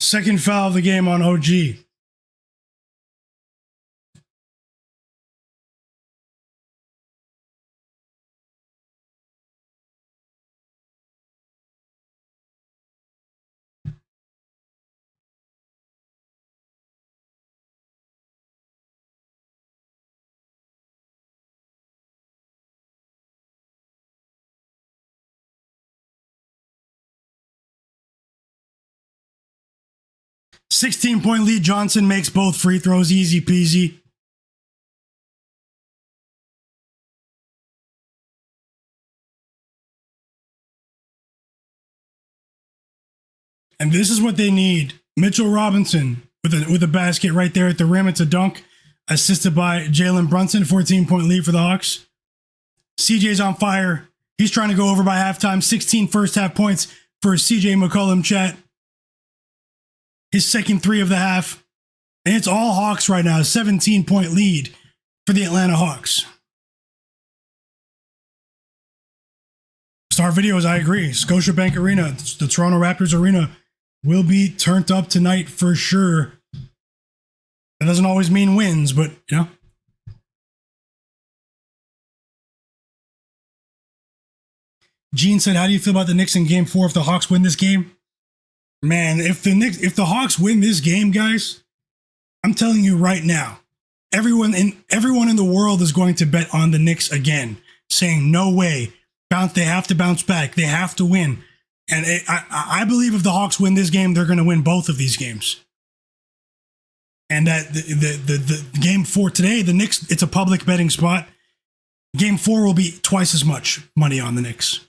Second foul of the game on OG. $16-point lead. Johnson makes both free throws. Easy peasy. And this is what they need. Mitchell Robinson with a basket right there at the rim. It's a dunk, assisted by Jalen Brunson. 14-point lead for the Hawks. CJ's on fire. He's trying to go over by halftime. 16 first half points for CJ McCollum, chat. His second three of the half. And it's all Hawks right now. 17-point lead for the Atlanta Hawks. Star videos, I agree. Scotiabank Arena, the Toronto Raptors Arena, will be turned up tonight for sure. That doesn't always mean wins, but, you know. Gene said, how do you feel about the Knicks in game 4 if the Hawks win this game? Man, if the Hawks win this game, guys, I'm telling you right now, everyone in the world is going to bet on the Knicks again, saying no way. They have to bounce back. They have to win. And I believe if the Hawks win this game, they're going to win both of these games. And that the game 4 today, the Knicks, it's a public betting spot. Game 4 will be twice as much money on the Knicks.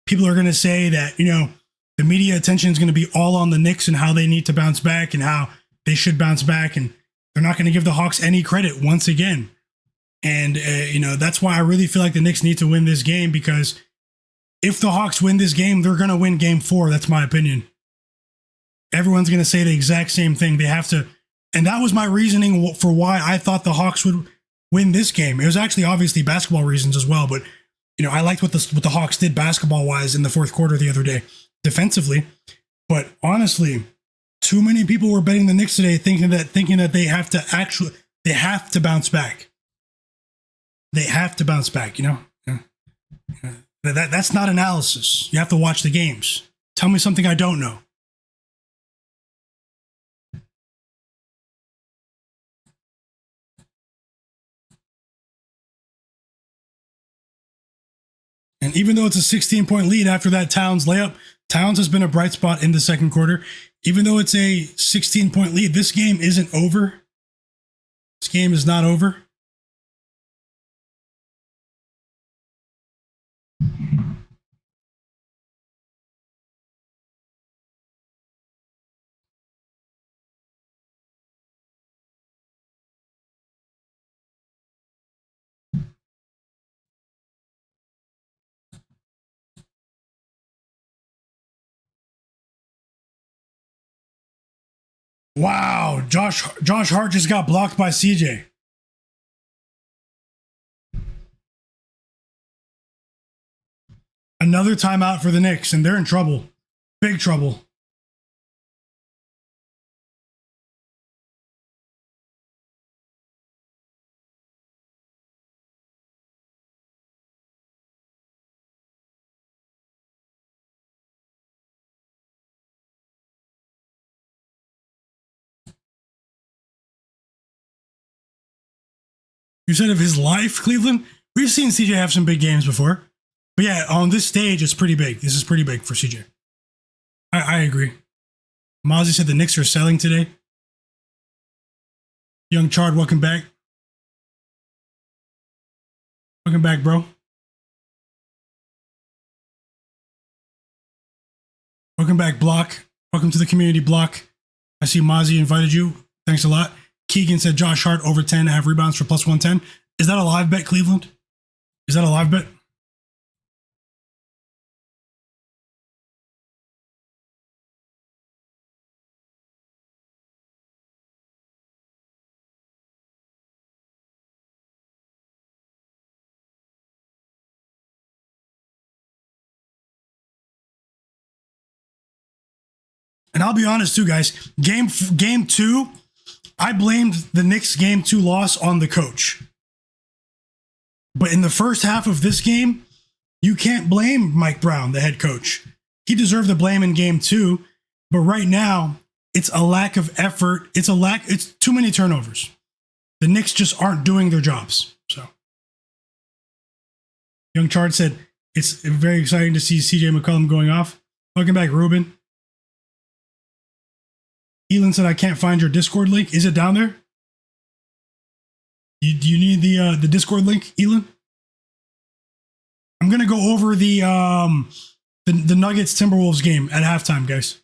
People are going to say that, you know, the media attention is going to be all on the Knicks and how they need to bounce back and how they should bounce back. And they're not going to give the Hawks any credit once again. And, you know, that's why I really feel like the Knicks need to win this game, because if the Hawks win this game, they're going to win game 4. That's my opinion. Everyone's going to say the exact same thing. They have to. And that was my reasoning for why I thought the Hawks would win this game. It was actually obviously basketball reasons as well. But, you know, I liked what the Hawks did basketball-wise in the fourth quarter the other day, defensively. But honestly, too many people were betting the Knicks today thinking that they have to bounce back. They have to bounce back, you know? Yeah. That's not analysis. You have to watch the games. Tell me something I don't know. And even though it's a 16-point lead after that Towns layup, Towns has been a bright spot in the second quarter. Even though it's a 16-point lead, this game isn't over. This game is not over. Wow, Josh Hart just got blocked by CJ. Another timeout for the Knicks, and they're in trouble. Big trouble. You said of his life, Cleveland? We've seen CJ have some big games before. But yeah, on this stage, it's pretty big. This is pretty big for CJ. I agree. Mozzie said the Knicks are selling today. Young Chard, welcome back. Welcome back, bro. Welcome back, Block. Welcome to the community, Block. I see Mozzie invited you. Thanks a lot. Keegan said Josh Hart over 10.5 rebounds for plus 110. Is that a live bet, Cleveland? Is that a live bet? And I'll be honest too, guys. Game 2, I blamed the Knicks game 2 loss on the coach. But in the first half of this game, you can't blame Mike Brown, the head coach. He deserved the blame in game 2. But right now, it's a lack of effort. It's too many turnovers. The Knicks just aren't doing their jobs. So, Young Chard said, it's very exciting to see CJ McCollum going off. Welcome back, Ruben. Elon said, I can't find your Discord link. Is it down there? Do you need the Discord link, Elon? I'm going to go over the Nuggets Timberwolves game at halftime, guys.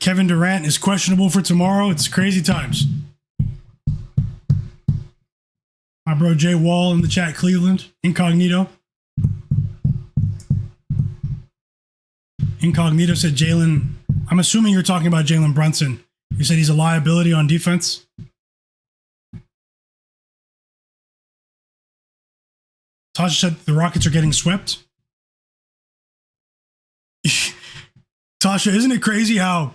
Kevin Durant is questionable for tomorrow. It's crazy times. My bro Jay Wall in the chat, Cleveland, incognito. Incognito said Jalen. I'm assuming you're talking about Jalen Brunson. You said he's a liability on defense. Tasha said the Rockets are getting swept. Tasha, isn't it crazy how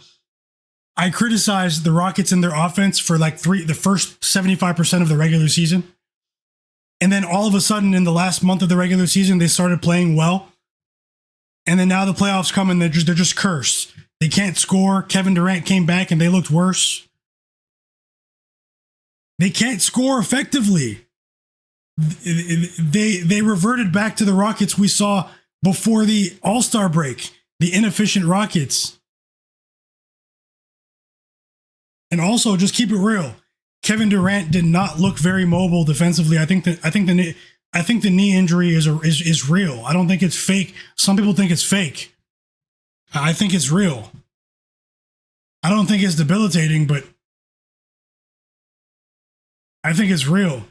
I criticized the Rockets and their offense for like the first 75% of the regular season? And then all of a sudden in the last month of the regular season, they started playing well. And then now the playoffs come and they're just cursed. They can't score. Kevin Durant came back and they looked worse. They can't score effectively. They reverted back to the Rockets we saw before the All-Star break, the inefficient Rockets. And also, just keep it real. Kevin Durant did not look very mobile defensively. I think the knee injury is real. I don't think it's fake. Some people think it's fake. I think it's real. I don't think it's debilitating, but I think it's real.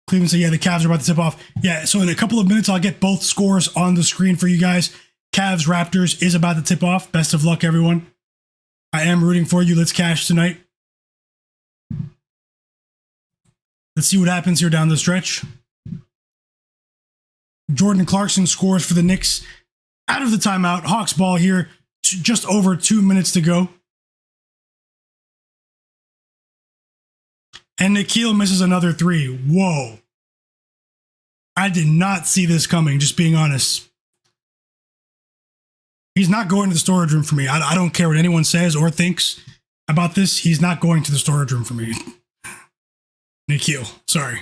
Cleveland said, yeah, the Cavs are about to tip off. Yeah, so in a couple of minutes, I'll get both scores on the screen for you guys. Cavs Raptors is about to tip off. Best of luck, everyone. I am rooting for you. Let's cash tonight. Let's see what happens here down the stretch. Jordan Clarkson scores for the Knicks out of the timeout. Hawks ball here. Just over 2 minutes to go. And Nickeil misses another three. Whoa. I did not see this coming, just being honest. He's not going to the storage room for me. I don't care what anyone says or thinks about this. He's not going to the storage room for me. Nickeil, sorry.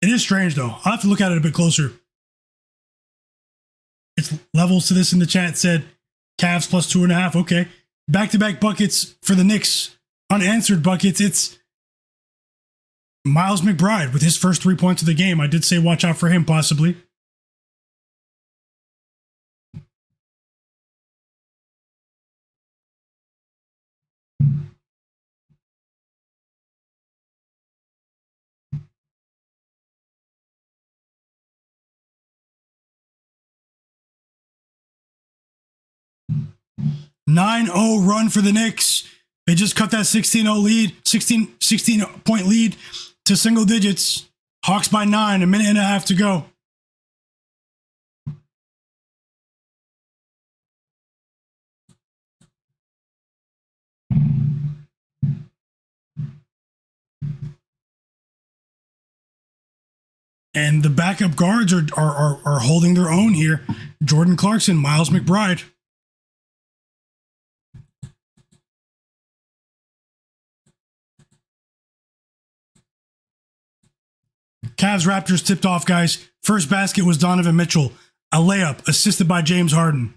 It is strange, though. I'll have to look at it a bit closer. It's levels to this in the chat said Cavs plus 2.5. Okay. Back-to-back buckets for the Knicks. Unanswered buckets. It's Miles McBride with his first 3 points of the game. I did say watch out for him, possibly. (9-0) run for the Knicks. They just cut that 16-0 lead, 16-point lead to single digits. Hawks by 9, a minute and a half to go. And the backup guards are holding their own here. Jordan Clarkson, Miles McBride. Cavs Raptors tipped off, guys. First basket was Donovan Mitchell. A layup assisted by James Harden.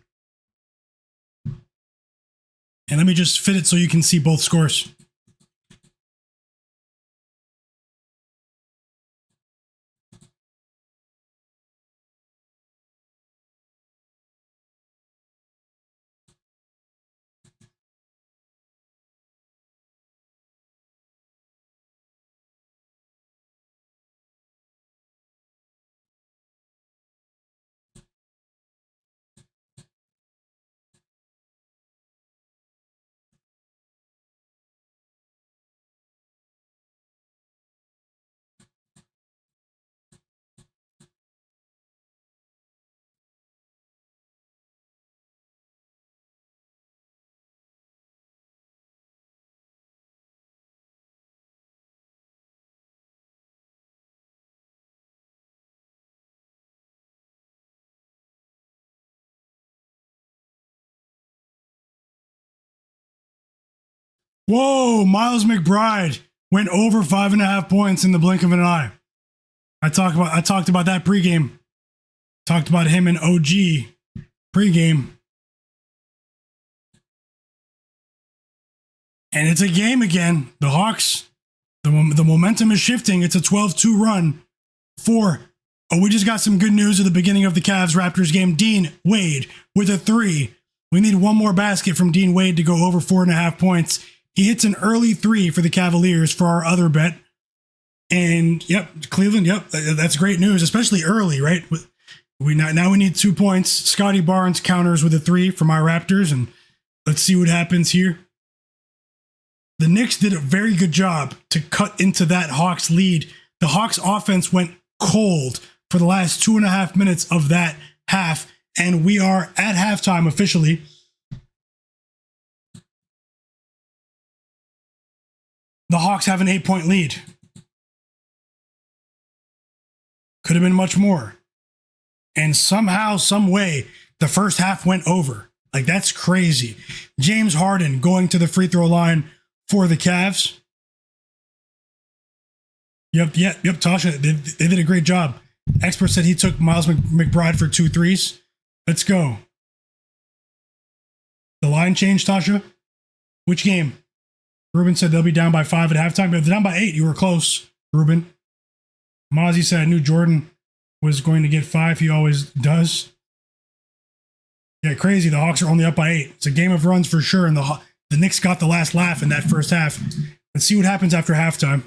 And let me just fit it so you can see both scores. Whoa, Miles McBride went over 5.5 points in the blink of an eye. I talked about that pregame. Talked about him in OG pregame. And it's a game again. The Hawks, the momentum is shifting. It's a 12-2 run for. Oh, we just got some good news at the beginning of the Cavs-Raptors game. Dean Wade with a 3. We need one more basket from Dean Wade to go over 4.5 points. He hits an early three for the Cavaliers for our other bet. And yep, Cleveland, yep, that's great news, especially early, right? Now we need 2 points. Scottie Barnes counters with a three from our Raptors, and let's see what happens here. The Knicks did a very good job to cut into that Hawks lead. The Hawks offense went cold for the last 2.5 minutes of that half, and we are at halftime officially. The Hawks have an 8-point lead. Could have been much more. And somehow, some way, the first half went over. Like, that's crazy. James Harden going to the free throw line for the Cavs. Yep, Tasha, they did a great job. Expert said he took Miles McBride for 2 threes. Let's go. The line changed, Tasha? Which game? Ruben said they'll be down by 5 at halftime. But if they're down by 8, you were close, Ruben. Mozzie said I knew Jordan was going to get 5. He always does. Yeah, crazy. The Hawks are only up by 8. It's a game of runs for sure, and the Knicks got the last laugh in that first half. Let's see what happens after halftime.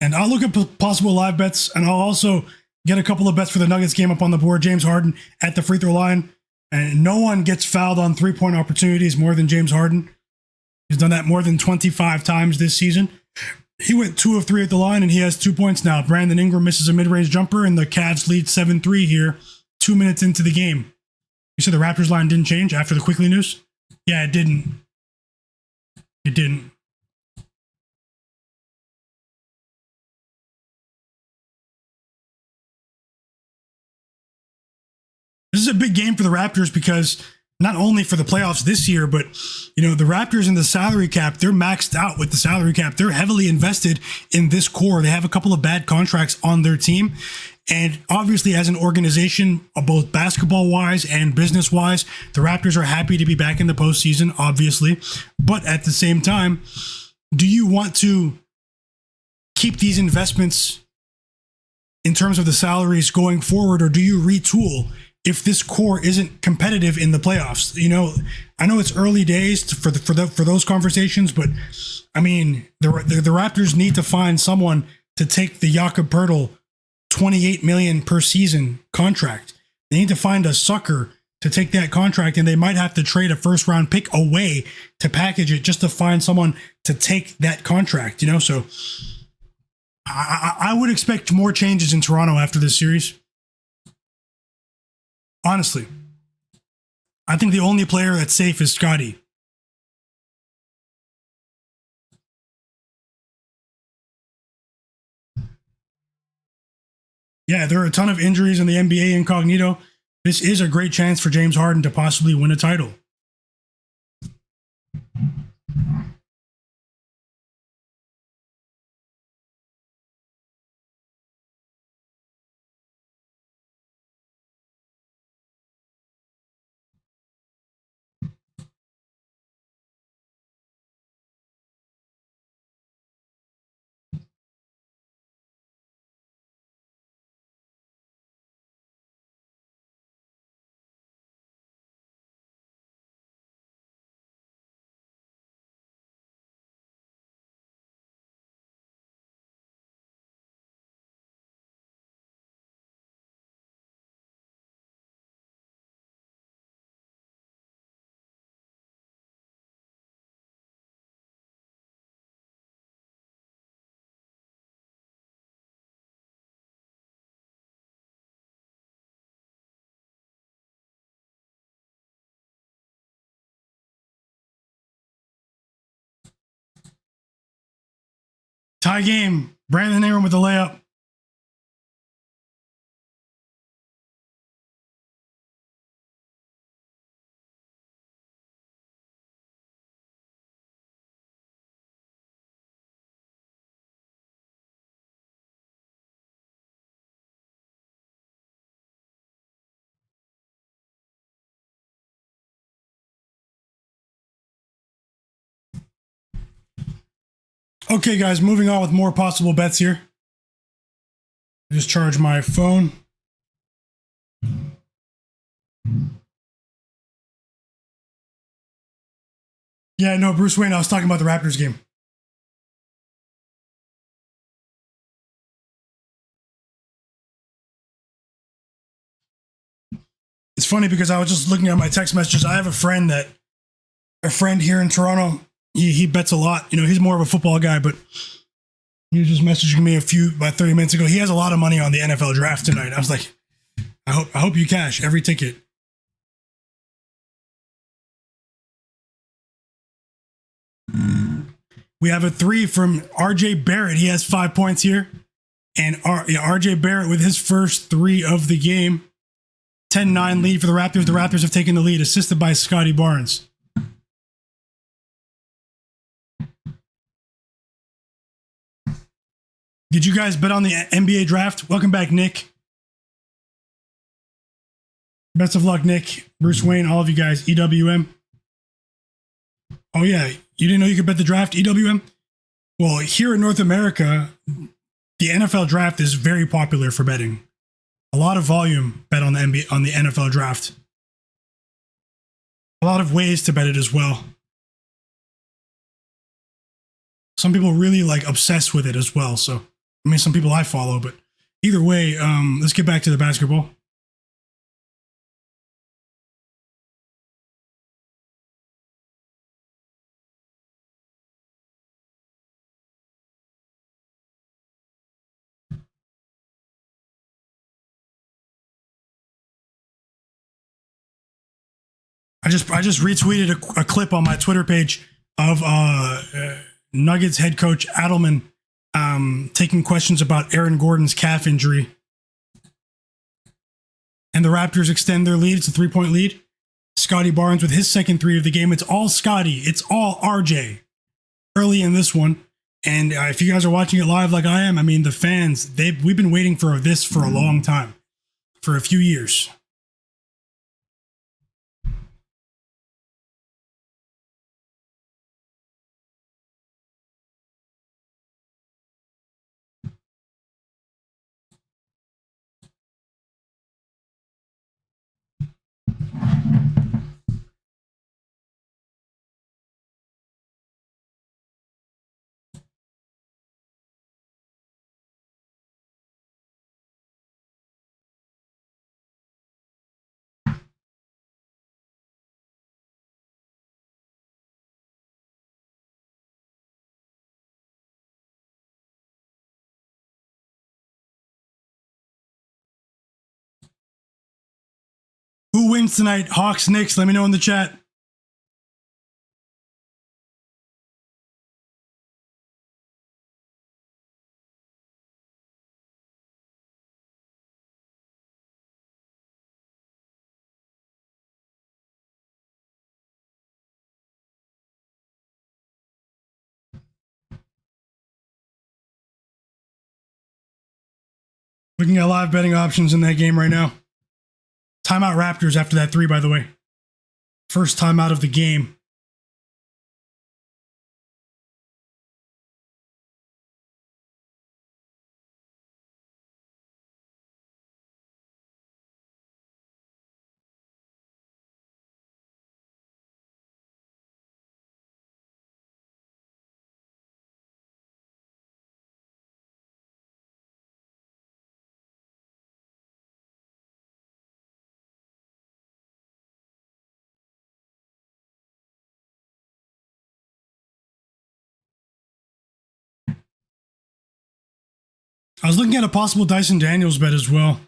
And I'll look at possible live bets, and I'll also get a couple of bets for the Nuggets game up on the board. James Harden at the free throw line. And no one gets fouled on 3-point opportunities more than James Harden. He's done that more than 25 times this season. He went 2 of 3 at the line, and he has 2 points now. Brandon Ingram misses a mid-range jumper, and the Cavs lead 7-3 here, 2 minutes into the game. You said the Raptors line didn't change after the Quickly news? Yeah, it didn't. It didn't. This is a big game for the Raptors because not only for the playoffs this year, but, you know, the Raptors in the salary cap, they're maxed out with the salary cap. They're heavily invested in this core. They have a couple of bad contracts on their team. And obviously, as an organization, both basketball-wise and business-wise, the Raptors are happy to be back in the postseason, obviously. But at the same time, do you want to keep these investments in terms of the salaries going forward, or do you retool if this core isn't competitive in the playoffs? You know, I know it's early days for those conversations, but I mean, the Raptors need to find someone to take the Jakob Poeltl $28 million per season contract. They need to find a sucker to take that contract, and they might have to trade a first round pick away to package it just to find someone to take that contract. You know, so I would expect more changes in Toronto after this series. Honestly, I think the only player that's safe is Scottie. Yeah, there are a ton of injuries in the NBA incognito. This is a great chance for James Harden to possibly win a title. Tie game. Brandon Ingram with the layup. Okay, guys, moving on with more possible bets here. Just charge my phone. Yeah, no, Bruce Wayne, I was talking about the Raptors game. It's funny because I was just looking at my text messages. I have a friend here in Toronto. He bets a lot. You know, he's more of a football guy, but he was just messaging me about 30 minutes ago. He has a lot of money on the NFL draft tonight. I was like, I hope you cash every ticket. We have a 3 from RJ Barrett. He has 5 points here. And RJ Barrett with his first 3 of the game. 10-9 lead for the Raptors. The Raptors have taken the lead, assisted by Scottie Barnes. Did you guys bet on the NBA draft? Welcome back, Nick. Best of luck, Nick, Bruce Wayne, all of you guys. EWM. Oh, yeah. You didn't know you could bet the draft, EWM? Well, here in North America, the NFL draft is very popular for betting. A lot of volume bet on the NFL draft. A lot of ways to bet it as well. Some people really obsessed with it as well. So, I mean, some people I follow, but either way, let's get back to the basketball. I just retweeted a clip on my Twitter page of Nuggets head coach Adelman taking questions about Aaron Gordon's calf injury. And the Raptors extend their lead. It's a 3-point lead. Scottie Barnes with his second 3 of the game. It's all Scottie. It's all RJ early in this one. And if you guys are watching it live like I am, I mean, the fans, we've been waiting for this for a long time, for a few years. Who wins tonight? Hawks, Knicks? Let me know in the chat. Looking at live betting options in that game right now. Timeout Raptors after that 3, by the way. First timeout of the game. I was looking at a possible Dyson Daniels bet as well.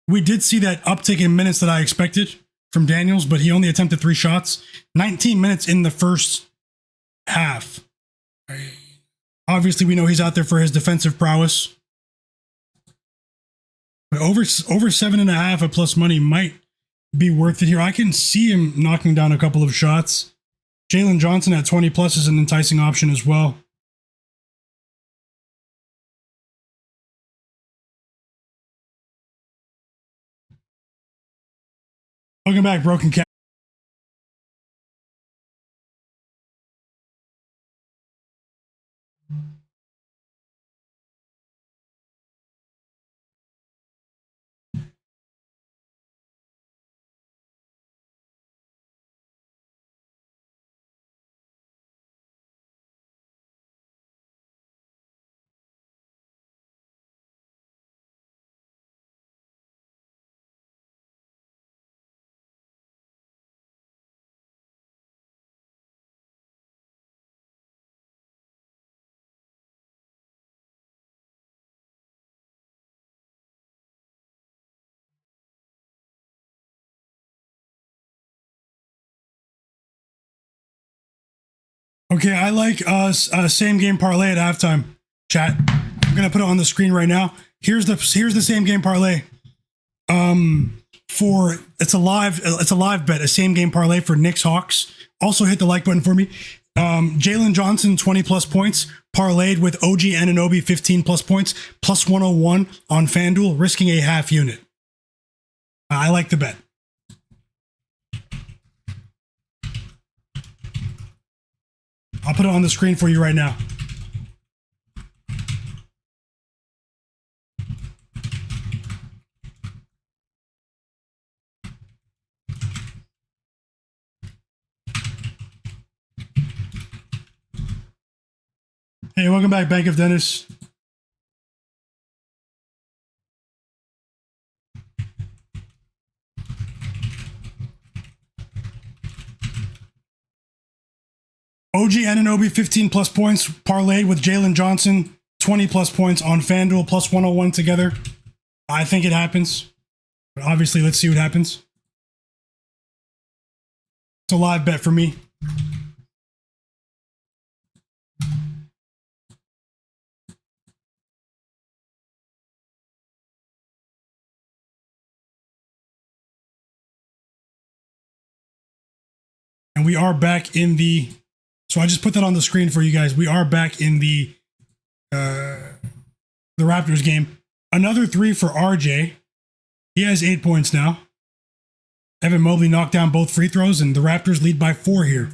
We did see that uptick in minutes that I expected from Daniels, but he only attempted 3 shots. 19 minutes in the first half. Obviously, we know he's out there for his defensive prowess. But over 7.5 at plus money might be worth it here. I can see him knocking down a couple of shots. Jalen Johnson at 20 plus is an enticing option as well. Welcome back, Broken Cat. Okay, I like same game parlay at halftime. Chat. I'm gonna put it on the screen right now. Here's the same game parlay. For it's a live bet, a same game parlay for Knicks Hawks. Also hit the like button for me. Jalen Johnson 20 plus points parlayed with OG Anunoby 15 plus points plus 101 on FanDuel, risking a half unit. I like the bet. I'll put it on the screen for you right now. Hey, welcome back, Bank of Dennis. OG Anunoby 15 plus points parlayed with Jalen Johnson 20 plus points on FanDuel plus 101 together. I think it happens. But obviously, let's see what happens. It's a live bet for me. And we are back in the... So I just put that on the screen for you guys. We are back in the Raptors game. Another 3 for RJ. He has 8 points now. Evan Mobley knocked down both free throws, and the Raptors lead by 4 here.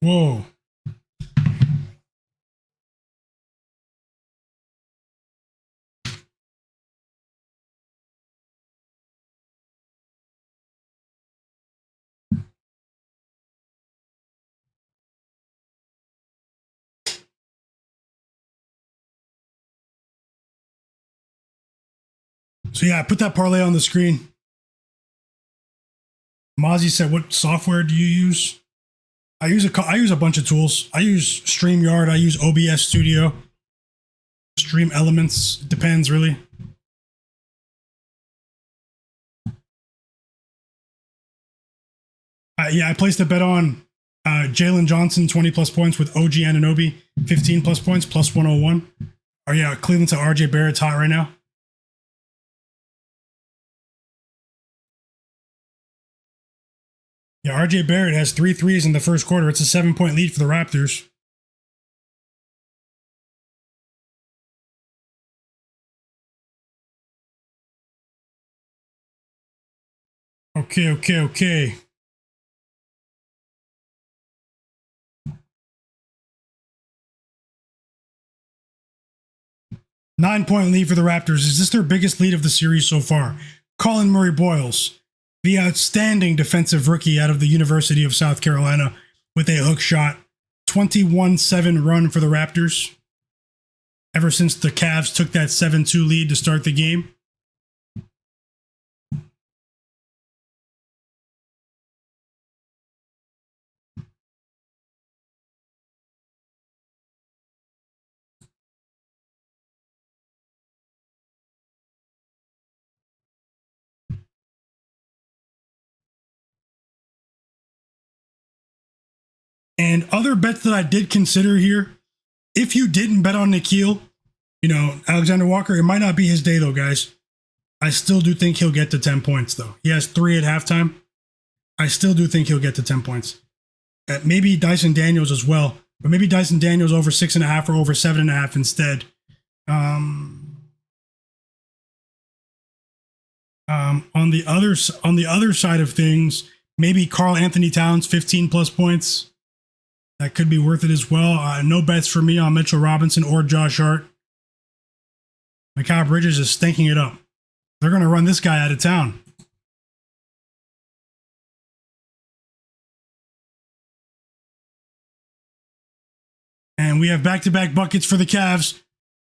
Whoa. So yeah, I put that parlay on the screen. Mozzie said, what software do you use? I use a bunch of tools. I use StreamYard. I use OBS Studio. Stream Elements. It depends, really. Yeah, I placed a bet on Jalen Johnson, 20 plus points with OG Anunoby, 15 plus points, plus 101. Oh yeah, Cleveland to RJ Barrett's hot right now. Yeah, RJ Barrett has 3 threes in the first quarter. It's a 7-point lead for the Raptors. Okay. 9-point lead for the Raptors. Is this their biggest lead of the series so far? Colin Murray-Boyles, the outstanding defensive rookie out of the University of South Carolina with a hook shot. 21-7 run for the Raptors. Ever since the Cavs took that 7-2 lead to start the game. And other bets that I did consider here, if you didn't bet on Nickeil, Alexander Walker, it might not be his day though, guys. I still do think he'll get to 10 points though. He has 3 at halftime. I still do think he'll get to 10 points. Maybe Dyson Daniels as well, but maybe Dyson Daniels over 6.5 or over 7.5 instead. On the other side of things, maybe Karl-Anthony Towns 15 plus points. That could be worth it as well. No bets for me on Mitchell Robinson or Josh Hart. Mikal Bridges is stinking it up. They're going to run this guy out of town. And we have back-to-back buckets for the Cavs.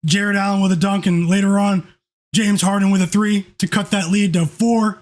Jarrett Allen with a dunk, and later on, James Harden with a 3 to cut that lead to 4.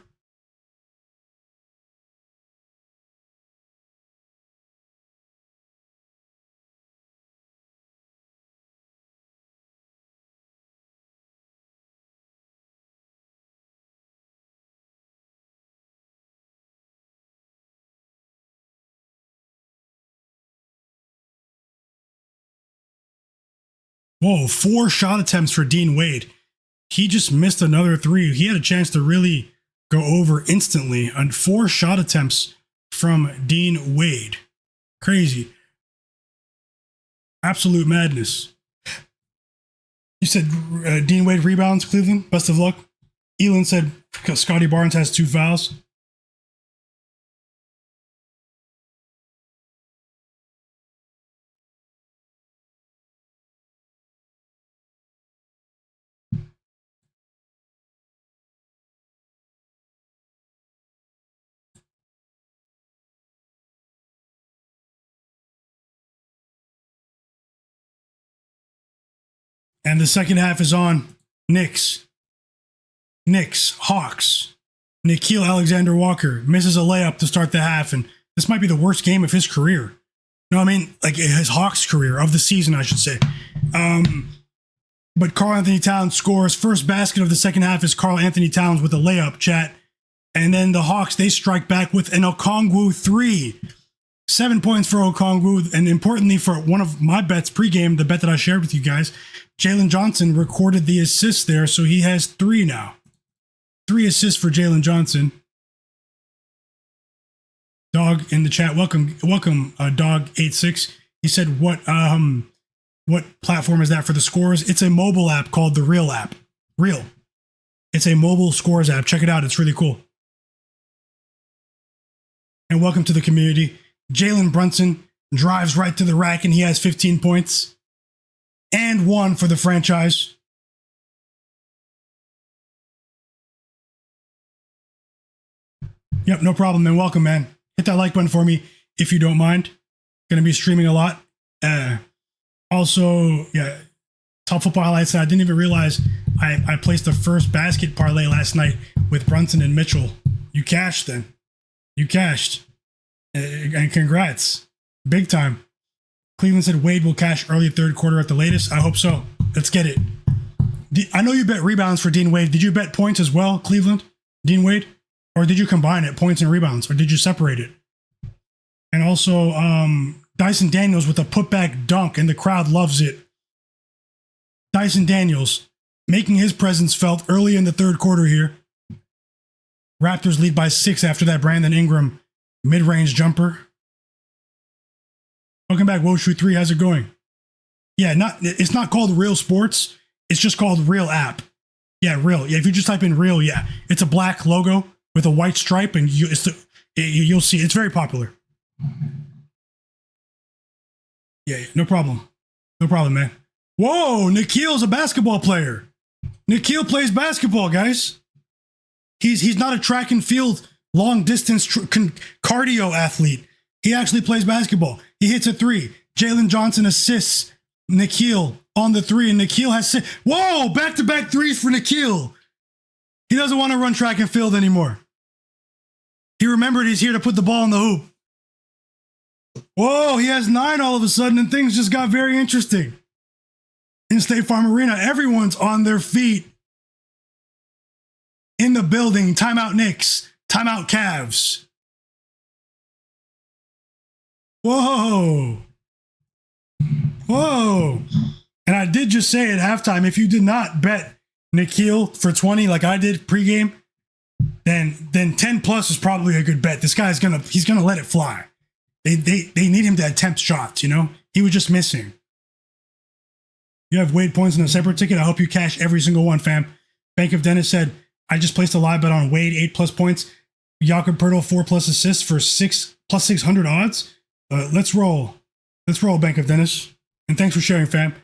Whoa, 4 shot attempts for Dean Wade. He just missed another 3. He had a chance to really go over instantly on 4 shot attempts from Dean Wade. Crazy. Absolute madness. You said Dean Wade rebounds, Cleveland. Best of luck. Elon said Scottie Barnes has 2 fouls. And the second half is on. Knicks, Hawks. Nickeil Alexander-Walker misses a layup to start the half, and this might be the worst game of his career. No, I mean, like his Hawks career, of the season, I should say. But Karl-Anthony Towns scores. First basket of the second half is Karl-Anthony Towns with a layup, chat. And then the Hawks, they strike back with an Okongwu 3. 7 points for Okongwu, and importantly for one of my bets pregame, the bet that I shared with you guys, Jalen Johnson recorded the assist there, so he has 3 now. 3 assists for Jalen Johnson. Dog in the chat, welcome, Dog86. He said, what platform is that for the scores? It's a mobile app called the Real app. Real. It's a mobile scores app. Check it out. It's really cool. And welcome to the community. Jalen Brunson drives right to the rack and he has 15 points. And 1 for the franchise. Yep, no problem, man. Welcome, man. Hit that like button for me if you don't mind. Going to be streaming a lot. Also, yeah, top football highlights. I didn't even realize I placed the first basket parlay last night with Brunson and Mitchell. You cashed then. You cashed. And congrats. Big time. Cleveland said Wade will cash early third quarter at the latest. I hope so. Let's get it. I know you bet rebounds for Dean Wade. Did you bet points as well, Cleveland? Dean Wade? Or did you combine it, points and rebounds? Or did you separate it? And also, Dyson Daniels with a putback dunk, and the crowd loves it. Dyson Daniels making his presence felt early in the third quarter here. Raptors lead by 6 after that Brandon Ingram mid-range jumper. Welcome back, Woshu3. How's it going? Yeah, it's not called Real Sports. It's just called Real app. Yeah, Real. Yeah, if you just type in Real, yeah. It's a black logo with a white stripe, and you'll see. It's very popular. Yeah, no problem. No problem, man. Whoa, Nickeil's a basketball player. Nickeil plays basketball, guys. He's not a track and field long distance cardio athlete. He actually plays basketball. He hits a 3. Jalen Johnson assists Nickeil on the 3, and Nickeil has whoa, back-to-back 3s for Nickeil. He doesn't want to run track and field anymore. He remembered he's here to put the ball in the hoop. Whoa, he has 9 all of a sudden, and things just got very interesting. In State Farm Arena, everyone's on their feet. In the building, timeout Knicks, timeout Cavs. Whoa. Whoa. And I did just say at halftime, if you did not bet Nickeil for 20 like I did pregame, then 10 plus is probably a good bet. This guy's he's gonna let it fly. They need him to attempt shots, you know? He was just missing. You have Wade points in a separate ticket. I hope you cash every single one, fam. Bank of Dennis said, I just placed a live bet on Wade, 8+ points. Jakob Poeltl, 4+ assists for 6 plus 600 odds. Let's roll. Let's roll, Bank of Dennis. And thanks for sharing, fam.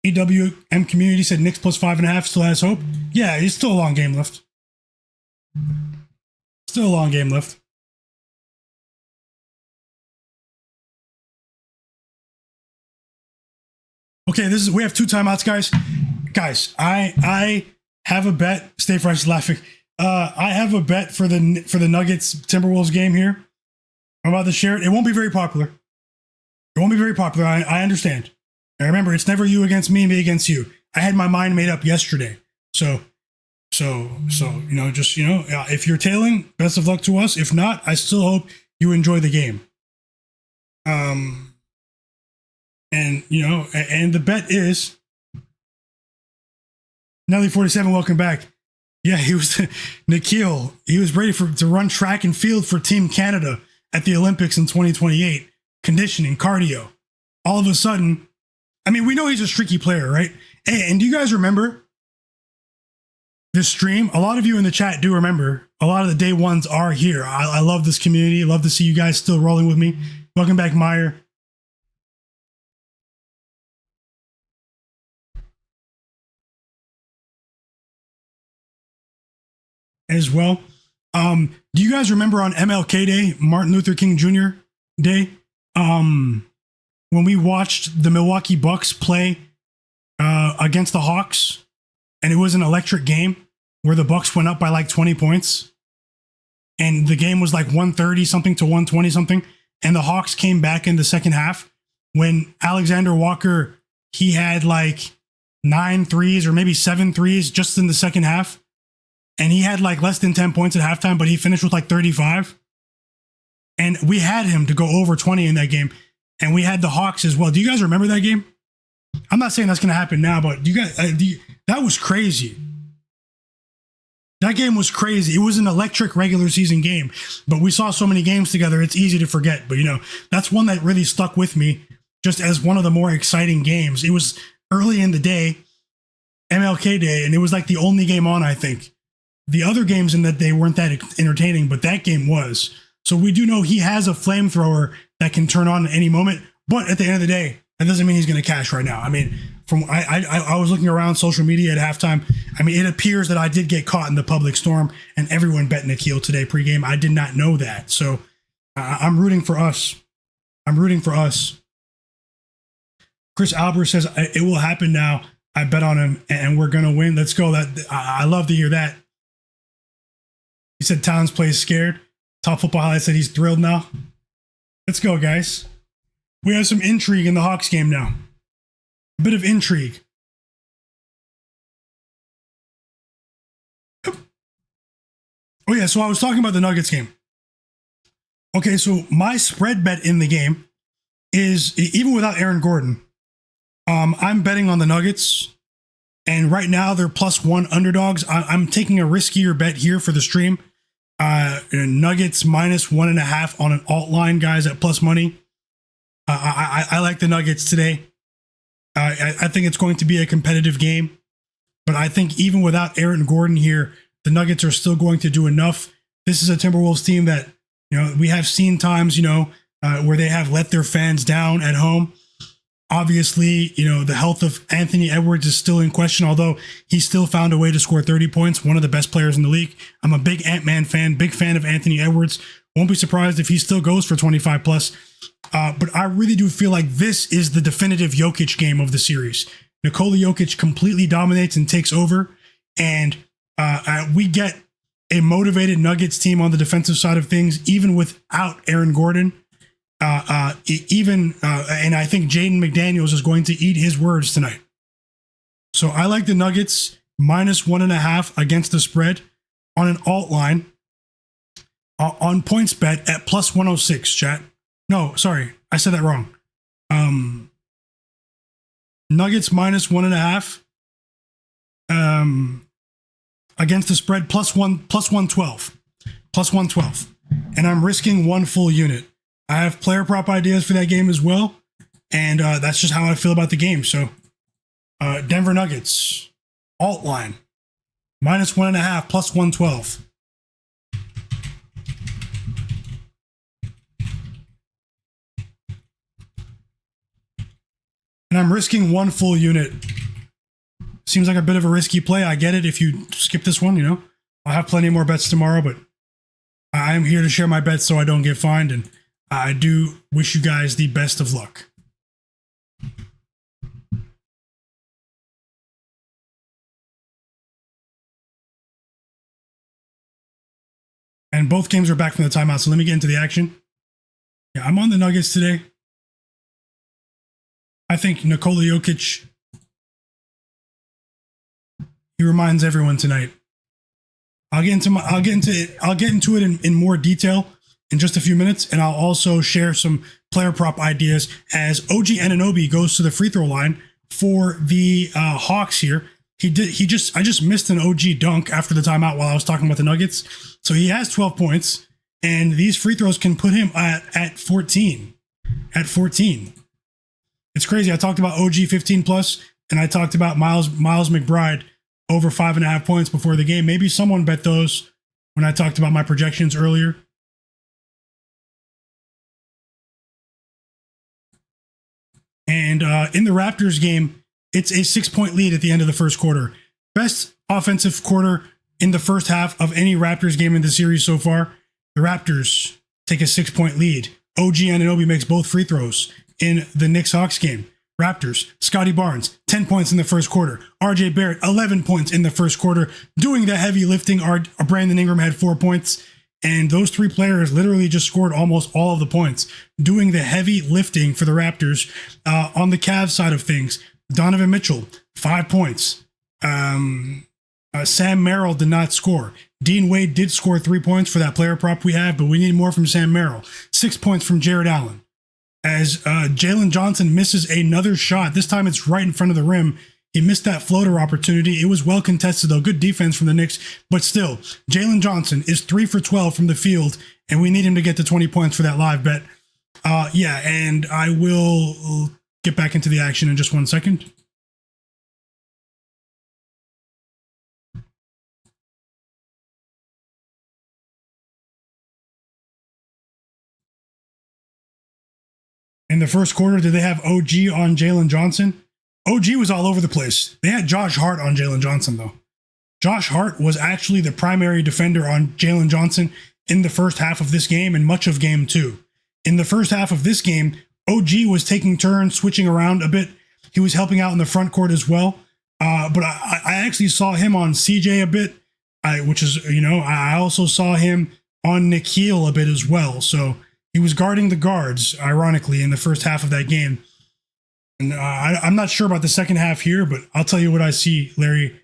EWM Community said Knicks plus 5.5 still has hope. Yeah, he's still a long game left. Still a long game left. Okay, we have 2 timeouts, guys. Guys, I have a bet. Stay fresh is laughing. I have a bet for the Nuggets Timberwolves game here. I'm about to share it. It won't be very popular. It won't be very popular. I understand. And remember, it's never you against me, me against you. I had my mind made up yesterday. So, if you're tailing, best of luck to us. If not, I still hope you enjoy the game. And the bet is Nelly47. Welcome back. Yeah, he was Nickeil. He was ready to run track and field for Team Canada at the Olympics in 2028. Conditioning, cardio. All of a sudden, I mean, we know he's a streaky player, right? Hey, and do you guys remember this stream? A lot of you in the chat do remember. A lot of the day ones are here. I love this community. I love to see you guys still rolling with me. Welcome back, Meyer. As well. Do you guys remember on MLK Day, Martin Luther King Jr. Day, when we watched the Milwaukee Bucks play against the Hawks, and it was an electric game where the Bucks went up by like 20 points, and the game was like 130 something to 120 something, and the Hawks came back in the second half when Alexander Walker, he had like 9 threes or maybe 7 threes just in the second half. And he had like less than 10 points at halftime, but he finished with like 35. And we had him to go over 20 in that game. And we had the Hawks as well. Do you guys remember that game? I'm not saying that's going to happen now, but do you guys, that was crazy. That game was crazy. It was an electric regular season game, but we saw so many games together. It's easy to forget, but that's one that really stuck with me just as one of the more exciting games. It was early in the day, MLK Day, and it was like the only game on, I think. The other games in that day weren't that entertaining, but that game was. So we do know he has a flamethrower that can turn on at any moment. But at the end of the day, that doesn't mean he's going to cash right now. I mean, I was looking around social media at halftime. I mean, it appears that I did get caught in the public storm, and everyone bet Nickeil today pregame. I did not know that. So I'm rooting for us. I'm rooting for us. Chris Albert says, it will happen now. I bet on him, and we're going to win. Let's go. I love to hear that. He said Towns plays scared. Top Football Highlight said he's thrilled now. Let's go, guys. We have some intrigue in the Hawks game now. A bit of intrigue. Oh yeah, so I was talking about the Nuggets game. Okay, so my spread bet in the game is, even without Aaron Gordon, I'm betting on the Nuggets. And right now they're +1 underdogs. I'm taking a riskier bet here for the stream. Nuggets -1.5 on an alt line, guys, at plus money. I like the Nuggets today. I think it's going to be a competitive game. But I think even without Aaron Gordon here, the Nuggets are still going to do enough. This is a Timberwolves team that, we have seen times, where they have let their fans down at home. Obviously, the health of Anthony Edwards is still in question, although he still found a way to score 30 points, one of the best players in the league. I'm a big Ant-Man fan, big fan of Anthony Edwards. Won't be surprised if he still goes for 25 plus. But I really do feel like this is the definitive Jokic game of the series. Nikola Jokic completely dominates and takes over, and we get a motivated Nuggets team on the defensive side of things, even without Aaron Gordon. And I think Jaden McDaniels is going to eat his words tonight. So I like the Nuggets -1.5 against the spread on an alt line on points bet at +106, chat. No, sorry, I said that wrong. Nuggets -1.5 against the spread +112, +112, and I'm risking one full unit. I have player prop ideas for that game as well, and that's just how I feel about the game. So, Denver Nuggets, alt line, -1.5, +112. And I'm risking one full unit. Seems like a bit of a risky play. I get it if you skip this one, I'll have plenty more bets tomorrow, but I'm here to share my bets so I don't get fined, and I do wish you guys the best of luck. And both games are back from the timeout. So let me get into the action. Yeah, I'm on the Nuggets today. I think Nikola Jokic, he reminds everyone tonight. I'll get into it in more detail in just a few minutes, and I'll also share some player prop ideas as OG Anunoby goes to the free throw line for the Hawks here. I just missed an OG dunk after the timeout while I was talking about the Nuggets. So he has 12 points, and these free throws can put him at 14. At 14. It's crazy. I talked about OG 15 plus, and I talked about Miles McBride over 5.5 points before the game. Maybe someone bet those when I talked about my projections earlier. And in the Raptors game, it's a 6-point lead at the end of the first quarter. Best offensive quarter in the first half of any Raptors game in the series so far. The Raptors take a 6-point lead. OG Anunoby makes both free throws in the Knicks-Hawks game. Raptors, Scottie Barnes, 10 points in the first quarter. RJ Barrett, 11 points in the first quarter. Doing the heavy lifting, Brandon Ingram had 4 points. And those three players literally just scored almost all of the points, doing the heavy lifting for the Raptors. On the Cavs side of things, Donovan Mitchell, 5 points. Sam Merrill did not score. Dean Wade did score 3 points for that player prop we have, but we need more from Sam Merrill. 6 points from Jarrett Allen. As Jalen Johnson misses another shot, this time it's right in front of the rim. He missed that floater opportunity. It was well contested, though. Good defense from the Knicks. But still, Jalen Johnson is 3 for 12 from the field, and we need him to get to 20 points for that live bet. And I will get back into the action in just 1 second. In the first quarter, did they have OG on Jalen Johnson? OG was all over the place. They had Josh Hart on Jalen Johnson, though. Josh Hart was actually the primary defender on Jalen Johnson in the first half of this game and much of game 2. In the first half of this game, OG was taking turns, switching around a bit. He was helping out in the front court as well. But I actually saw him on CJ a bit, I also saw him on Nickeil a bit as well. So he was guarding the guards, ironically, in the first half of that game. And I'm not sure about the second half here, but I'll tell you what I see, Larry.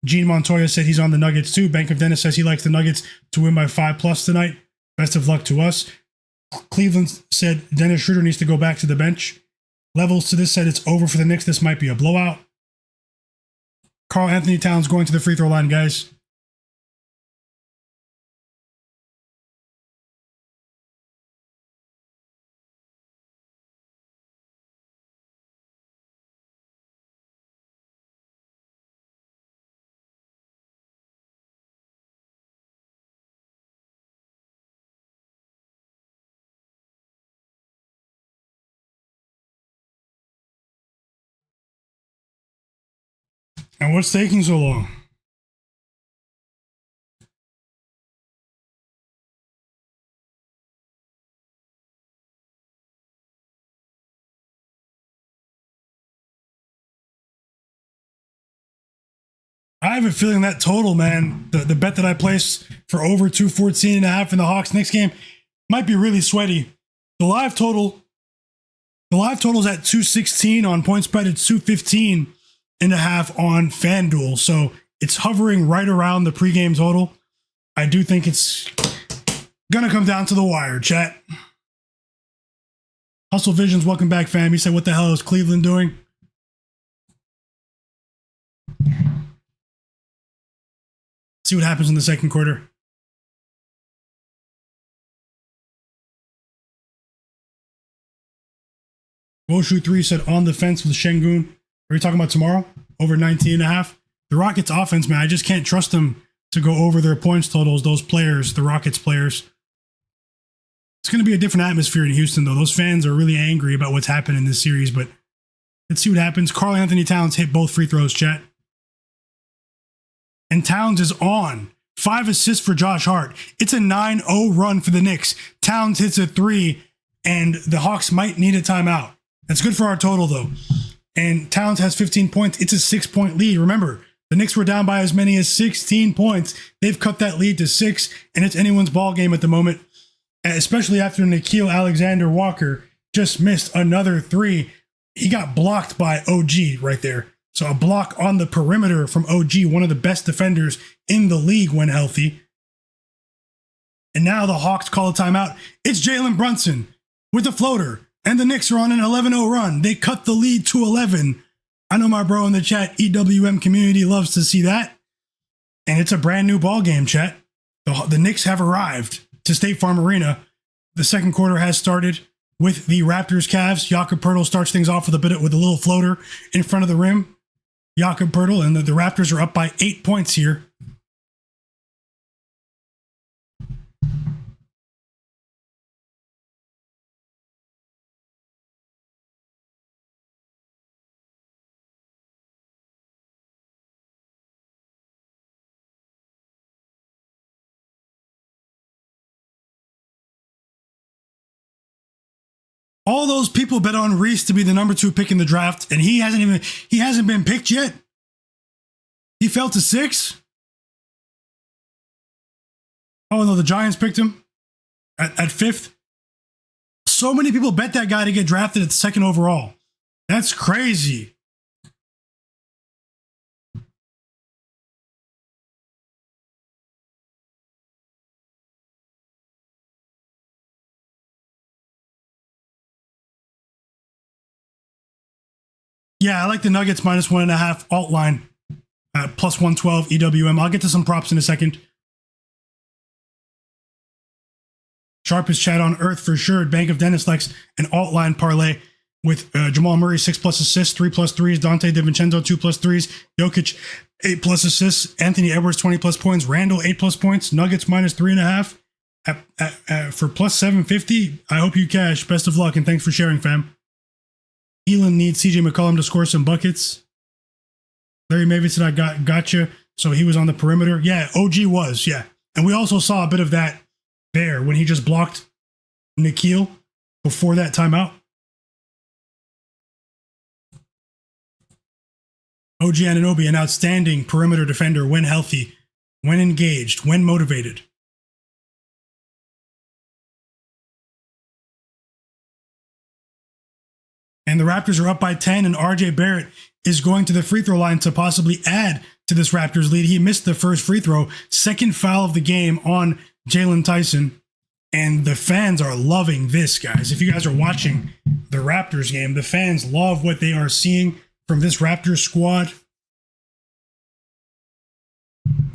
Gene Montoya said he's on the Nuggets too. Bank of Dennis says he likes the Nuggets to win by 5+ tonight. Best of luck to us. Cleveland said Dennis Schroeder needs to go back to the bench. Levels to this said it's over for the Knicks. This might be a blowout. Karl-Anthony Towns going to the free throw line, guys. And what's taking so long? I have a feeling that total, man, the bet that I placed for over 214.5 in the Hawks-Knicks game might be really sweaty. The live total's at 216 on PointsBet. It's 215.5 on FanDuel. So it's hovering right around the pregame total. I do think it's going to come down to the wire, chat. Hustle Visions, welcome back, fam. He said, what the hell is Cleveland doing? See what happens in the second quarter. Woshu3 said on the fence with Şengün. Are we talking about tomorrow? Over 19.5. The Rockets offense, man, I just can't trust them to go over their points totals, those players, the Rockets players. It's going to be a different atmosphere in Houston, though. Those fans are really angry about what's happened in this series, but let's see what happens. Karl-Anthony Towns hit both free throws, chat. And Towns is on. 5 assists for Josh Hart. It's a 9-0 run for the Knicks. Towns hits a 3, and the Hawks might need a timeout. That's good for our total, though. And Towns has 15 points. It's a 6-point lead. Remember, The Knicks were down by as many as 16 points. They've cut that lead to 6, and it's anyone's ball game at the moment, especially after Nickeil Alexander-Walker just missed another 3. He got blocked by OG right there. So a block on the perimeter from OG, one of the best defenders in the league when healthy. And now the Hawks call a timeout. It's Jalen Brunson with the floater, and the Knicks are on an 11-0 run. They cut the lead to 11. I know my bro in the chat, EWM community, loves to see that. And it's a brand new ball game, chat. The Knicks have arrived to State Farm Arena. The second quarter has started with the Raptors Cavs. Jakob Poeltl starts things off with a little floater in front of the rim. Jakob Poeltl, and the Raptors are up by 8 points here. All those people bet on Reese to be the number 2 pick in the draft, and he hasn't been picked yet. He fell to 6. Oh no, the Giants picked him at 5th. So many people bet that guy to get drafted at 2nd overall. That's crazy. Yeah, I like the Nuggets minus 1.5 alt line. Plus 112 EWM. I'll get to some props in a second. Sharpest chat on earth for sure. Bank of Dennis likes an alt line parlay with Jamal Murray 6+ assists, 3+ threes, Dante DiVincenzo 2+ threes, Jokic 8+ assists, Anthony Edwards 20+ points, Randle 8+ points, Nuggets minus 3.5 for plus 750. I hope you cash. Best of luck and thanks for sharing, fam. Elon needs CJ McCollum to score some buckets. Larry Maven said, I gotcha. So he was on the perimeter. Yeah, OG was, yeah. And we also saw a bit of that there when he just blocked Nickeil before that timeout. OG Anunoby, an outstanding perimeter defender when healthy, when engaged, when motivated. And the Raptors are up by 10, and RJ Barrett is going to the free throw line to possibly add to this Raptors lead. He missed the first free throw, second foul of the game on Jalen Tyson. And the fans are loving this, guys. If you guys are watching the Raptors game, the fans love what they are seeing from this Raptors squad.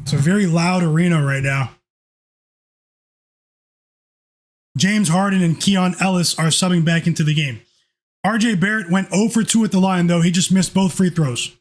It's a very loud arena right now. James Harden and Keon Ellis are subbing back into the game. RJ Barrett went 0 for 2 at the line, though. He just missed both free throws.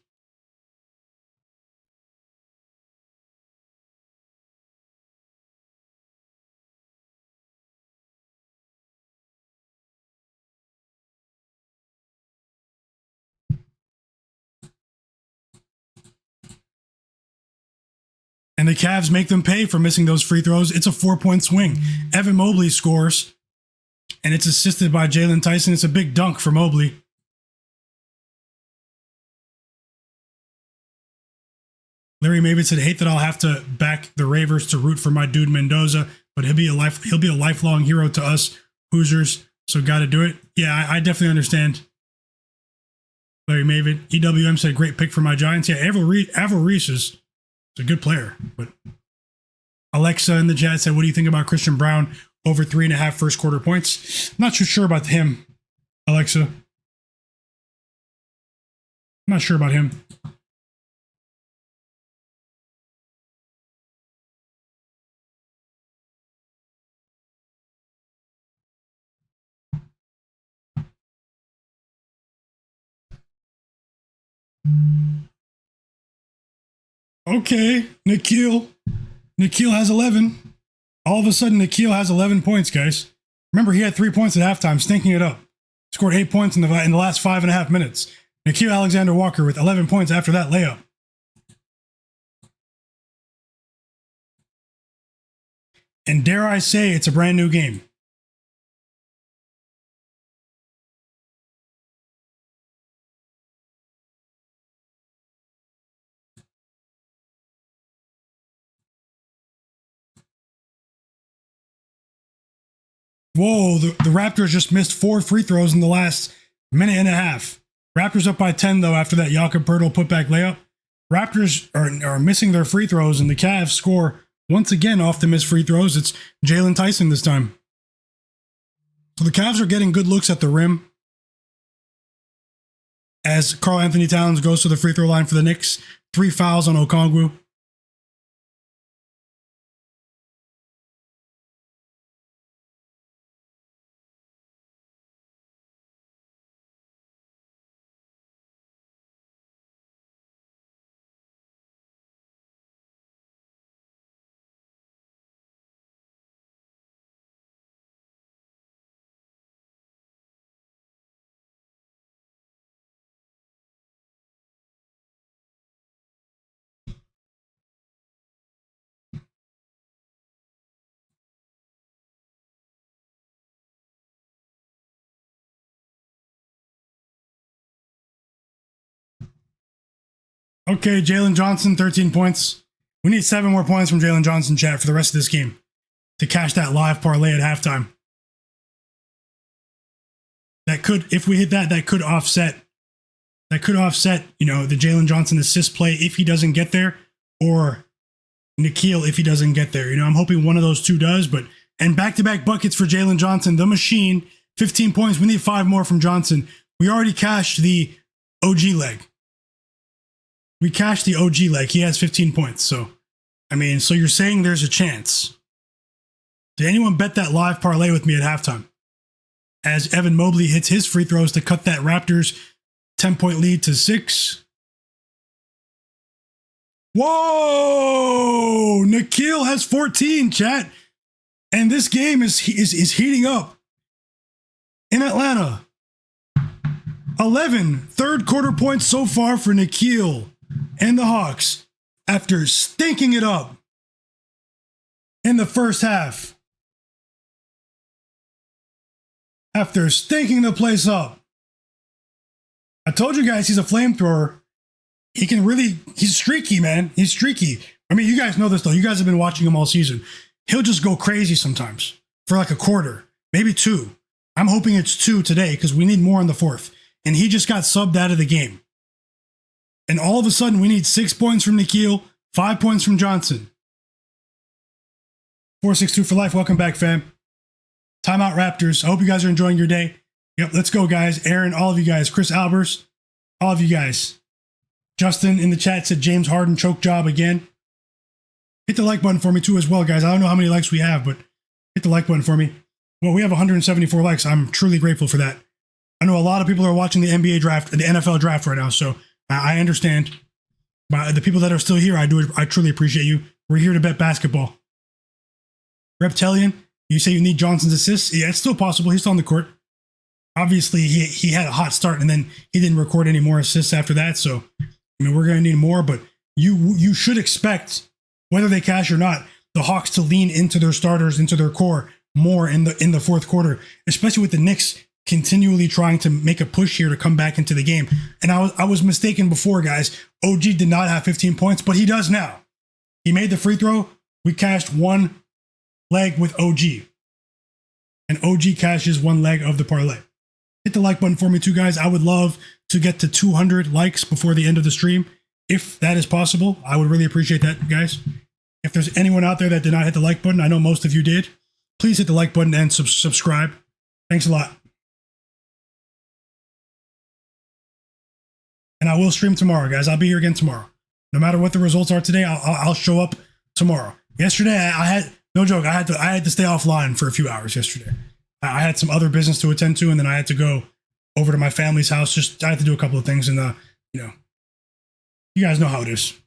And the Cavs make them pay for missing those free throws. It's a 4-point swing. Evan Mobley scores, and it's assisted by Jalen Tyson. It's a big dunk for Mobley. Larry Maven said, hate that I'll have to back the Ravers to root for my dude Mendoza, but he'll be a lifelong hero to us Hoosiers, so got to do it. Yeah, I definitely understand. Larry Maven. EWM said, great pick for my Giants. Yeah, Avril Reese is a good player. But Alexa in the chat said, what do you think about Christian Brown over 3.5 first quarter points? I'm not too sure about him, Alexa. I'm not sure about him. Okay, Nickeil. Nickeil has 11. All of a sudden, Nickeil has 11 points, guys. Remember, he had 3 points at halftime, stinking it up. Scored 8 points in the last 5.5 minutes. Nickeil Alexander-Walker with 11 points after that layup. And dare I say, it's a brand new game. Whoa, the Raptors just missed 4 free throws in the last minute and a half. Raptors up by 10, though, after that Jakob Poeltl putback layup. Raptors are missing their free throws, and the Cavs score once again off the missed free throws. It's Jalen Tyson this time. So the Cavs are getting good looks at the rim as Karl-Anthony Towns goes to the free throw line for the Knicks. 3 fouls on Okongwu. Okay, Jalen Johnson, 13 points. We need 7 more points from Jalen Johnson, chat, for the rest of this game to cash that live parlay at halftime. That could, if we hit that, that could offset, the Jalen Johnson assist play if he doesn't get there, or Nickeil if he doesn't get there. I'm hoping one of those two does, and back-to-back buckets for Jalen Johnson, the machine, 15 points. We need 5 more from Johnson. We already cashed the OG leg. We cashed the OG leg. He has 15 points. So you're saying there's a chance. Did anyone bet that live parlay with me at halftime? As Evan Mobley hits his free throws to cut that Raptors 10-point lead to 6. Whoa! Nickeil has 14, chat. And this game is heating up in Atlanta. 11 third quarter points so far for Nickeil and the Hawks after stinking it up in the first half. After stinking the place up. I told you guys he's a flamethrower. He's streaky, man. He's streaky. You guys know this, though. You guys have been watching him all season. He'll just go crazy sometimes for like a quarter, maybe 2. I'm hoping it's 2 today because we need more in the fourth. And he just got subbed out of the game. And all of a sudden, we need 6 points from Nickeil, 5 points from Johnson. 462 for life. Welcome back, fam. Timeout Raptors. I hope you guys are enjoying your day. Yep, let's go, guys. Aaron, all of you guys. Chris Albers, all of you guys. Justin in the chat said James Harden choke job again. Hit the like button for me, too, as well, guys. I don't know how many likes we have, but hit the like button for me. Well, we have 174 likes. I'm truly grateful for that. I know a lot of people are watching the NBA draft, the NFL draft right now, so I understand. But the people that are still here, I truly appreciate you. We're here to bet basketball. Reptilian, you say you need Johnson's assists? Yeah, it's still possible. He's still on the court. Obviously, he had a hot start, and then he didn't record any more assists after that. So, we're going to need more. But you should expect, whether they cash or not, the Hawks to lean into their starters, into their core more in the fourth quarter, especially with the Knicks continually trying to make a push here to come back into the game. And I was mistaken before, guys. OG did not have 15 points, but he does now. He made the free throw. We cashed 1 leg with OG. And OG cashes 1 leg of the parlay. Hit the like button for me too, guys. I would love to get to 200 likes before the end of the stream. If that is possible, I would really appreciate that, guys. If there's anyone out there that did not hit the like button, I know most of you did. Please hit the like button and subscribe. Thanks a lot. And I will stream tomorrow, guys. I'll be here again tomorrow. No matter what the results are today, I'll show up tomorrow. Yesterday, I had, no joke, I had to stay offline for a few hours yesterday. I had some other business to attend to, and then I had to go over to my family's house. I had to do a couple of things, and you guys know how it is.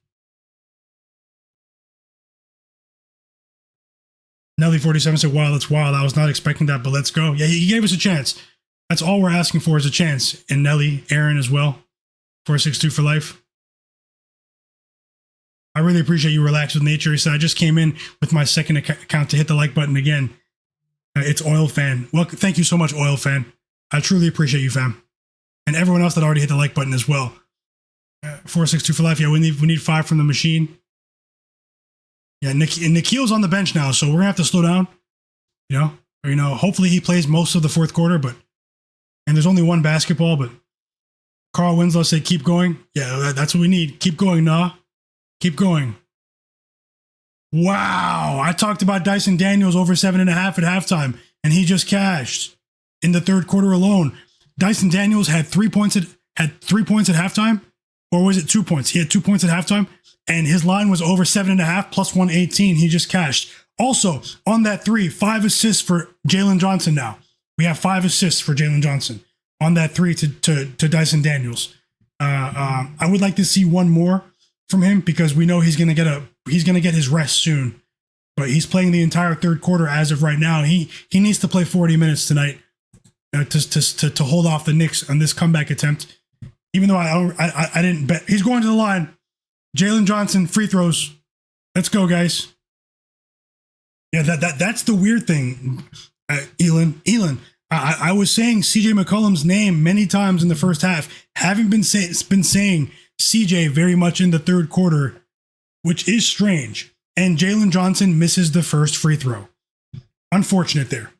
Nelly47 said, wow, that's wild. I was not expecting that, but let's go. Yeah, he gave us a chance. That's all we're asking for is a chance. And Nelly, Aaron as well. 462 for life. I really appreciate you relax with nature. He said, I just came in with my second account to hit the like button again. It's Oil Fan. Well, thank you so much, Oil Fan. I truly appreciate you, fam. And everyone else that already hit the like button as well. 462 for life. Yeah, we need 5 from the machine. Yeah, Nickeil's on the bench now, so we're going to have to slow down. You know, hopefully he plays most of the fourth quarter, and there's only one basketball, but Carl Winslow said, keep going. Yeah, that's what we need. Keep going, nah. Keep going. Wow. I talked about Dyson Daniels over 7.5 at halftime, and he just cashed in the third quarter alone. Dyson Daniels had 3 points at halftime, or was it 2 points? He had 2 points at halftime, and his line was over 7.5 plus 118. He just cashed. Also, on that three, 5 assists for Jalen Johnson now. We have 5 assists for Jalen Johnson on that three to Dyson Daniels. I would like to see one more from him because we know he's gonna get his rest soon. But he's playing the entire third quarter as of right now. He needs to play 40 minutes tonight to hold off the Knicks on this comeback attempt. Even though I didn't bet. He's going to the line. Jalen Johnson, free throws. Let's go, guys. Yeah, that's the weird thing, Elon. I was saying CJ McCollum's name many times in the first half. Haven't been saying CJ very much in the third quarter, which is strange. And Jalen Johnson misses the first free throw. Unfortunate there.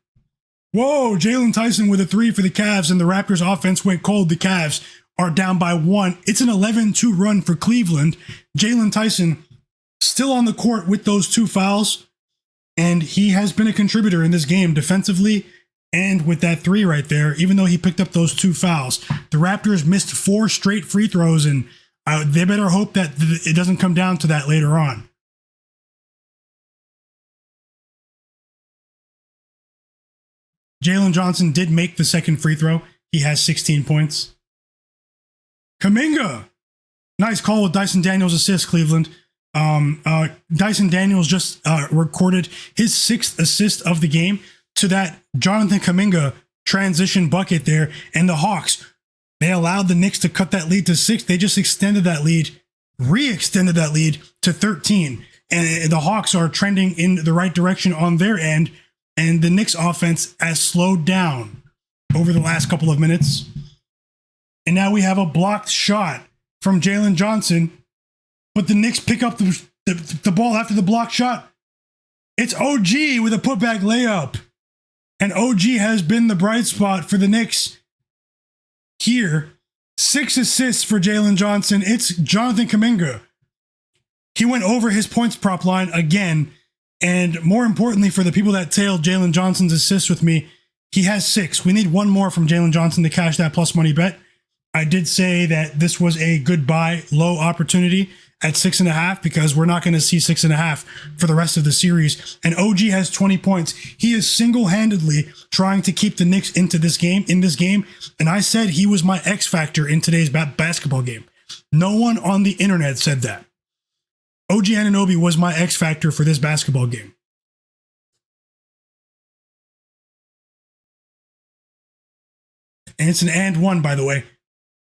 Whoa, Jalen Tyson with a three for the Cavs, and the Raptors offense went cold. The Cavs are down by 1. It's an 11-2 run for Cleveland. Jalen Tyson still on the court with those 2 fouls, and he has been a contributor in this game defensively and with that 3 right there, even though he picked up those 2 fouls. The Raptors missed 4 straight free throws, and they better hope that it doesn't come down to that later on. Jalen Johnson did make the second free throw. He has 16 points. Kuminga. Nice call with Dyson Daniels' assist, Cleveland. Dyson Daniels just recorded his 6th assist of the game to that Jonathan Kuminga transition bucket there. And the Hawks, they allowed the Knicks to cut that lead to 6. They just extended that lead, re-extended that lead to 13. And the Hawks are trending in the right direction on their end. And the Knicks offense has slowed down over the last couple of minutes. And now we have a blocked shot from Jalen Johnson. But the Knicks pick up the ball after the blocked shot. It's OG with a putback layup. And OG has been the bright spot for the Knicks here. 6 assists for Jalen Johnson. It's Jonathan Kuminga. He went over his points prop line again. And more importantly, for the people that tailed Jalen Johnson's assists with me, he has 6. We need one more from Jalen Johnson to cash that plus money bet. I did say that this was a good buy, low opportunity at 6.5 because we're not going to see 6.5 for the rest of the series. And OG has 20 points. He is single-handedly trying to keep the Knicks in this game. And I said he was my X factor in today's basketball game. No one on the internet said that. OG Anunoby was my X factor for this basketball game. And it's an and one, by the way.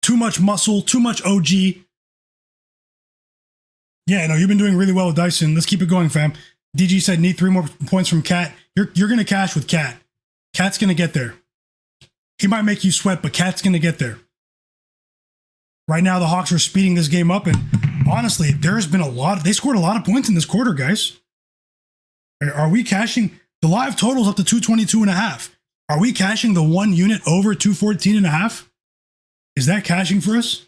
Too much muscle, too much OG. Yeah, no, you've been doing really well with Dyson. Let's keep it going, fam. DG said need 3 more points from Cat. You're going to cash with Cat. Cat's going to get there. He might make you sweat, but Cat's going to get there. Right now, the Hawks are speeding this game up, and honestly, there's been they scored a lot of points in this quarter, guys. Are we cashing? The live total's up to 222.5. Are we cashing the 1 unit over 214.5? Is that cashing for us?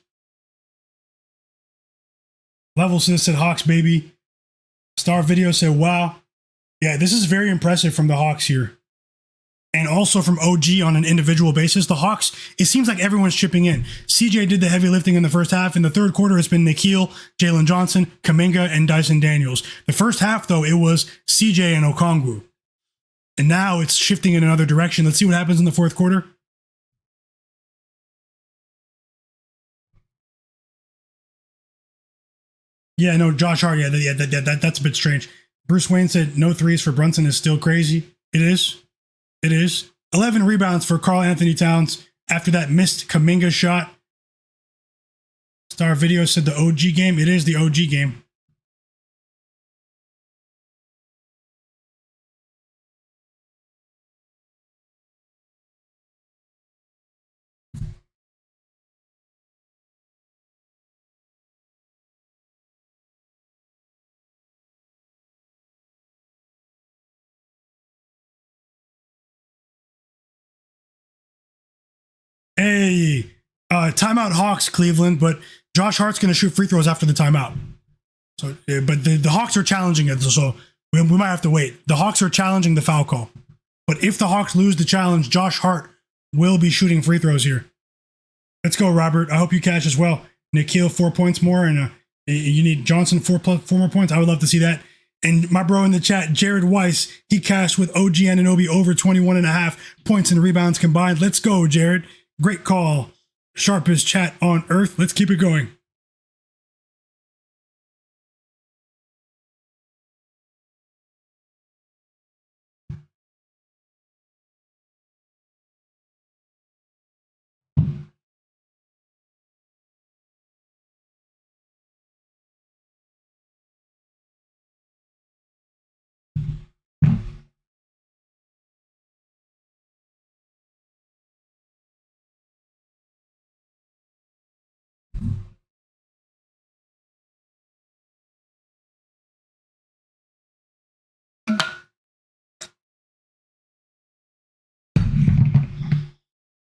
Level Sis said Hawks, baby. Star Video said, wow. Yeah, this is very impressive from the Hawks here. And also from OG on an individual basis. The Hawks, it seems like everyone's chipping in. CJ did the heavy lifting in the first half. In the third quarter, it's been Nickeil, Jalen Johnson, Kuminga, and Dyson Daniels. The first half, though, it was CJ and Okongwu. And now it's shifting in another direction. Let's see what happens in the fourth quarter. Yeah, no, Josh Hart, that's a bit strange. Bruce Wayne said no 3s for Brunson is still crazy. It is. 11 rebounds for Karl-Anthony Towns after that missed Kuminga shot. Star Video said the OG game. It is the OG game. Hey, timeout Hawks, Cleveland, but Josh Hart's going to shoot free throws after the timeout. So, but the Hawks are challenging it, so we might have to wait. The Hawks are challenging the foul call. But if the Hawks lose the challenge, Josh Hart will be shooting free throws here. Let's go, Robert. I hope you catch as well. Nickeil, 4 points more, and you need Johnson, 4 more points. I would love to see that. And my bro in the chat, Jared Weiss, he cashed with OG Anunoby over 21.5 points and rebounds combined. Let's go, Jared. Great call. Sharpest chat on earth. Let's keep it going.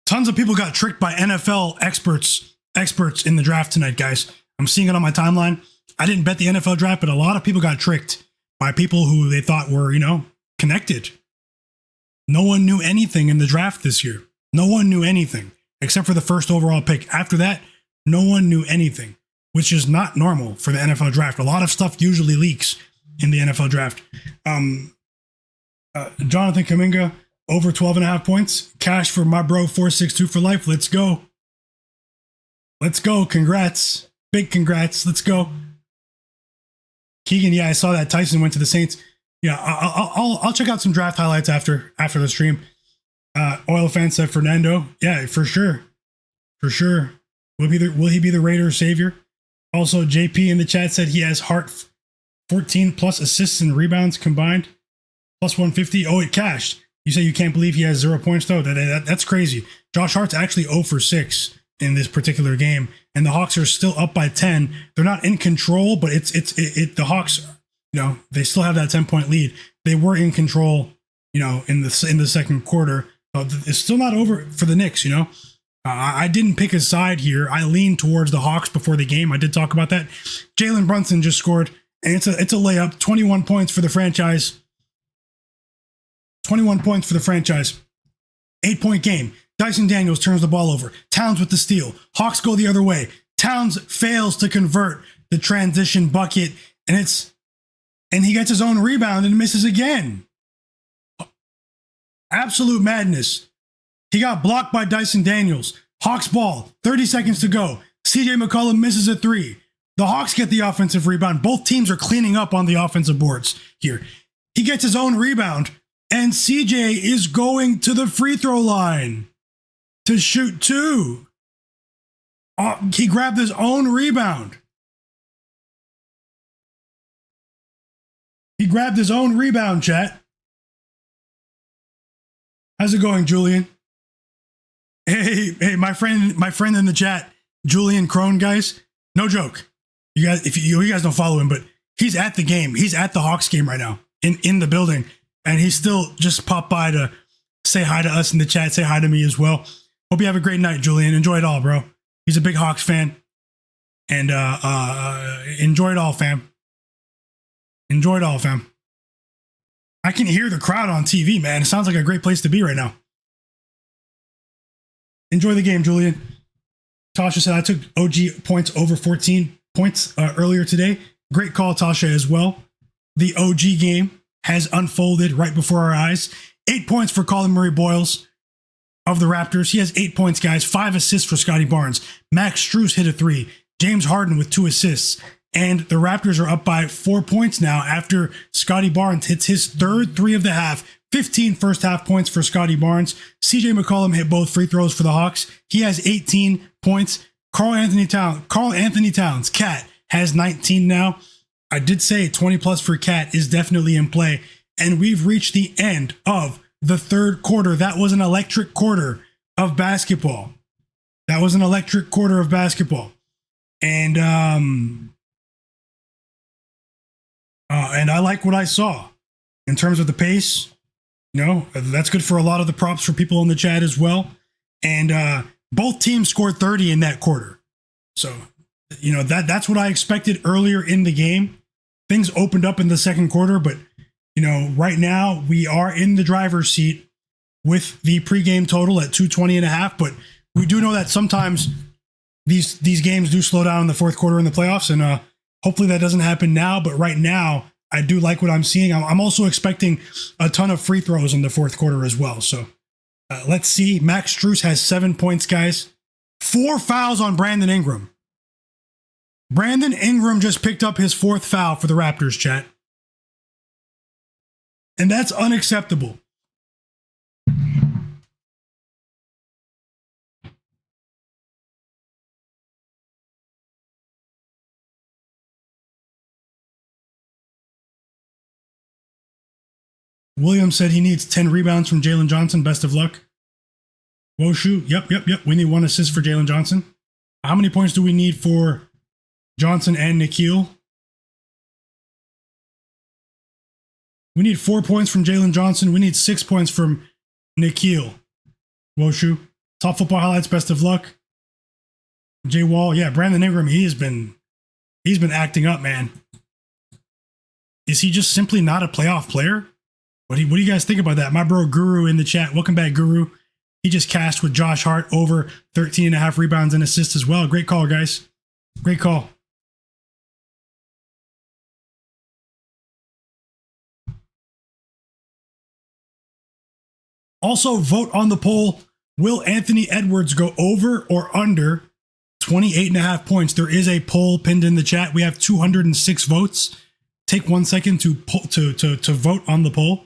Tons of people got tricked by NFL experts in the draft tonight, guys. I'm seeing it on my timeline. I didn't bet the NFL draft, but a lot of people got tricked by people who they thought were, connected. No one knew anything in the draft this year. No one knew anything except for the first overall pick. After that, no one knew anything, which is not normal for the NFL draft. A lot of stuff usually leaks in the NFL draft. Jonathan Kuminga, over 12.5 points. Cash for my bro, 462 for life. Let's go. Let's go. Congrats. Big congrats. Let's go. Keegan, yeah, I saw that Tyson went to the Saints. Yeah, I'll check out some draft highlights after the stream. Oil fan said Fernando. Yeah, for sure. For sure. Will he be the Raiders savior? Also, JP in the chat said he has Hart 14 plus assists and rebounds combined. Plus 150. Oh, it cashed. You say you can't believe he has 0 points, though? That's crazy. Josh Hart's actually 0 for 6 in this particular game, and the Hawks are still up by 10. They're not in control, but the Hawks, they still have that 10-point lead. They were in control, in the second quarter. It's still not over for the Knicks, I didn't pick a side here. I leaned towards the Hawks before the game. I did talk about that. Jalen Brunson just scored, and it's a layup. 21 points for the franchise. 21 points for the franchise. 8-point game. Dyson Daniels turns the ball over. Towns with the steal. Hawks go the other way. Towns fails to convert the transition bucket, and he gets his own rebound and misses again. Absolute madness. He got blocked by Dyson Daniels. Hawks ball. 30 seconds to go. CJ McCollum misses a 3. The Hawks get the offensive rebound. Both teams are cleaning up on the offensive boards here. He gets his own rebound. And CJ is going to the free throw line to shoot 2. He grabbed his own rebound. He grabbed his own rebound, chat. How's it going, Julian? Hey, my friend in the chat, Julian Crone, guys. No joke. You guys, if you guys don't follow him, but he's at the game. He's at the Hawks game right now in the building. And he still just popped by to say hi to us in the chat, say hi to me as well. Hope you have a great night, Julian. Enjoy it all, bro. He's a big Hawks fan. And enjoy it all, fam. Enjoy it all, fam. I can hear the crowd on TV, man. It sounds like a great place to be right now. Enjoy the game, Julian. Tasha said, I took OG points over 14 points earlier today. Great call, Tasha, as well. The OG game has unfolded right before our eyes. 8 points for Colin Murray Boyles of the Raptors. He has 8 points, guys. 5 assists for Scottie Barnes. Max Strus hit a 3. James Harden with 2 assists. And the Raptors are up by 4 points now after Scottie Barnes hits his third 3 of the half. 15 first half points for Scottie Barnes. CJ McCollum hit both free throws for the Hawks. He has 18 points. Karl-Anthony Towns, Cat, has 19 now. I did say 20 plus for Cat is definitely in play. And we've reached the end of the third quarter. That was an electric quarter of basketball. And I like what I saw in terms of the pace. That's good for a lot of the props for people in the chat as well. And Both teams scored 30 in that quarter. So, that's what I expected earlier in the game. Things opened up in the second quarter, but, right now we are in the driver's seat with the pregame total at 220.5. But we do know that sometimes these games do slow down in the fourth quarter in the playoffs, and hopefully that doesn't happen now. But right now, I do like what I'm seeing. I'm also expecting a ton of free throws in the fourth quarter as well. So let's see. Max Strus has 7 points, guys. 4 fouls on Brandon Ingram. Brandon Ingram just picked up his 4th foul for the Raptors, chat. And that's unacceptable. Williams said he needs 10 rebounds from Jalen Johnson. Best of luck. Woshu, yep. We need 1 assist for Jalen Johnson. How many points do we need for Johnson and Nickeil? We need 4 points from Jalen Johnson. We need 6 points from Nickeil. Woshu. Top football highlights. Best of luck. J Wall, yeah. Brandon Ingram, he's been acting up, man. Is he just simply not a playoff player? What do you guys think about that? My bro Guru in the chat. Welcome back, Guru. He just cashed with Josh Hart over 13.5 rebounds and assists as well. Great call, guys. Great call. Also, vote on the poll. Will Anthony Edwards go over or under 28.5 points? There is a poll pinned in the chat. We have 206 votes. Take 1 second to vote on the poll.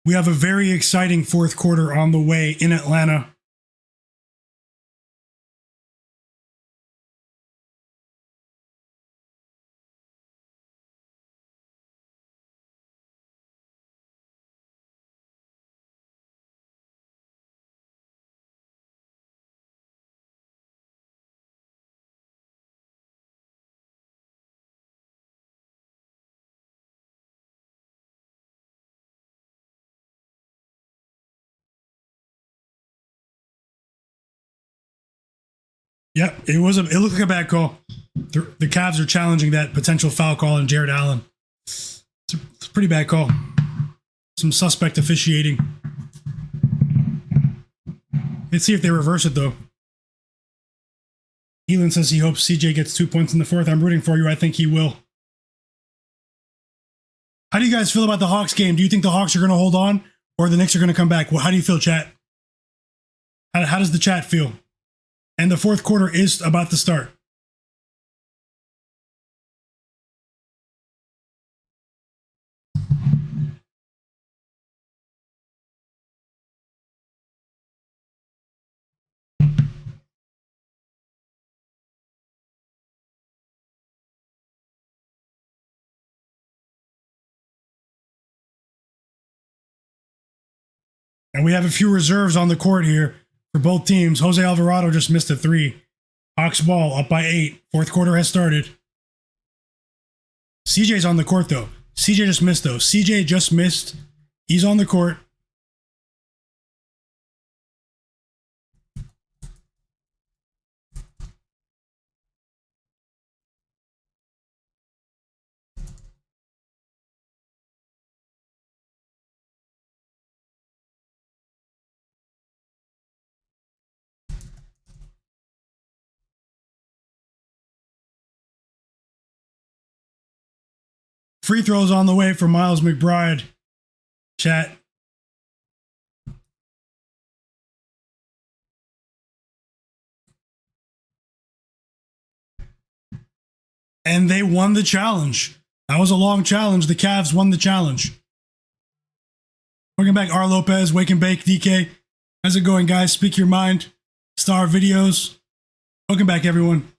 We have a very exciting fourth quarter on the way in Atlanta. Yep, it looked like a bad call. The Cavs are challenging that potential foul call on Jarrett Allen. It's a pretty bad call. Some suspect officiating. Let's see if they reverse it, though. Elon says he hopes CJ gets 2 points in the fourth. I'm rooting for you. I think he will. How do you guys feel about the Hawks game? Do you think the Hawks are going to hold on or the Knicks are going to come back? Well, how do you feel, chat? How does the chat feel? And the fourth quarter is about to start. And we have a few reserves on the court here for both teams. Jose Alvarado just missed a 3. Hawks ball up by 8. Fourth quarter has started. CJ's on the court, though. CJ just missed, though. CJ just missed. He's on the court. Free throws on the way for Miles McBride. Chat. And they won the challenge. That was a long challenge. The Cavs won the challenge. Welcome back, R. Lopez, Wake and Bake, DK. How's it going, guys? Speak your mind. Star videos. Welcome back, everyone.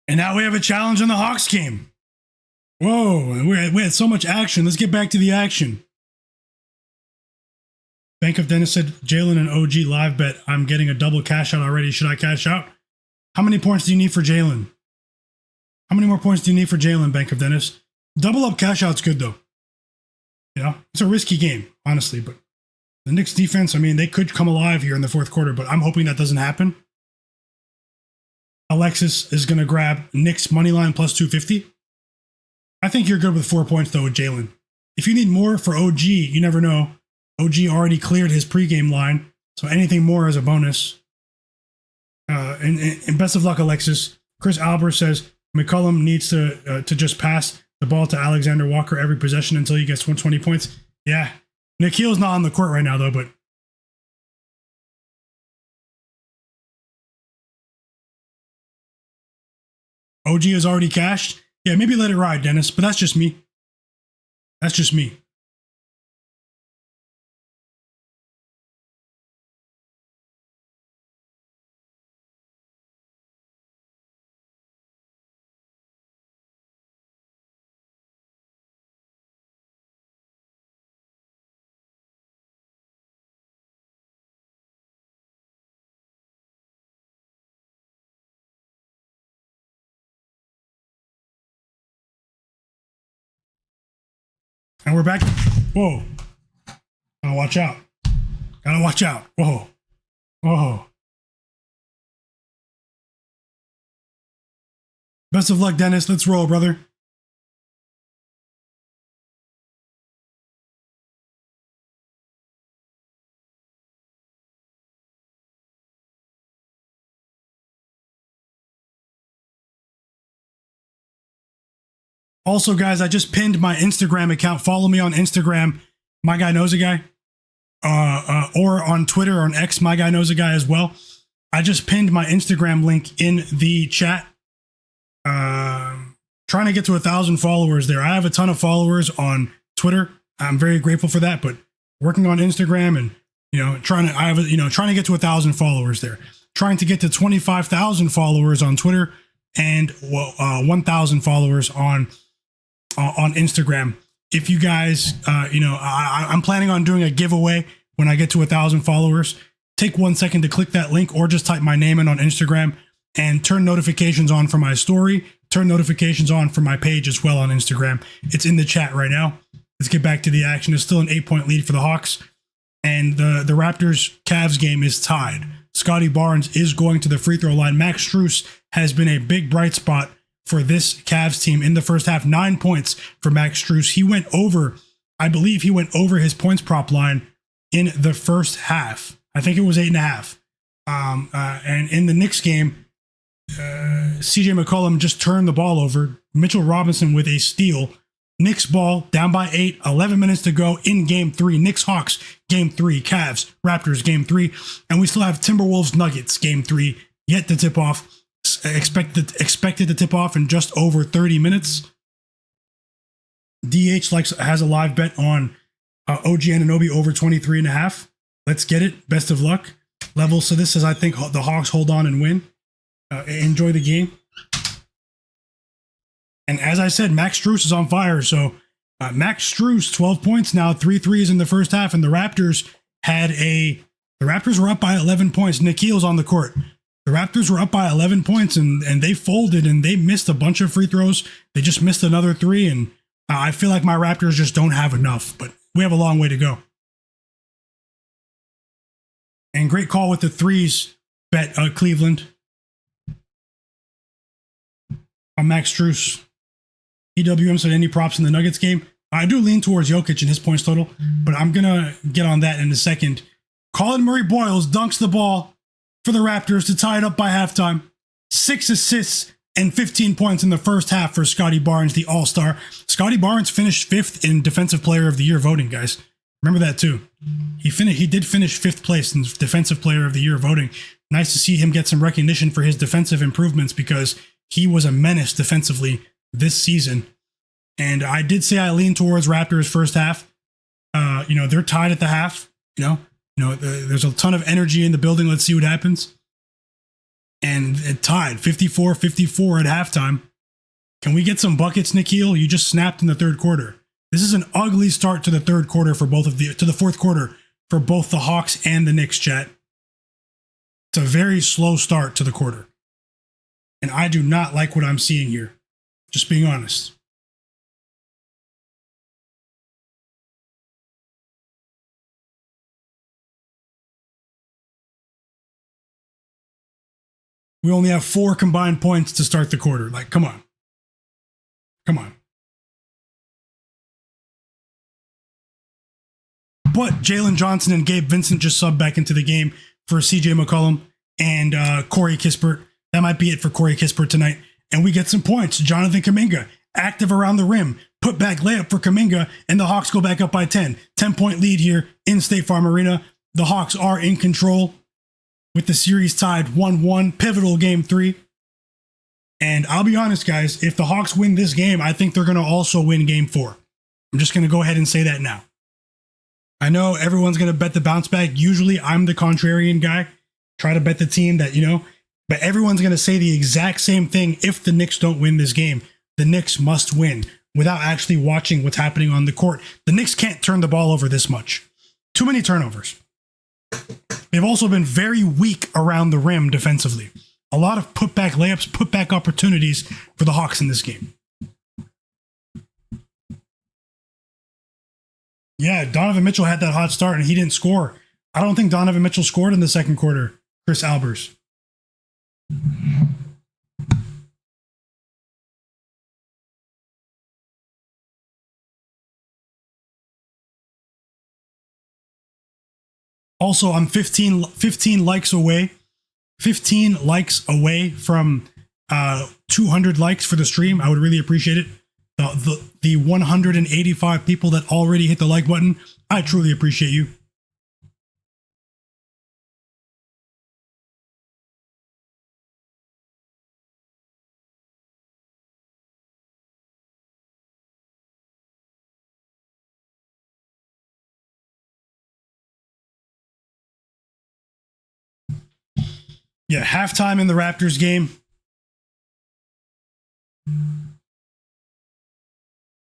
And now we have a challenge in the Hawks game. Whoa, we had so much action. Let's get back to the action. Bank of Dennis said, Jalen and OG live bet. I'm getting a double cash out already. Should I cash out? How many points do you need for Jalen? How many more points do you need for Jalen, Bank of Dennis? Double up cash out's good, though. You know, it's a risky game, honestly. But the Knicks defense, I mean, they could come alive here in the fourth quarter, but I'm hoping that doesn't happen. Alexis is going to grab Knicks money line plus 250. I think you're good with 4 points, though, with Jalen. If you need more for OG, you never know. OG already cleared his pregame line, so anything more is a bonus. And best of luck, Alexis. Chris Albert says McCollum needs to just pass the ball to Alexander Walker every possession until he gets 120 points. Yeah, Nickeil's not on the court right now, though, but OG has already cashed. Yeah, maybe let it ride, Dennis, but that's just me. That's just me. And we're back. Whoa. Gotta watch out. Gotta watch out. Whoa. Whoa. Best of luck, Dennis. Let's roll, brother. Also, guys, I just pinned my Instagram account. Follow me on Instagram. My guy knows a guy. Or on Twitter or on X, my guy knows a guy as well. I just pinned my Instagram link in the chat. Trying to get to 1,000 followers there. I have a ton of followers on Twitter. I'm very grateful for that, but working on Instagram and, trying to get to 1,000 followers there. Trying to get to 25,000 followers on Twitter and 1,000 followers on Instagram. If you guys, I'm planning on doing a giveaway when I get to 1,000 followers. Take 1 second to click that link or just type my name in on Instagram and turn notifications on for my story. Turn notifications on for my page as well on Instagram. It's in the chat right now. Let's get back to the action. It's still an 8-point lead for the Hawks. And the Raptors-Cavs game is tied. Scottie Barnes is going to the free throw line. Max Strus has been a big bright spot for this Cavs team in the first half. 9 points for Max Strus. I believe he went over his points prop line in the first half. I think it was 8.5. And in the Knicks game, CJ McCollum just turned the ball over. Mitchell Robinson with a steal. Knicks ball down by 8, 11 minutes to go in game 3. Knicks Hawks game 3, Cavs Raptors game 3, and we still have Timberwolves Nuggets game 3 yet to tip off. Expected to tip off in just over 30 minutes. DH has a live bet on OG Anunoby over 23.5. Let's get it. Best of luck. Level. So this is, I think, the Hawks hold on and win. Enjoy the game. And as I said, Max Strus is on fire. So Max Strus, 12 points now, 3 threes in the first half. And the Raptors were up by 11 points. Nickeil's on the court. The Raptors were up by 11 points and they folded and they missed a bunch of free throws. They just missed another 3. And I feel like my Raptors just don't have enough, but we have a long way to go. And great call with the threes bet, Cleveland. On Max Strus. EWM said any props in the Nuggets game. I do lean towards Jokic and his points total, but I'm going to get on that in a second. Colin Murray-Boyles dunks the ball for the Raptors to tie it up by halftime. 6 assists and 15 points in the first half for Scottie Barnes, the All-Star. Scottie Barnes finished 5th in Defensive Player of the Year voting, guys. Remember that too. He did finish 5th place in Defensive Player of the Year voting. Nice to see him get some recognition for his defensive improvements because he was a menace defensively this season. And I did say I lean towards Raptors first half. They're tied at the half. There's a ton of energy in the building. Let's see what happens. and it tied 54-54 at halftime. Can we get some buckets, Nickeil? You just snapped in the third quarter. This is an ugly start to the third quarter for to the fourth quarter for both the Hawks and the Knicks, chat. It's a very slow start to the quarter. And I do not like what I'm seeing here. Just being honest. We only have 4 combined points to start the quarter. Like, come on. Come on. But Jalen Johnson and Gabe Vincent just subbed back into the game for CJ McCollum and Corey Kispert. That might be it for Corey Kispert tonight. And we get some points. Jonathan Kuminga, active around the rim. Put back layup for Kuminga, and the Hawks go back up by 10. 10-point lead here in State Farm Arena. The Hawks are in control with the series tied 1-1. Pivotal game 3. And I'll be honest, guys, if the Hawks win this game, I think they're going to also win game 4. I'm just going to go ahead and say that now. I know everyone's going to bet the bounce back. Usually I'm the contrarian guy. Try to bet the team that, but everyone's going to say the exact same thing if the Knicks don't win this game. The Knicks must win without actually watching what's happening on the court. The Knicks can't turn the ball over this much. Too many turnovers. They've also been very weak around the rim defensively. A lot of putback layups, putback opportunities for the Hawks in this game. Yeah, Donovan Mitchell had that hot start and he didn't score. I don't think Donovan Mitchell scored in the second quarter. Chris Albers. Also, I'm 15 likes away. 15 likes away from 200 likes for the stream. I would really appreciate it. The 185 people that already hit the like button, I truly appreciate you. Yeah, halftime in the Raptors game.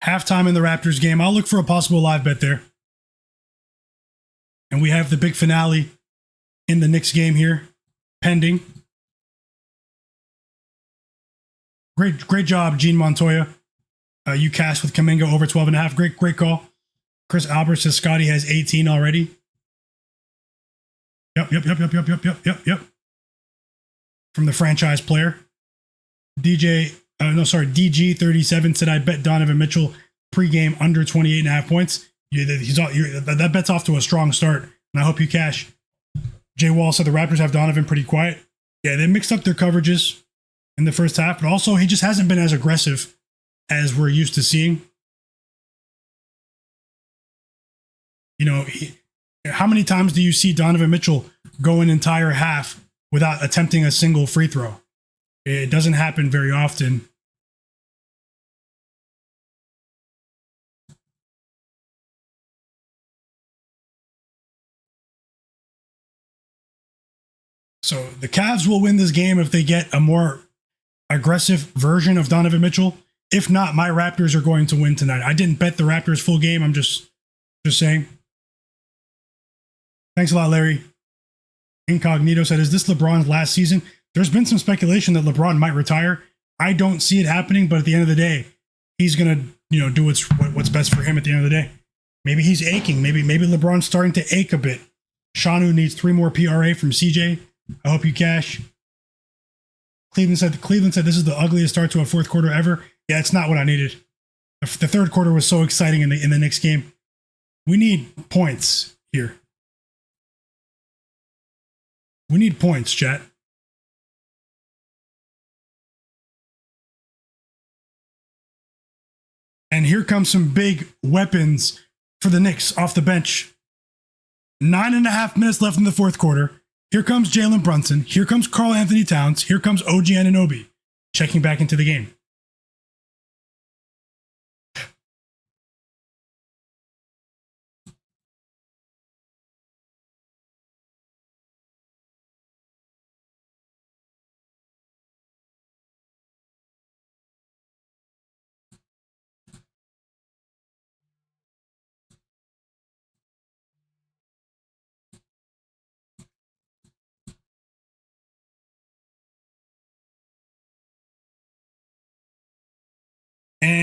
Halftime in the Raptors game. I'll look for a possible live bet there. And we have the big finale in the Knicks game here, pending. Great job, Gene Montoya. You cashed with Kuminga over 12.5. Great call. Chris Albert says Scottie has 18 already. Yep. From the franchise player. DG37 said I bet Donovan Mitchell pregame under 28.5 points. That bet's off to a strong start, and I hope you cash. Jay Wall said the Raptors have Donovan pretty quiet. Yeah, they mixed up their coverages in the first half, but also he just hasn't been as aggressive as we're used to seeing. How many times do you see Donovan Mitchell go an entire half without attempting a single free throw? It doesn't happen very often. So the Cavs will win this game if they get a more aggressive version of Donovan Mitchell. If not, my Raptors are going to win tonight. I didn't bet the Raptors full game. I'm just saying. Thanks a lot, Larry. Incognito said, is this LeBron's last season? There's been some speculation that LeBron might retire. I don't see it happening, but at the end of the day, he's going to, do what's best for him at the end of the day. Maybe he's aching. Maybe LeBron's starting to ache a bit. Shanu needs 3 more PRA from CJ. I hope you cash. Cleveland said this is the ugliest start to a fourth quarter ever. Yeah, it's not what I needed. The third quarter was so exciting in the Knicks game. We need points here. We need points, chat. And here comes some big weapons for the Knicks off the bench. 9.5 minutes left in the fourth quarter. Here comes Jalen Brunson. Here comes Karl-Anthony Towns. Here comes OG Anunoby checking back into the game.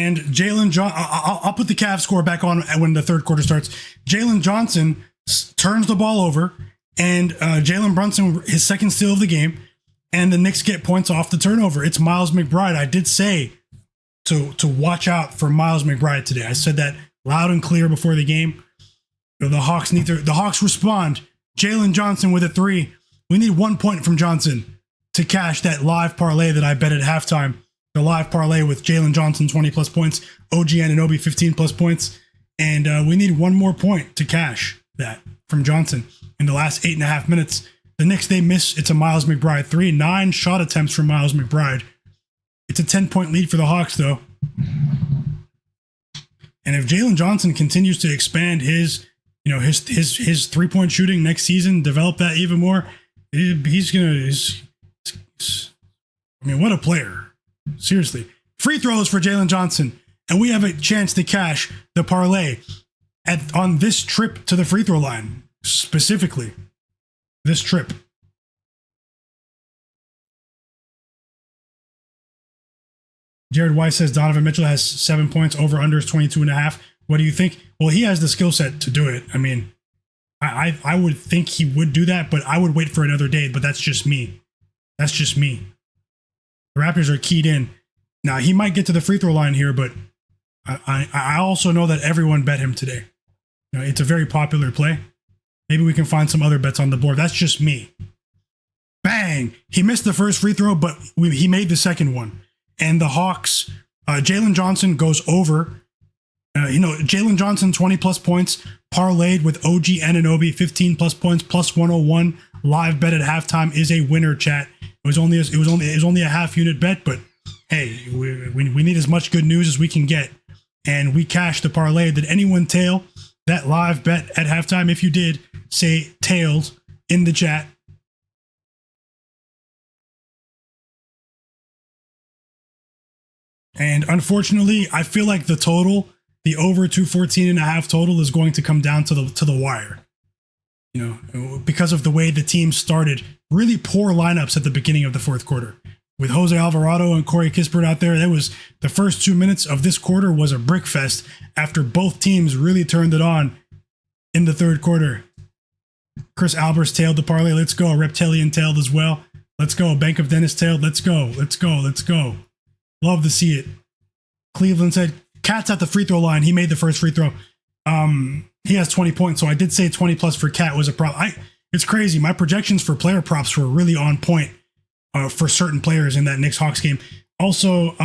And Jalen I'll put the Cavs score back on when the third quarter starts. Jalen Johnson turns the ball over, and Jalen Brunson, his second steal of the game, and the Knicks get points off the turnover. It's Miles McBride. I did say to watch out for Miles McBride today. I said that loud and clear before the game. The Hawks respond. Jalen Johnson with a 3. We need 1 point from Johnson to cash that live parlay that I bet at halftime. The live parlay with Jalen Johnson 20 plus points, OG Anunoby 15 plus points, and we need 1 more point to cash that from Johnson in the last 8.5 minutes. The Knicks, they miss. It's a Miles McBride 3. 9 shot attempts from Miles McBride. It's a 10-point lead for the Hawks, though. And if Jalen Johnson continues to expand his 3-point shooting next season, develop that even more, what a player. Seriously. Free throws for Jalen Johnson. And we have a chance to cash the parlay on this trip to the free throw line. Specifically, this trip. Jared Weiss says Donovan Mitchell has 7 points, over under is 22.5. What do you think? Well, he has the skill set to do it. I mean, I would think he would do that, but I would wait for another day. But that's just me. That's just me. The Raptors are keyed in. Now, he might get to the free throw line here, but I also know that everyone bet him today. It's a very popular play. Maybe we can find some other bets on the board. That's just me. Bang! He missed the first free throw, but he made the second one. And the Hawks, Jalen Johnson goes over. Jalen Johnson, 20 plus points, parlayed with OG Anunoby, 15 plus points, plus 101. Live bet at halftime is a winner, chat. It was only a half unit bet, but hey, we need as much good news as we can get. And we cashed the parlay. Did anyone tail that live bet at halftime? If you did, say tailed in the chat. And unfortunately, I feel like the over 214.5 total is going to come down to the wire. Because of the way the team started, really poor lineups at the beginning of the fourth quarter. With Jose Alvarado and Corey Kispert out there, the first 2 minutes of this quarter was a brick fest after both teams really turned it on in the third quarter. Chris Albers tailed the parlay. Let's go. Reptilian tailed as well. Let's go. Bank of Dennis tailed. Let's go. Let's go. Let's go. Love to see it. Cleveland said, Cat's at the free throw line. He made the first free throw. He has 20 points, so I did say 20 plus for Cat was a problem. It's crazy. My projections for player props were really on point for certain players in that Knicks-Hawks game. Also,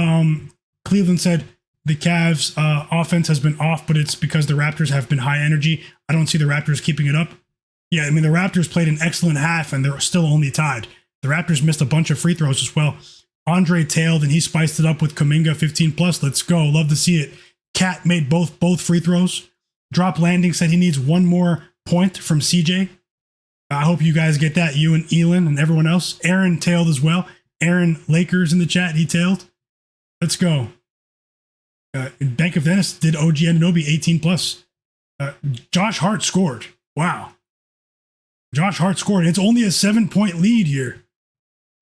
Cleveland said the Cavs' offense has been off, but it's because the Raptors have been high energy. I don't see the Raptors keeping it up. Yeah, I mean, the Raptors played an excellent half, and they're still only tied. The Raptors missed a bunch of free throws as well. Andre tailed, and he spiced it up with Kuminga, 15 plus. Let's go. Love to see it. Cat made both free throws. Drop Landing said he needs 1 more point from CJ. I hope you guys get that, you and Elon and everyone else. Aaron tailed as well. Aaron Lakers in the chat, he tailed. Let's go. Bank of Dennis did OG Anunoby 18 plus. Josh Hart scored. Wow. Josh Hart scored. It's only a 7-point lead here.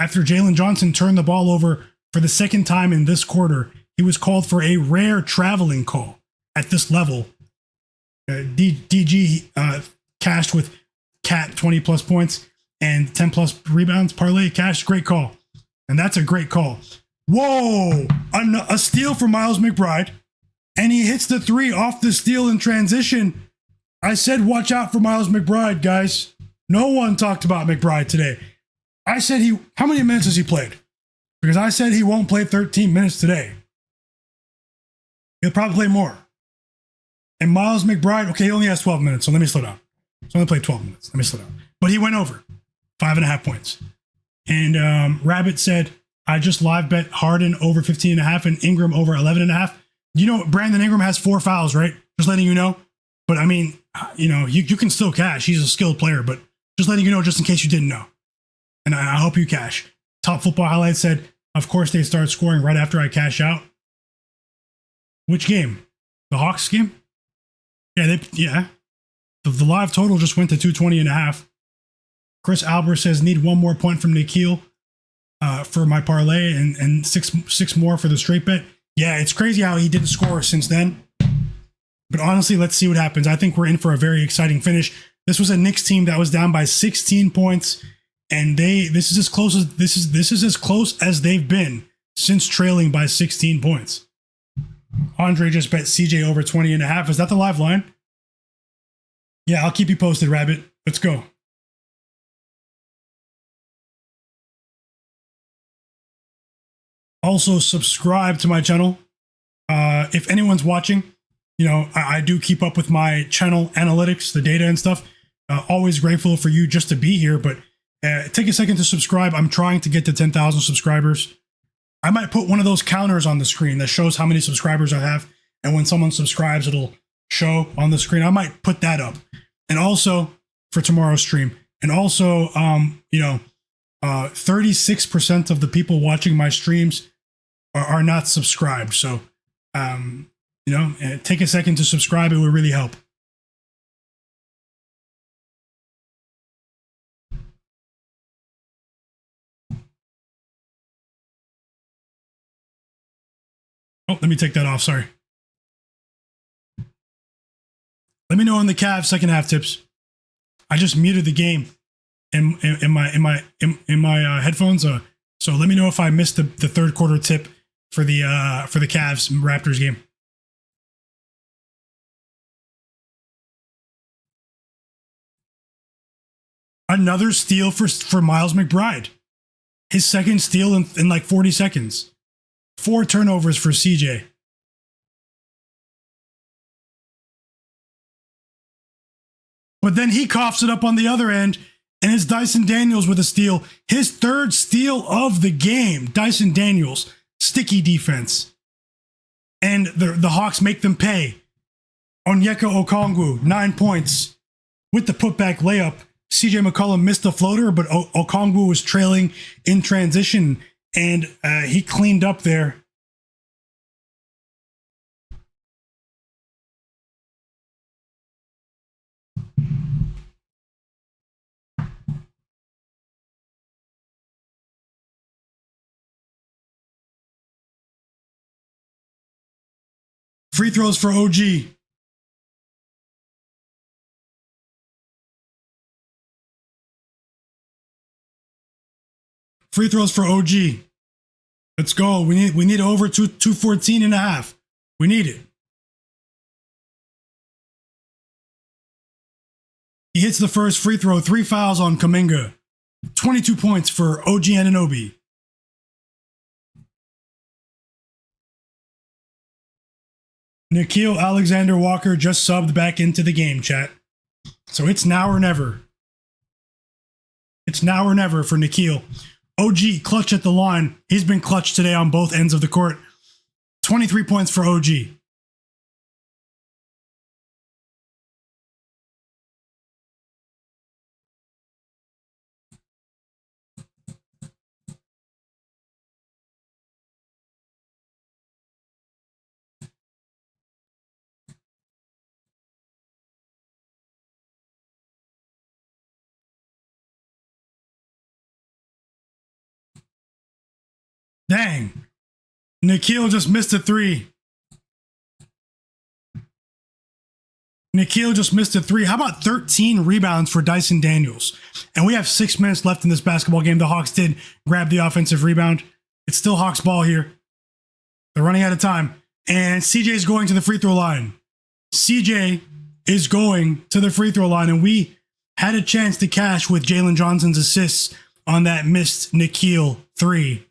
After Jalen Johnson turned the ball over for the second time in this quarter, he was called for a rare traveling call at this level. DG cashed with Cat 20 plus points and 10 plus rebounds. Parlay cash, great call. And that's a great call. Whoa! A steal for Miles McBride. And he hits the 3 off the steal in transition. I said watch out for Miles McBride, guys. No one talked about McBride today. I said how many minutes has he played? Because I said he won't play 13 minutes today. He'll probably play more. And Miles McBride, okay, he only has 12 minutes, so let me slow down. He's only played 12 minutes. Let me slow down. But he went over 5.5 points. And Rabbit said, I just live bet Harden over 15.5 and Ingram over 11.5. Brandon Ingram has 4 fouls, right? Just letting you know. But I mean, you can still cash. He's a skilled player, but just letting you know just in case you didn't know. And I hope you cash. Top Football Highlights said, of course they start scoring right after I cash out. Which game? The Hawks game? Yeah. The live total just went to 220.5. Chris Albert says, need 1 more point from Nickeil for my parlay and six more for the straight bet. Yeah, it's crazy how he didn't score since then. But honestly, let's see what happens. I think we're in for a very exciting finish. This was a Knicks team that was down by 16 points, and this is as close as they've been since trailing by 16 points. Andre just bet CJ over 20.5. Is that the live line? Yeah, I'll keep you posted, Rabbit. Let's go. Also, subscribe to my channel. If anyone's watching, you know, I do keep up with my channel analytics, the data and stuff. Always grateful for you just to be here, but take a second to subscribe. I'm trying to get to 10,000 subscribers. I might put one of those counters on the screen that shows how many subscribers I have. And when someone subscribes, it'll show on the screen. I might put that up. And also for tomorrow's stream. And also, 36% of the people watching my streams are not subscribed. So, take a second to subscribe. It would really help. Oh, let me take that off. Sorry. Let me know on the Cavs second half tips. I just muted the game in my headphones. So let me know if I missed the third quarter tip for the Cavs Raptors game. Another steal for Miles McBride. His second steal in like 40 seconds. 4 turnovers for CJ. But then he coughs it up on the other end, and it's Dyson Daniels with a steal. His third steal of the game. Dyson Daniels, sticky defense. And the Hawks make them pay. Onyeka Okongwu, 9 points with the putback layup. CJ McCollum missed the floater, but Okongwu was trailing in transition, and he cleaned up there. Free throws for OG. Free throws for OG. Let's go. We need over 214.5. We need it. He hits the first free throw. 3 fouls on Kuminga. 22 points for OG Anunoby. Nickeil Alexander-Walker just subbed back into the game, chat. So it's now or never. It's now or never for Nickeil. OG clutch at the line. He's been clutch today on both ends of the court. 23 points for OG. Dang. Nickeil just missed a 3. Nickeil just missed a 3. How about 13 rebounds for Dyson Daniels? And we have 6 minutes left in this basketball game. The Hawks did grab the offensive rebound. It's still Hawks ball here. They're running out of time. And CJ is going to the free throw line. CJ is going to the free throw line. And we had a chance to cash with Jalen Johnson's assists on that missed Nickeil 3.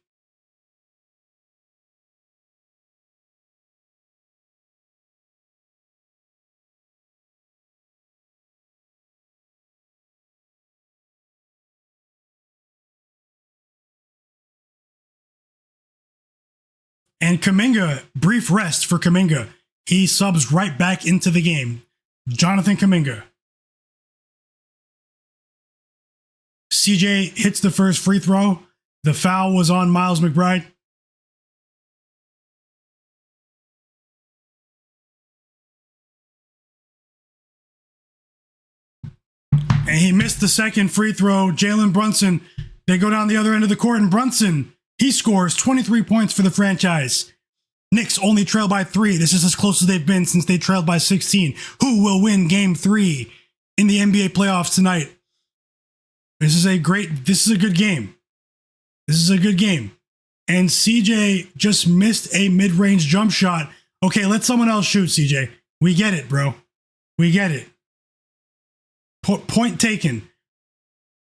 And Kuminga, brief rest for Kuminga. He subs right back into the game. Jonathan Kuminga. CJ hits the first free throw. The foul was on Miles McBride. And he missed the second free throw. Jalen Brunson, they go down the other end of the court, and Brunson, he scores 23 points for the franchise. Knicks only trail by 3. This is as close as they've been since they trailed by 16. Who will win game 3 in the NBA playoffs tonight? This is a good game. This is a good game. And CJ just missed a mid-range jump shot. Okay, let someone else shoot, CJ. We get it, bro. We get it. Point taken.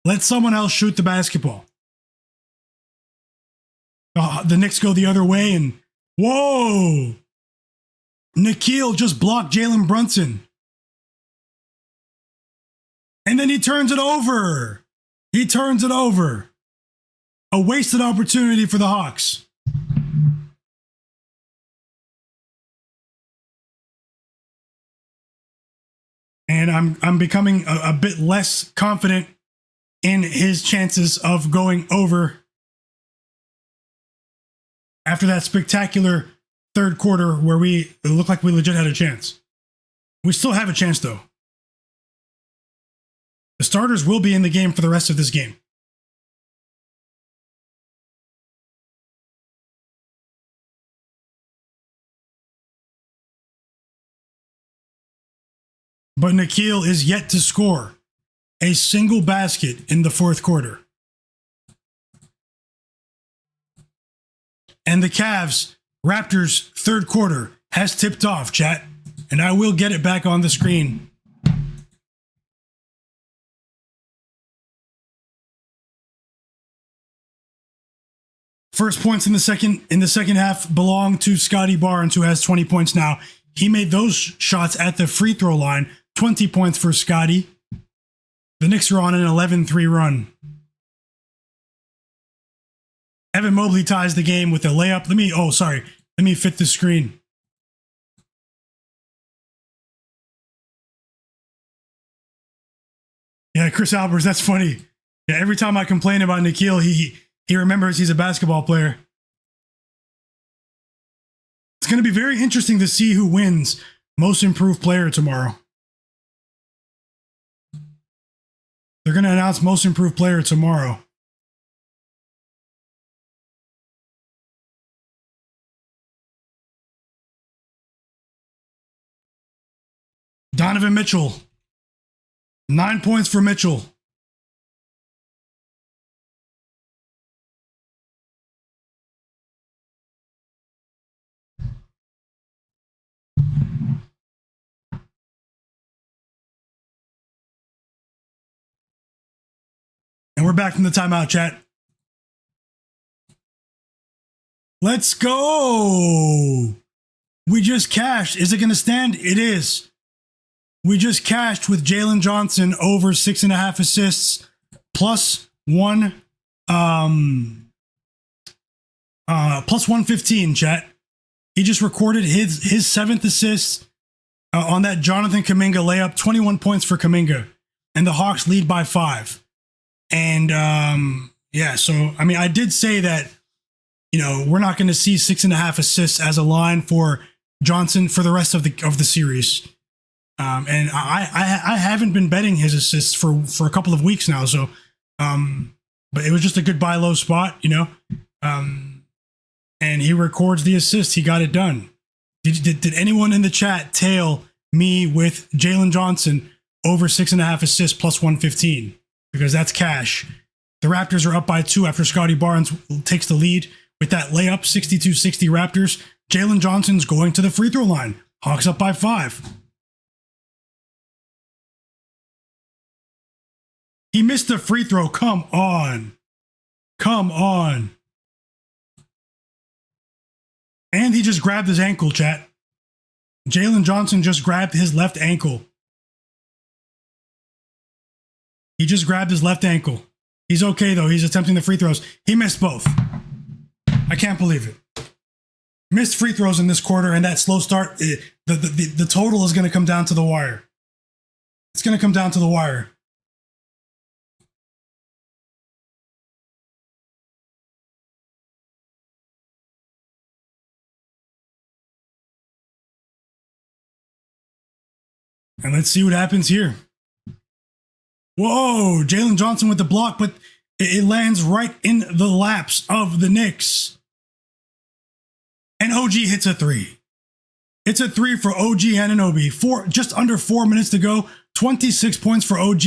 Let someone else shoot the basketball. The Knicks go the other way, and whoa! Nickeil just blocked Jalen Brunson. And then he turns it over. He turns it over. A wasted opportunity for the Hawks. And I'm becoming a bit less confident in his chances of going over after that spectacular third quarter where it looked like we legit had a chance. We still have a chance, though. The starters will be in the game for the rest of this game. But Nickeil is yet to score a single basket in the fourth quarter. And the Cavs, Raptors third quarter has tipped off, chat. And I will get it back on the screen. First points in the second half belong to Scottie Barnes, who has 20 points now. He made those shots at the free throw line. 20 points for Scottie. The Knicks are on an 11-3 run. Evan Mobley ties the game with a layup. Let me fit the screen. Yeah, Chris Albers, that's funny. Yeah, every time I complain about Nickeil, he remembers he's a basketball player. It's going to be very interesting to see who wins Most Improved Player tomorrow. They're going to announce Most Improved Player tomorrow. Donovan Mitchell. 9 points for Mitchell. And we're back from the timeout, chat. Let's go. We just cashed. Is it going to stand? It is. We just cashed with Jalen Johnson over 6.5 assists plus plus 115, chat. He just recorded his 7th assist on that Jonathan Kuminga layup, 21 points for Kuminga. And the Hawks lead by 5. And so I mean, I did say that, we're not going to see 6.5 assists as a line for Johnson for the rest of the series. And I haven't been betting his assists for a couple of weeks now. So, but it was just a good buy low spot, and he records the assist. He got it done. Did anyone in the chat tail me with Jalen Johnson over 6.5 assists plus 115? Because that's cash. The Raptors are up by 2 after Scottie Barnes takes the lead with that layup, 62-60 Raptors. Jalen Johnson's going to the free throw line. Hawks up by 5. He missed the free throw. Come on. Come on. And he just grabbed his ankle, chat. Jalen Johnson just grabbed his left ankle. He just grabbed his left ankle. He's okay, though. He's attempting the free throws. He missed both. I can't believe it. Missed free throws in this quarter, and that slow start, the total is going to come down to the wire. It's going to come down to the wire. And let's see what happens here. Whoa, Jalen Johnson with the block, but it lands right in the laps of the Knicks. and OG hits a three. It's a three for OG Anunoby. Just under 4 minutes to go. 26 points for OG.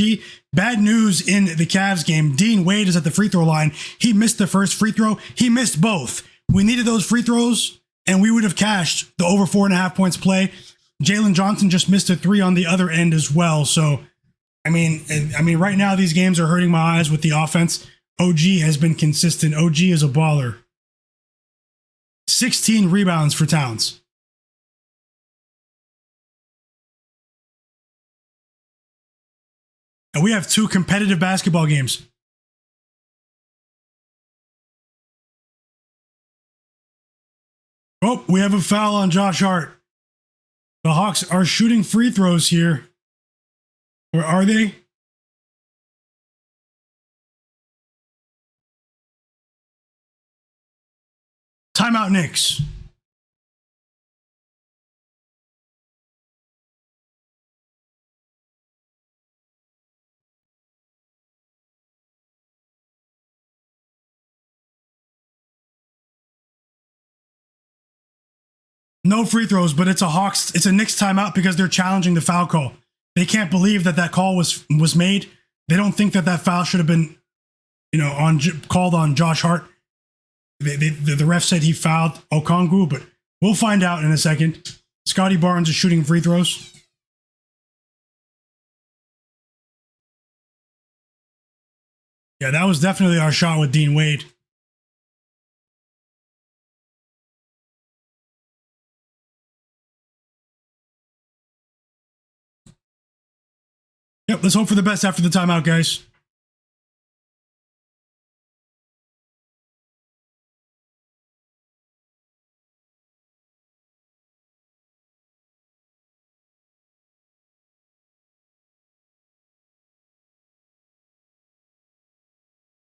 Bad news in the Cavs game. Dean Wade is at the free throw line. He missed the first free throw. He missed both. We needed those free throws, and we would have cashed the over 4.5 points play. Jalen Johnson just missed a three on the other end as well. So, I mean, right now these games are hurting my eyes with the offense. OG has been consistent. OG is a baller. 16 rebounds for Towns. And we have 2 competitive basketball games. Oh, we have a foul on Josh Hart. The Hawks are shooting free throws here. Or are they? Timeout Knicks. No free throws, but it's a Knicks timeout because they're challenging the foul call. They can't believe that call was made. They don't think that foul should have been, called on Josh Hart. The ref said he fouled Okongwu, but we'll find out in a second. Scottie Barnes is shooting free throws. Yeah, that was definitely our shot with Dean Wade. Yep, let's hope for the best after the timeout, guys.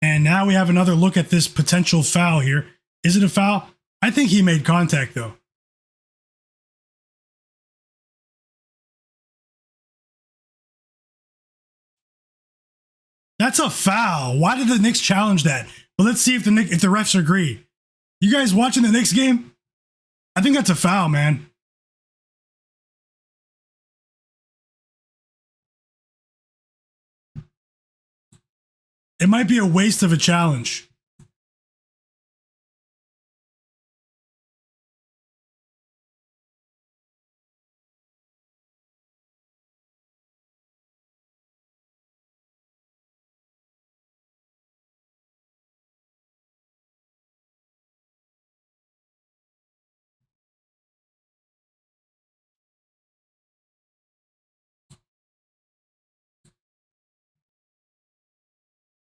And now we have another look at this potential foul here. Is it a foul? I think he made contact, though. That's a foul. Why did the Knicks challenge that? But let's see if the refs agree. You guys watching the Knicks game? I think that's a foul, man. It might be a waste of a challenge.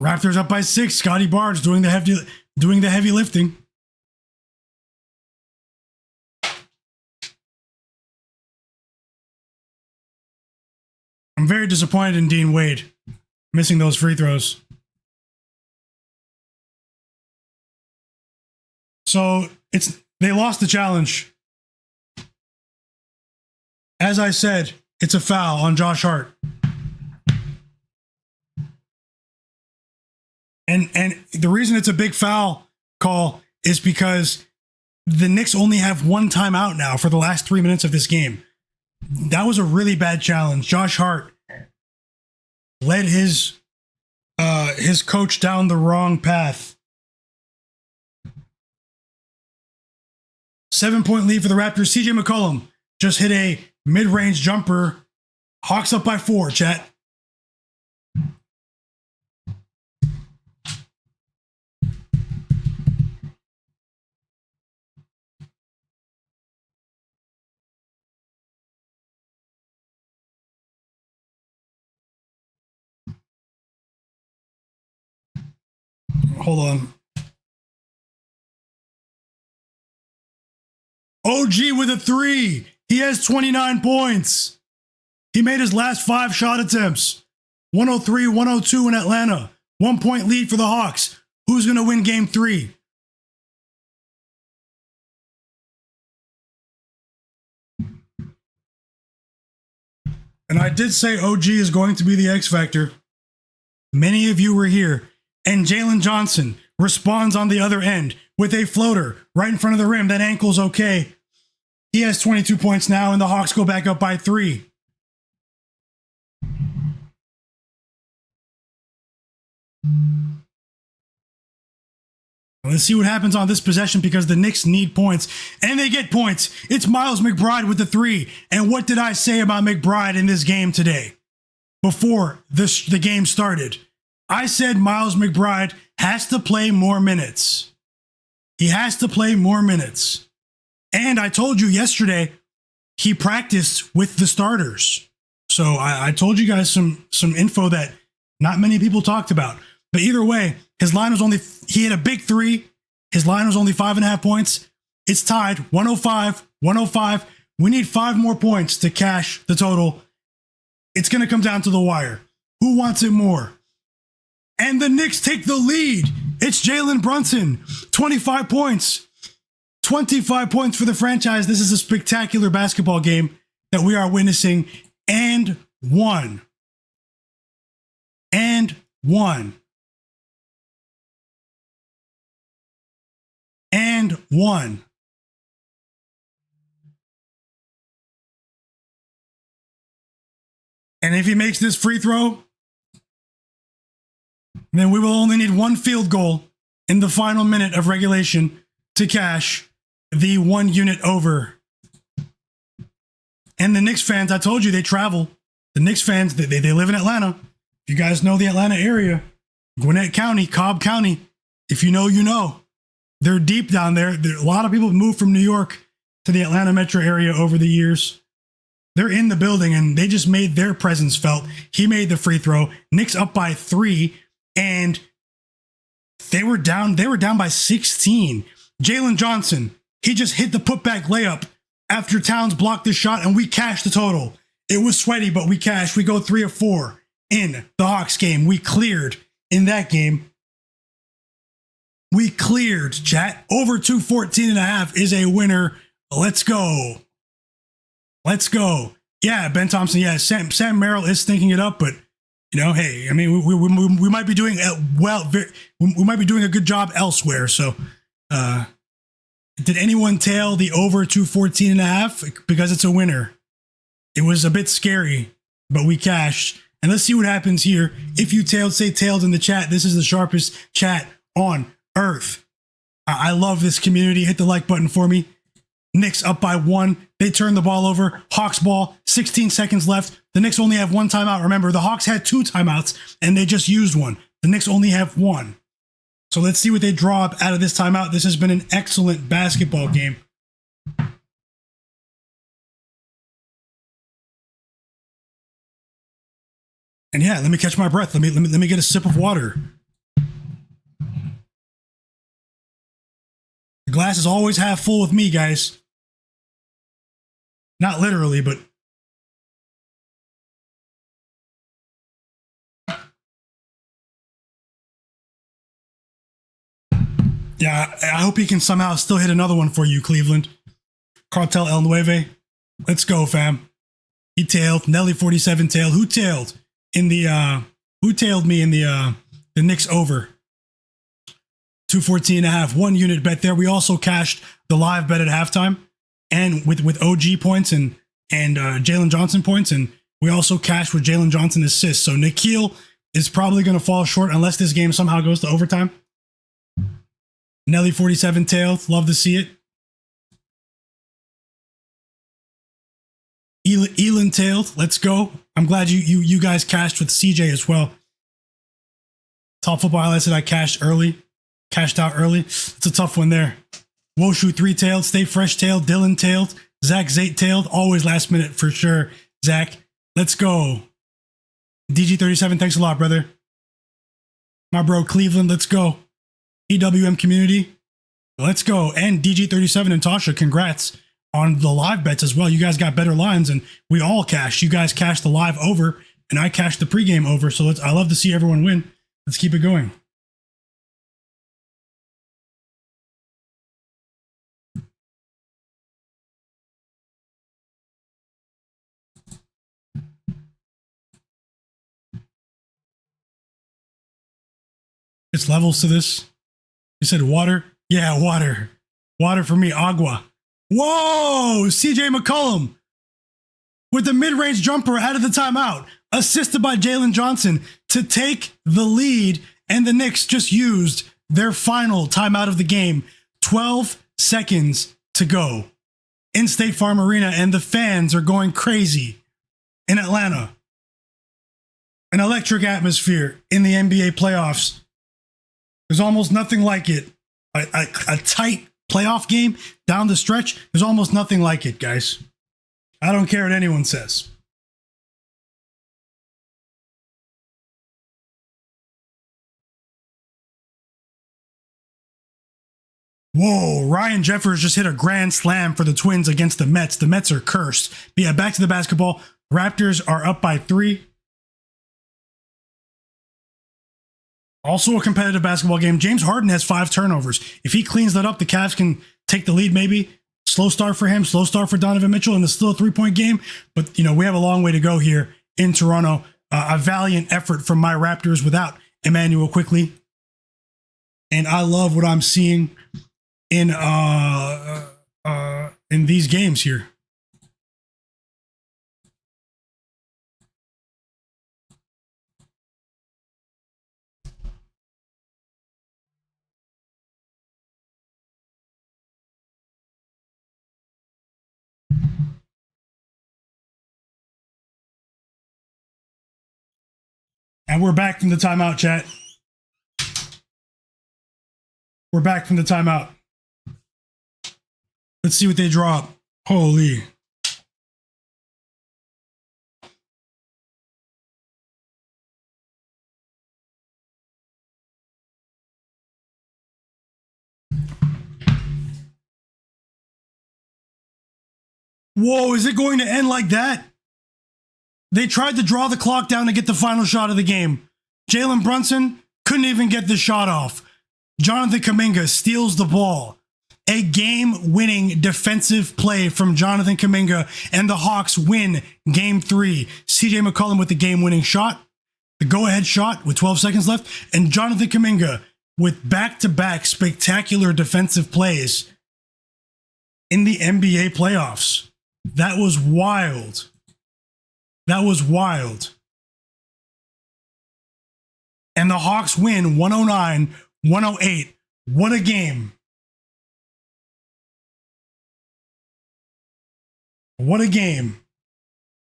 Raptors up by 6. Scottie Barnes doing the heavy lifting. I'm very disappointed in Dean Wade missing those free throws. So they lost the challenge. As I said, it's a foul on Josh Hart. And the reason it's a big foul call is because the Knicks only have 1 timeout now for the last 3 minutes of this game. That was a really bad challenge. Josh Hart led his coach down the wrong path. 7-point lead for the Raptors. CJ McCollum just hit a mid-range jumper. Hawks up by 4, chat. Hold on. OG with a 3. He has 29 points. He made his last 5 shot attempts. 103-102 in Atlanta. 1 point lead for the Hawks. Who's going to win game 3? And I did say OG is going to be the X factor. Many of you were here. And Jalen Johnson responds on the other end with a floater right in front of the rim. That ankle's okay. He has 22 points now, and the Hawks go back up by 3. Let's see what happens on this possession because the Knicks need points, and they get points. It's Miles McBride with the 3. And what did I say about McBride in this game today? Before the game started, I said Miles McBride has to play more minutes. He has to play more minutes. And I told you yesterday, he practiced with the starters. So I told you guys some info that not many people talked about. But either way, his line was only, he had a big 3. His line was only 5.5 points. It's tied 105. We need 5 more points to cash the total. It's going to come down to the wire. Who wants it more? And the Knicks take the lead. It's Jalen Brunson, 25 points. 25 points for the franchise. This is a spectacular basketball game that we are witnessing. And one. And one. And one. And if he makes this free throw, then we will only need 1 field goal in the final minute of regulation to cash the 1 unit over. And the Knicks fans, I told you they travel. The Knicks fans, they live in Atlanta. If you guys know the Atlanta area, Gwinnett County, Cobb County, if you know, you know. They're deep down there. A lot of people moved from New York to the Atlanta metro area over the years. They're in the building, and they just made their presence felt. He made the free throw. Knicks up by 3, and they were down by 16. Jalen Johnson, he just hit the putback layup after Towns blocked the shot, and we cashed the total. It was sweaty, but we cashed. We go 3 of 4 in the Hawks game. We cleared in that game. We cleared, chat. Over 214.5 is a winner. Let's go. Let's go. Yeah, Ben Thompson. Yeah, Sam Merrill is thinking it up, but you know, hey, I mean, we might be doing we might be doing a good job elsewhere. So, did anyone tail the over 214.5? Because it's a winner. It was a bit scary, but we cashed. And let's see what happens here. If you tailed, say tailed in the chat. This is the sharpest chat on earth. I love this community. Hit the like button for me. Knicks up by 1. They turn the ball over. Hawks ball. 16 seconds left. The Knicks only have 1 timeout. Remember, the Hawks had 2 timeouts, and they just used 1. The Knicks only have 1. So let's see what they draw up out of this timeout. This has been an excellent basketball game. And yeah, let me catch my breath. Let me get a sip of water. The glass is always half full with me, guys. Not literally, but yeah, I hope he can somehow still hit another one for you, Cleveland. Cartel El Nueve. Let's go, fam. He tailed. Nelly 47 tailed. Who tailed in the who tailed me in the Knicks over? 214.5, 1 unit bet there. We also cashed the live bet at halftime, and with OG points and Jalen Johnson points, and we also cashed with Jalen Johnson assists. So Nickeil is probably going to fall short unless this game somehow goes to overtime. Nelly 47 tailed, love to see it. Elin tailed, let's go. I'm glad you guys cashed with CJ as well. Top football highlights that I cashed out early. It's a tough one there. Woshu 3 tailed, Stay Fresh tailed, Dylan tailed, Zach Zate tailed, always last minute for sure. Zach, let's go. DG37, thanks a lot, brother. My bro Cleveland, let's go. EWM community, let's go. And DG37 and Tasha, congrats on the live bets as well. You guys got better lines, and we all cashed. You guys cashed the live over, and I cashed the pregame over. So I love to see everyone win. Let's keep it going. It's levels to this. You said water. Yeah, water. Water for me, agua. Whoa! CJ McCollum with the mid-range jumper out of the timeout, assisted by Jalen Johnson to take the lead, and the Knicks just used their final timeout of the game. 12 seconds to go in State Farm Arena, and the fans are going crazy in Atlanta. An electric atmosphere in the NBA playoffs. There's almost nothing like it. A tight playoff game down the stretch, there's almost nothing like it, guys. I don't care what anyone says. Whoa, Ryan Jeffers just hit a grand slam for the Twins against the Mets. The Mets are cursed. But yeah, back to the basketball. Raptors are up by 3. Also a competitive basketball game. James Harden has 5 turnovers. If he cleans that up, the Cavs can take the lead maybe. Slow start for him, slow start for Donovan Mitchell, and it's still a 3-point game. But, we have a long way to go here in Toronto. A valiant effort from my Raptors without Emmanuel Quickly. And I love what I'm seeing in these games here. And we're back from the timeout, chat. We're back from the timeout. Let's see what they draw up. Holy. Whoa, is it going to end like that? They tried to draw the clock down to get the final shot of the game. Jalen Brunson couldn't even get the shot off. Jonathan Kuminga steals the ball. A game-winning defensive play from Jonathan Kuminga, and the Hawks win Game 3. CJ McCollum with the game-winning shot, the go-ahead shot with 12 seconds left, and Jonathan Kuminga with back-to-back spectacular defensive plays in the NBA playoffs. That was wild. That was wild. And the Hawks win 109-108. What a game. What a game.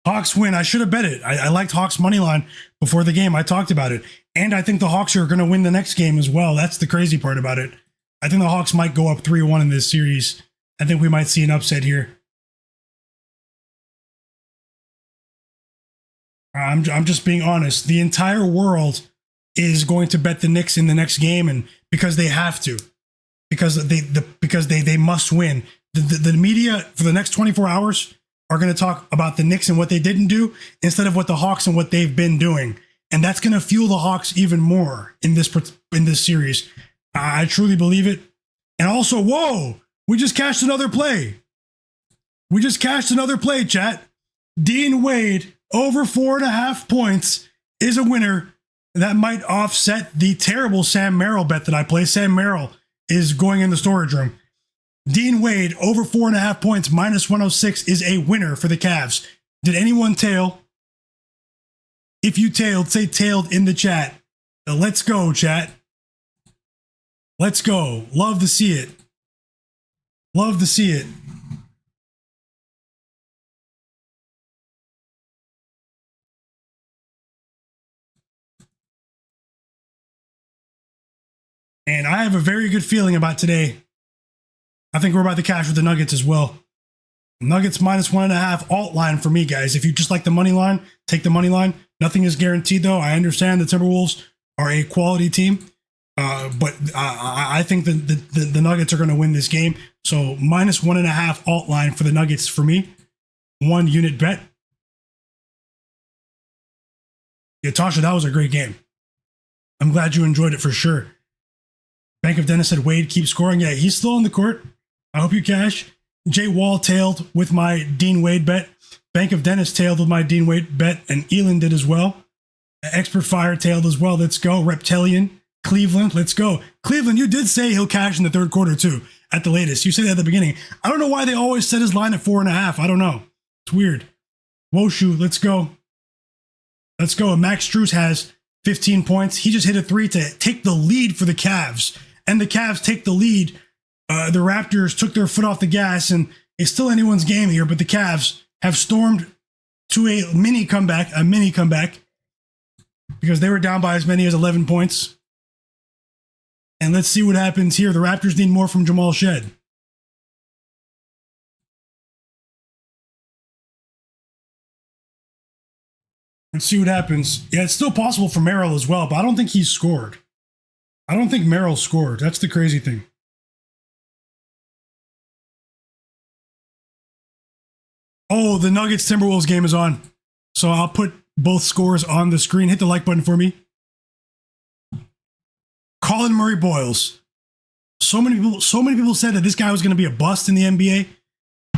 Hawks win. I should have bet it. I liked Hawks money line before the game. I talked about it. And I think the Hawks are going to win the next game as well. That's the crazy part about it. I think the Hawks might go up 3-1 in this series. I think we might see an upset here. I'm just being honest. The entire world is going to bet the Knicks in the next game, and because they have to, because they must win. The media for the next 24 hours are going to talk about the Knicks and what they didn't do instead of what the Hawks and what they've been doing, and that's going to fuel the Hawks even more in this series. I truly believe it. And also, whoa, we just cashed another play. We just cashed another play, chat. Dean Wade over 4.5 points is a winner. That might offset the terrible Sam Merrill bet that I play. Sam Merrill is going in the storage room. Dean Wade over 4.5 points, minus 106 is a winner for the Cavs. Did anyone tail? If you tailed, say tailed in the chat. Now let's go, chat. Let's go. Love to see it. Love to see it. And I have a very good feeling about today. I think we're about to cash with the Nuggets as well. Nuggets minus 1.5 alt line for me, guys. If you just like the money line, take the money line. Nothing is guaranteed, though. I understand the Timberwolves are a quality team, but I think the Nuggets are going to win this game. So minus 1.5 alt line for the Nuggets for me. 1 unit bet. Yeah, Tasha, that was a great game. I'm glad you enjoyed it for sure. Bank of Dennis said Wade keep scoring. Yeah, he's still on the court. I hope you cash. Jay Wall tailed with my Dean Wade bet. Bank of Dennis tailed with my Dean Wade bet, and Elon did as well. Expert Fire tailed as well. Let's go. Reptilian Cleveland, let's go. Cleveland, you did say he'll cash in the third quarter too, at the latest. You said that at the beginning. I don't know why they always set his line at 4.5. I don't know. It's weird. Woshu, let's go. Let's go. Max Strus has 15 points. He just hit a 3 to take the lead for the Cavs. And the Cavs take the lead. The Raptors took their foot off the gas, and it's still anyone's game here, but the Cavs have stormed to a mini comeback, because they were down by as many as 11 points. And let's see what happens here. The Raptors need more from Jamal Shed. Let's see what happens. Yeah, it's still possible for Merrill as well, but I don't think he's scored. I don't think Merrill scored. That's the crazy thing. Oh, the Nuggets Timberwolves game is on. So I'll put both scores on the screen. Hit the like button for me. Colin Murray Boyles. So many people said that this guy was going to be a bust in the NBA.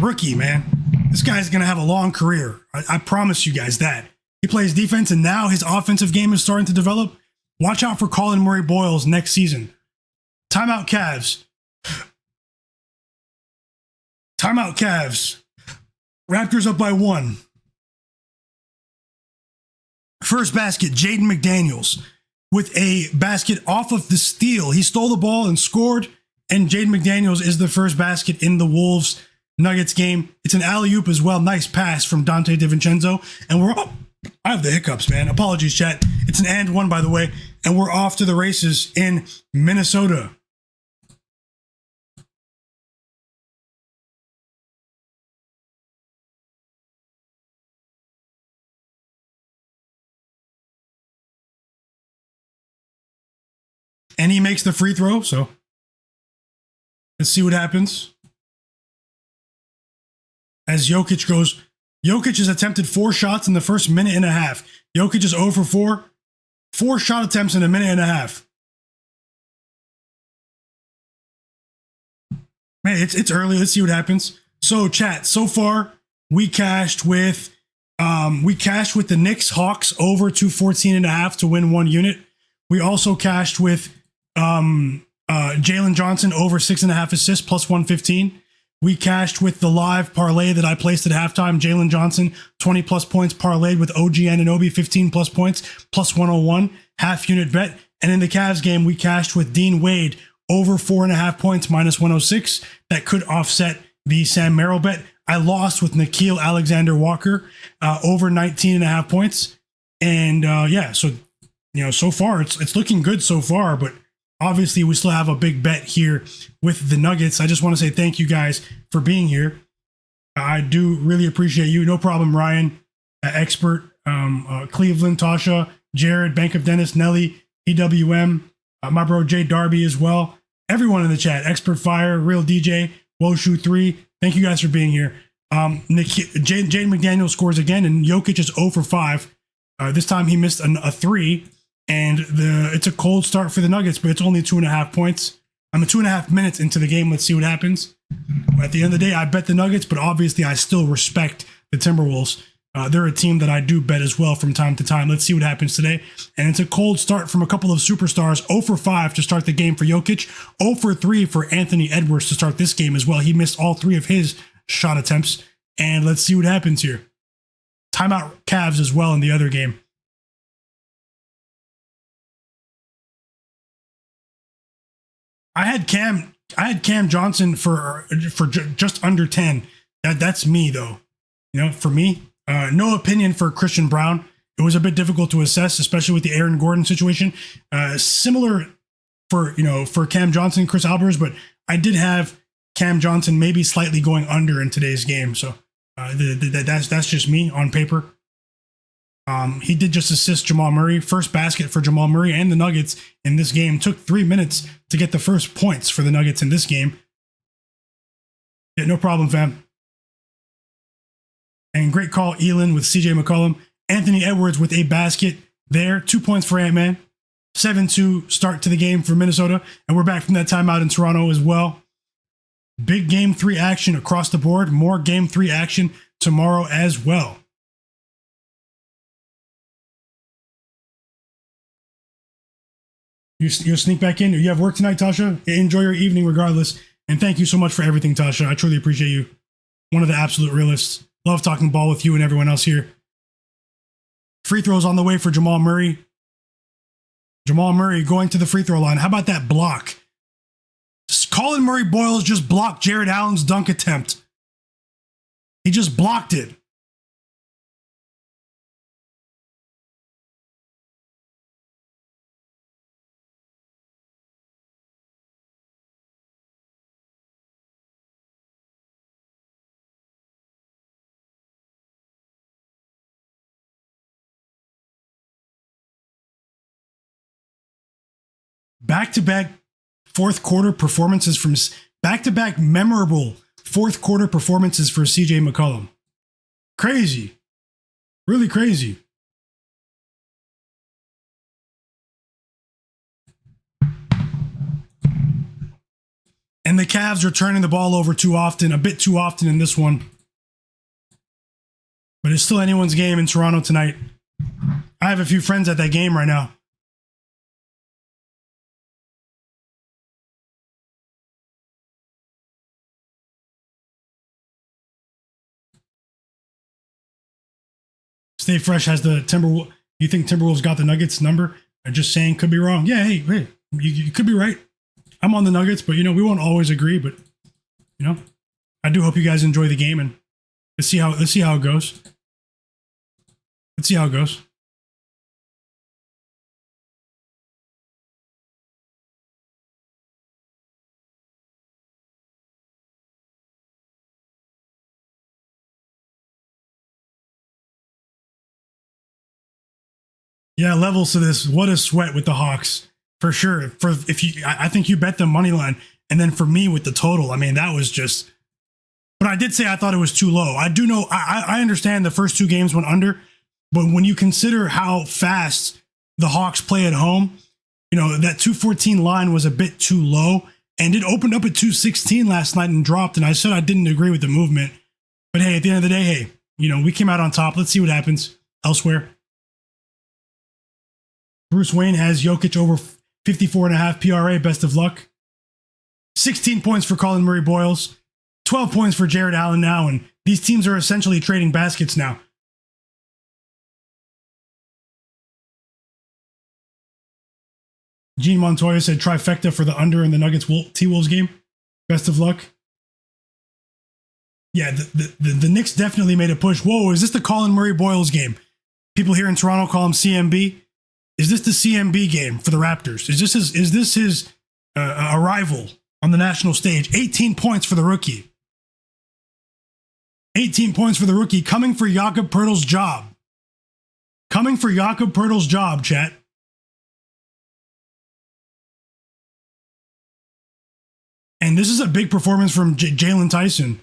Rookie, man. This guy's going to have a long career. I promise you guys that. He plays defense, and now his offensive game is starting to develop. Watch out for Colin Murray Boyles next season. Timeout Cavs. Timeout Cavs. Raptors up by 1. First basket, Jaden McDaniels with a basket off of the steal. He stole the ball and scored, and Jaden McDaniels is the first basket in the Wolves Nuggets game. It's an alley-oop as well. Nice pass from Dante DiVincenzo. And we're up. I have the hiccups, man. Apologies, chat. It's an and one, by the way. And we're off to the races in Minnesota. And he makes the free throw, so let's see what happens. As Jokic goes, Jokic has attempted 4 shots in the first minute and a half. Jokic is 0 for 4. 4 shot attempts in a minute and a half. Man, it's early. Let's see what happens. So, chat, so far, we cashed with the Knicks Hawks over 214.5 to win 1 unit. We also cashed with Jalen Johnson over 6.5 assists plus 115. We cashed with the live parlay that I placed at halftime. Jalen Johnson, 20 plus points parlayed with OG Anunoby, 15 plus points, plus 101, half unit bet. And in the Cavs game, we cashed with Dean Wade over 4.5 points, minus 106. That could offset the Sam Merrill bet. I lost with Nickeil Alexander-Walker over 19.5 points. And yeah, so, so far it's looking good so far, but obviously we still have a big bet here with the Nuggets. I just want to say thank you guys for being here. I do really appreciate you. No problem, Ryan, Expert, Cleveland, Tasha, Jarrett, Bank of Dennis, Nelly, EWM, my bro Jay Darby as well. Everyone in the chat, Expert Fire, Real DJ, Woshu3. Thank you guys for being here. Jaden McDaniel scores again, and Jokic is 0 for 5. This time he missed a 3, and it's a cold start for the Nuggets, but it's only 2.5 points. I'm 2.5 minutes into the game. Let's see what happens. At the end of the day, I bet the Nuggets, but obviously I still respect the Timberwolves. They're a team that I do bet as well from time to time. Let's see what happens today. And it's a cold start from a couple of superstars. 0 for 5 to start the game for Jokic. 0 for 3 for Anthony Edwards to start this game as well. He missed all 3 of his shot attempts. And let's see what happens here. Timeout Cavs as well in the other game. I had Cam Johnson for just under 10. That's me though. For me, no opinion for Christian Brown. It was a bit difficult to assess, especially with the Aaron Gordon situation. Similar for Cam Johnson, Chris Albers, but I did have Cam Johnson maybe slightly going under in today's game. So that's just me on paper. He did just assist Jamal Murray. First basket for Jamal Murray and the Nuggets in this game. Took 3 minutes to get the first points for the Nuggets in this game. Yeah, no problem, fam. And great call, Elin with CJ McCollum. Anthony Edwards with a basket there. 2 points for Ant-Man. 7-2 start to the game for Minnesota. And we're back from that timeout in Toronto as well. Big game 3 action across the board. More game 3 action tomorrow as well. You'll sneak back in. You have work tonight, Tasha? Enjoy your evening regardless. And thank you so much for everything, Tasha. I truly appreciate you. One of the absolute realists. Love talking ball with you and everyone else here. Free throws on the way for Jamal Murray. Jamal Murray going to the free throw line. How about that block? Colin Murray-Boyles just blocked Jarrett Allen's dunk attempt. He just blocked it. Back-to-back memorable fourth quarter performances for CJ McCollum. Crazy. Really crazy. And the Cavs are turning the ball over too often, a bit too often in this one. But it's still anyone's game in Toronto tonight. I have a few friends at that game right now. Stay Fresh has the Timberwolves. You think Timberwolves got the Nuggets number? I'm just saying, could be wrong. Yeah, hey, you could be right. I'm on the Nuggets, but we won't always agree. But I do hope you guys enjoy the game, and let's see how it goes. Let's see how it goes. Yeah, levels to this. What a sweat with the Hawks for sure. I think you bet the money line, and then for me with the total, I mean that was just. But I did say I thought it was too low. I do know. I understand the first two games went under, but when you consider how fast the Hawks play at home, that 214 line was a bit too low, and it opened up at 216 last night and dropped. And I said I didn't agree with the movement, but hey, at the end of the day, hey, we came out on top. Let's see what happens elsewhere. Bruce Wayne has Jokic over 54.5 PRA. Best of luck. 16 points for Colin Murray-Boyles. 12 points for Jarrett Allen now. And these teams are essentially trading baskets now. Gene Montoya said trifecta for the under in the Nuggets T-Wolves game. Best of luck. Yeah, the Knicks definitely made a push. Whoa, is this the Colin Murray-Boyles game? People here in Toronto call him CMB. Is this the CMB game for the Raptors? Is this his arrival on the national stage? 18 points for the rookie. 18 points for the rookie, coming for Jakob Poeltl's job. Coming for Jakob Poeltl's job, chat. And this is a big performance from Jalen Tyson.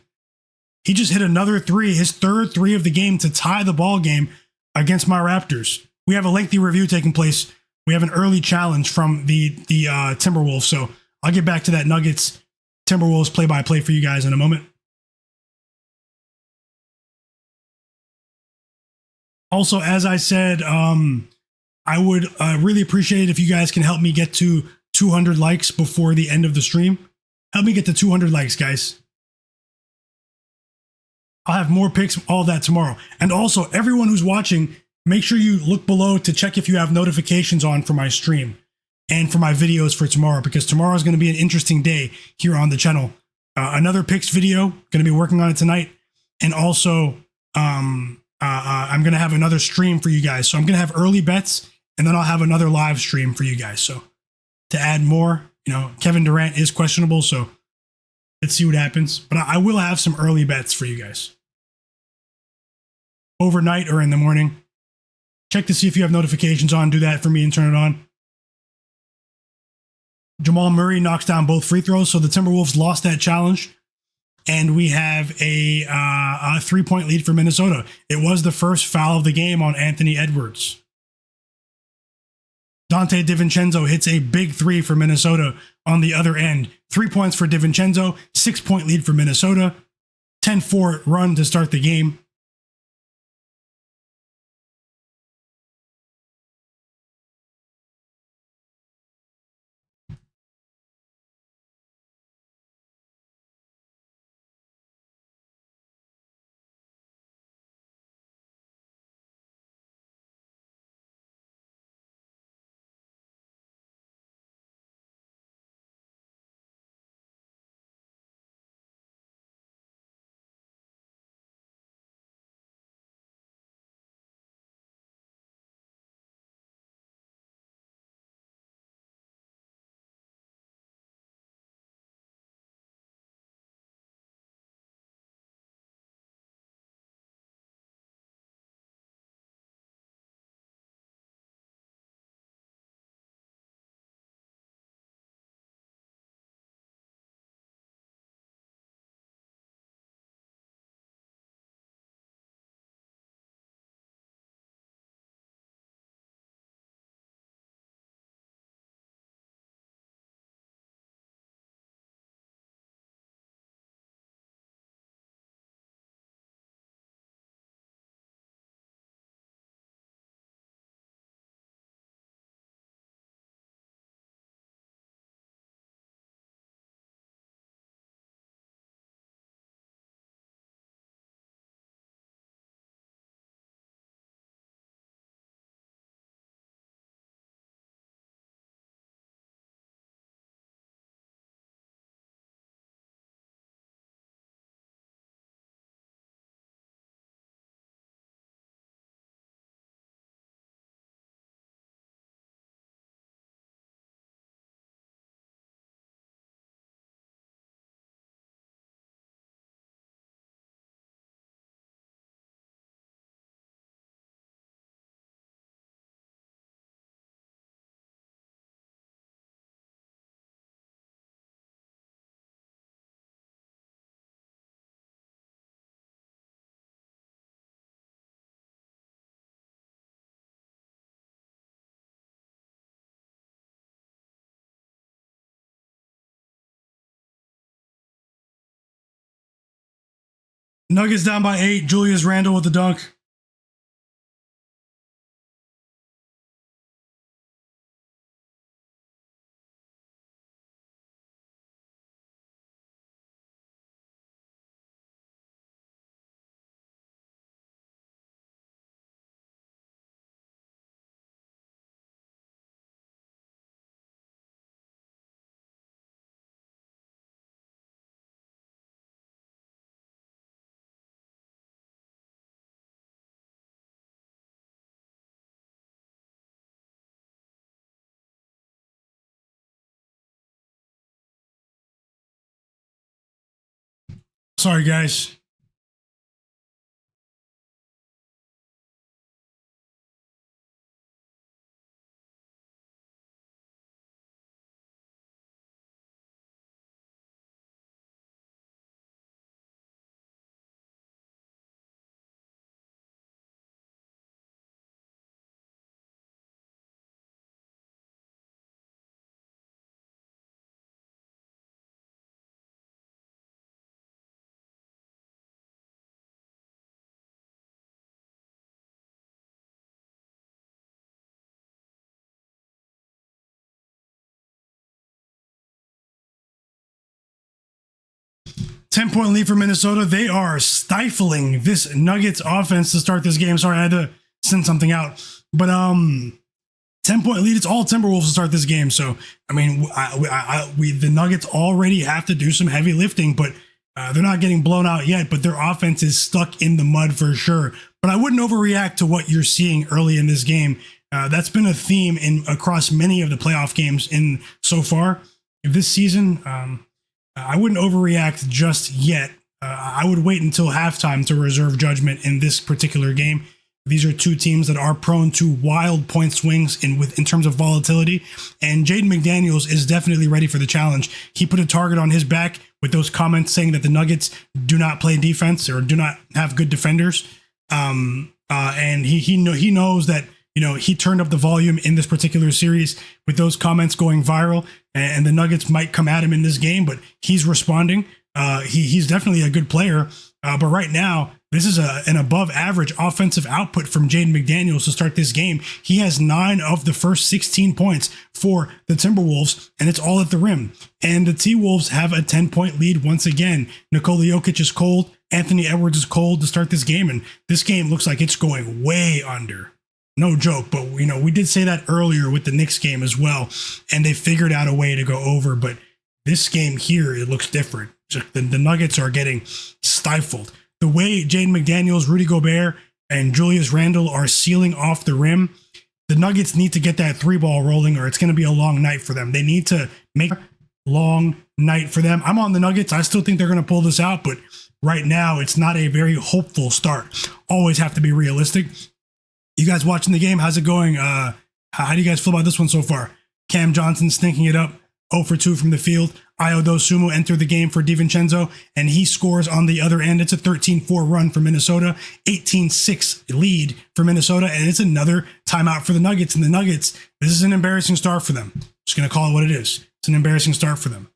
He just hit another three, his third three of the game to tie the ball game against my Raptors. We have a lengthy review taking place. We have an early challenge from the Timberwolves. So I'll get back to that Nuggets Timberwolves play-by-play for you guys in a moment. Also, as I said, I would really appreciate it if you guys can help me get to 200 likes before the end of the stream. Help me get to 200 likes, guys. I'll have more picks, all that tomorrow. And also, everyone who's watching, make sure you look below to check if you have notifications on for my stream and for my videos for tomorrow, because tomorrow is going to be an interesting day here on the channel. Another picks video, going to be working on it tonight. And also, I'm going to have another stream for you guys. So I'm going to have early bets, and then I'll have another live stream for you guys. So to add more, Kevin Durant is questionable, so let's see what happens. But I will have some early bets for you guys. Overnight or in the morning. Check to see if you have notifications on. Do that for me and turn it on. Jamal Murray knocks down both free throws, so the Timberwolves lost that challenge. And we have a 3-point lead for Minnesota. It was the first foul of the game on Anthony Edwards. Dante DiVincenzo hits a big three for Minnesota on the other end. 3 points for DiVincenzo, 6-point lead for Minnesota. 10-4 run to start the game. Nuggets down by 8. Julius Randle with the dunk. Sorry, guys. Ten-point lead for Minnesota. They are stifling this Nuggets offense to start this game. Sorry, I had to send something out. But 10-point lead. It's all Timberwolves to start this game. So, I mean, the Nuggets already have to do some heavy lifting, but they're not getting blown out yet. But their offense is stuck in the mud for sure. But I wouldn't overreact to what you're seeing early in this game. That's been a theme across many of the playoff games in so far this season. I wouldn't overreact just yet. I would wait until halftime to reserve judgment in this particular game. These are two teams that are prone to wild point swings in terms of volatility, and Jaden McDaniels is definitely ready for the challenge. He put a target on his back with those comments saying that the Nuggets do not play defense or do not have good defenders, and he knows that he turned up the volume in this particular series with those comments going viral, and the Nuggets might come at him in this game, but he's responding. He's definitely a good player, but right now, this is an above average offensive output from Jaden McDaniels to start this game. He has 9 of the first 16 points for the Timberwolves, and it's all at the rim. And the T-Wolves have a 10-point lead once again. Nikola Jokic is cold. Anthony Edwards is cold to start this game, and this game looks like it's going way under. No joke, but we did say that earlier with the Knicks game as well, and they figured out a way to go over. But this game here, it looks different. The Nuggets are getting stifled. The way Jaden McDaniels, Rudy Gobert, and Julius Randle are sealing off the rim, the Nuggets need to get that 3-ball rolling, or it's going to be a long night for them. They need to make a long night for them. I'm on the Nuggets. I still think they're going to pull this out, but right now it's not a very hopeful start. Always have to be realistic. You guys watching the game, how's it going? How do you guys feel about this one so far? Cam Johnson stinking it up, 0 for 2 from the field. Ayo Dosunmu entered the game for DiVincenzo, and he scores on the other end. It's a 13-4 run for Minnesota, 18-6 lead for Minnesota, and it's another timeout for the Nuggets. And the Nuggets, this is an embarrassing start for them. Just going to call it what it is. It's an embarrassing start for them.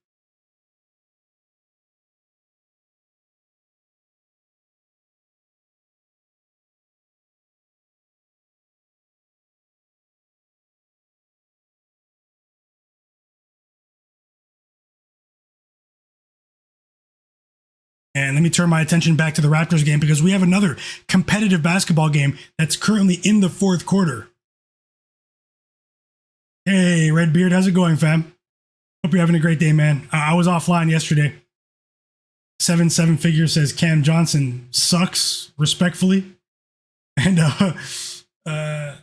And let me turn my attention back to the Raptors game because we have another competitive basketball game that's currently in the fourth quarter. Hey, Redbeard, how's it going, fam? Hope you're having a great day, man. I was offline yesterday. 7 figure says Cam Johnson sucks, respectfully. And yeah,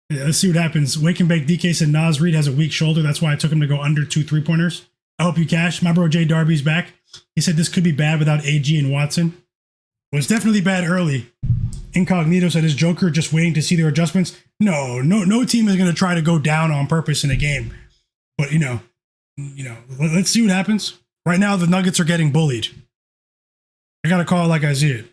let's see what happens. Wake and Bake DK said Nas Reed has a weak shoulder. That's why I took him to go under 2 3-pointers. I hope you cash. My bro Jay Darby's back. He said this could be bad without AG and Watson. Well, it's definitely bad early. Incognito said, is Joker just waiting to see their adjustments? No team is going to try to go down on purpose in a game. But, let's see what happens. Right now, the Nuggets are getting bullied. I got to call it like I see it.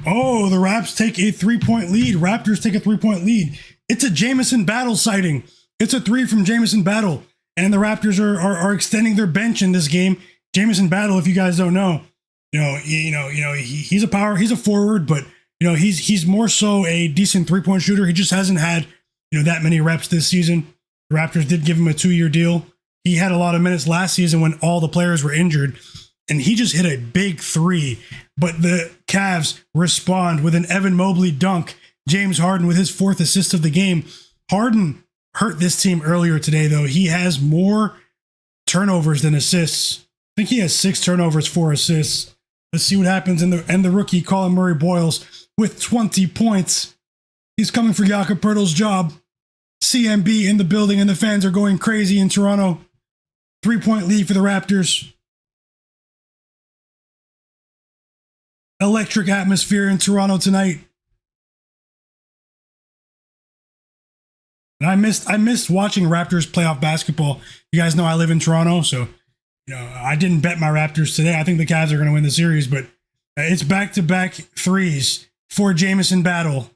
Oh, the Raps take a 3-point lead. Raptors take a 3-point lead. It's a Jamison Battle sighting. It's a 3 from Jamison Battle. And the Raptors are extending their bench in this game. Jamison Battle, if you guys don't know, he's a power, he's a forward, but he's more so a decent 3-point shooter. He just hasn't had that many reps this season. The Raptors did give him a 2-year deal. He had a lot of minutes last season when all the players were injured, and he just hit a big 3. But the Cavs respond with an Evan Mobley dunk. James Harden with his 4th assist of the game. Harden hurt this team earlier today, though. He has more turnovers than assists. I think he has 6 turnovers, 4 assists. Let's see what happens. And the rookie, Colin Murray-Boyles, with 20 points. He's coming for Jakob Poeltl's job. CMB in the building, and the fans are going crazy in Toronto. 3-point lead for the Raptors. Electric atmosphere in Toronto tonight. And I missed watching Raptors playoff basketball. You guys know I live in Toronto, so I didn't bet my Raptors today. I think the Cavs are going to win the series, but it's back-to-back threes for Jamison Battle.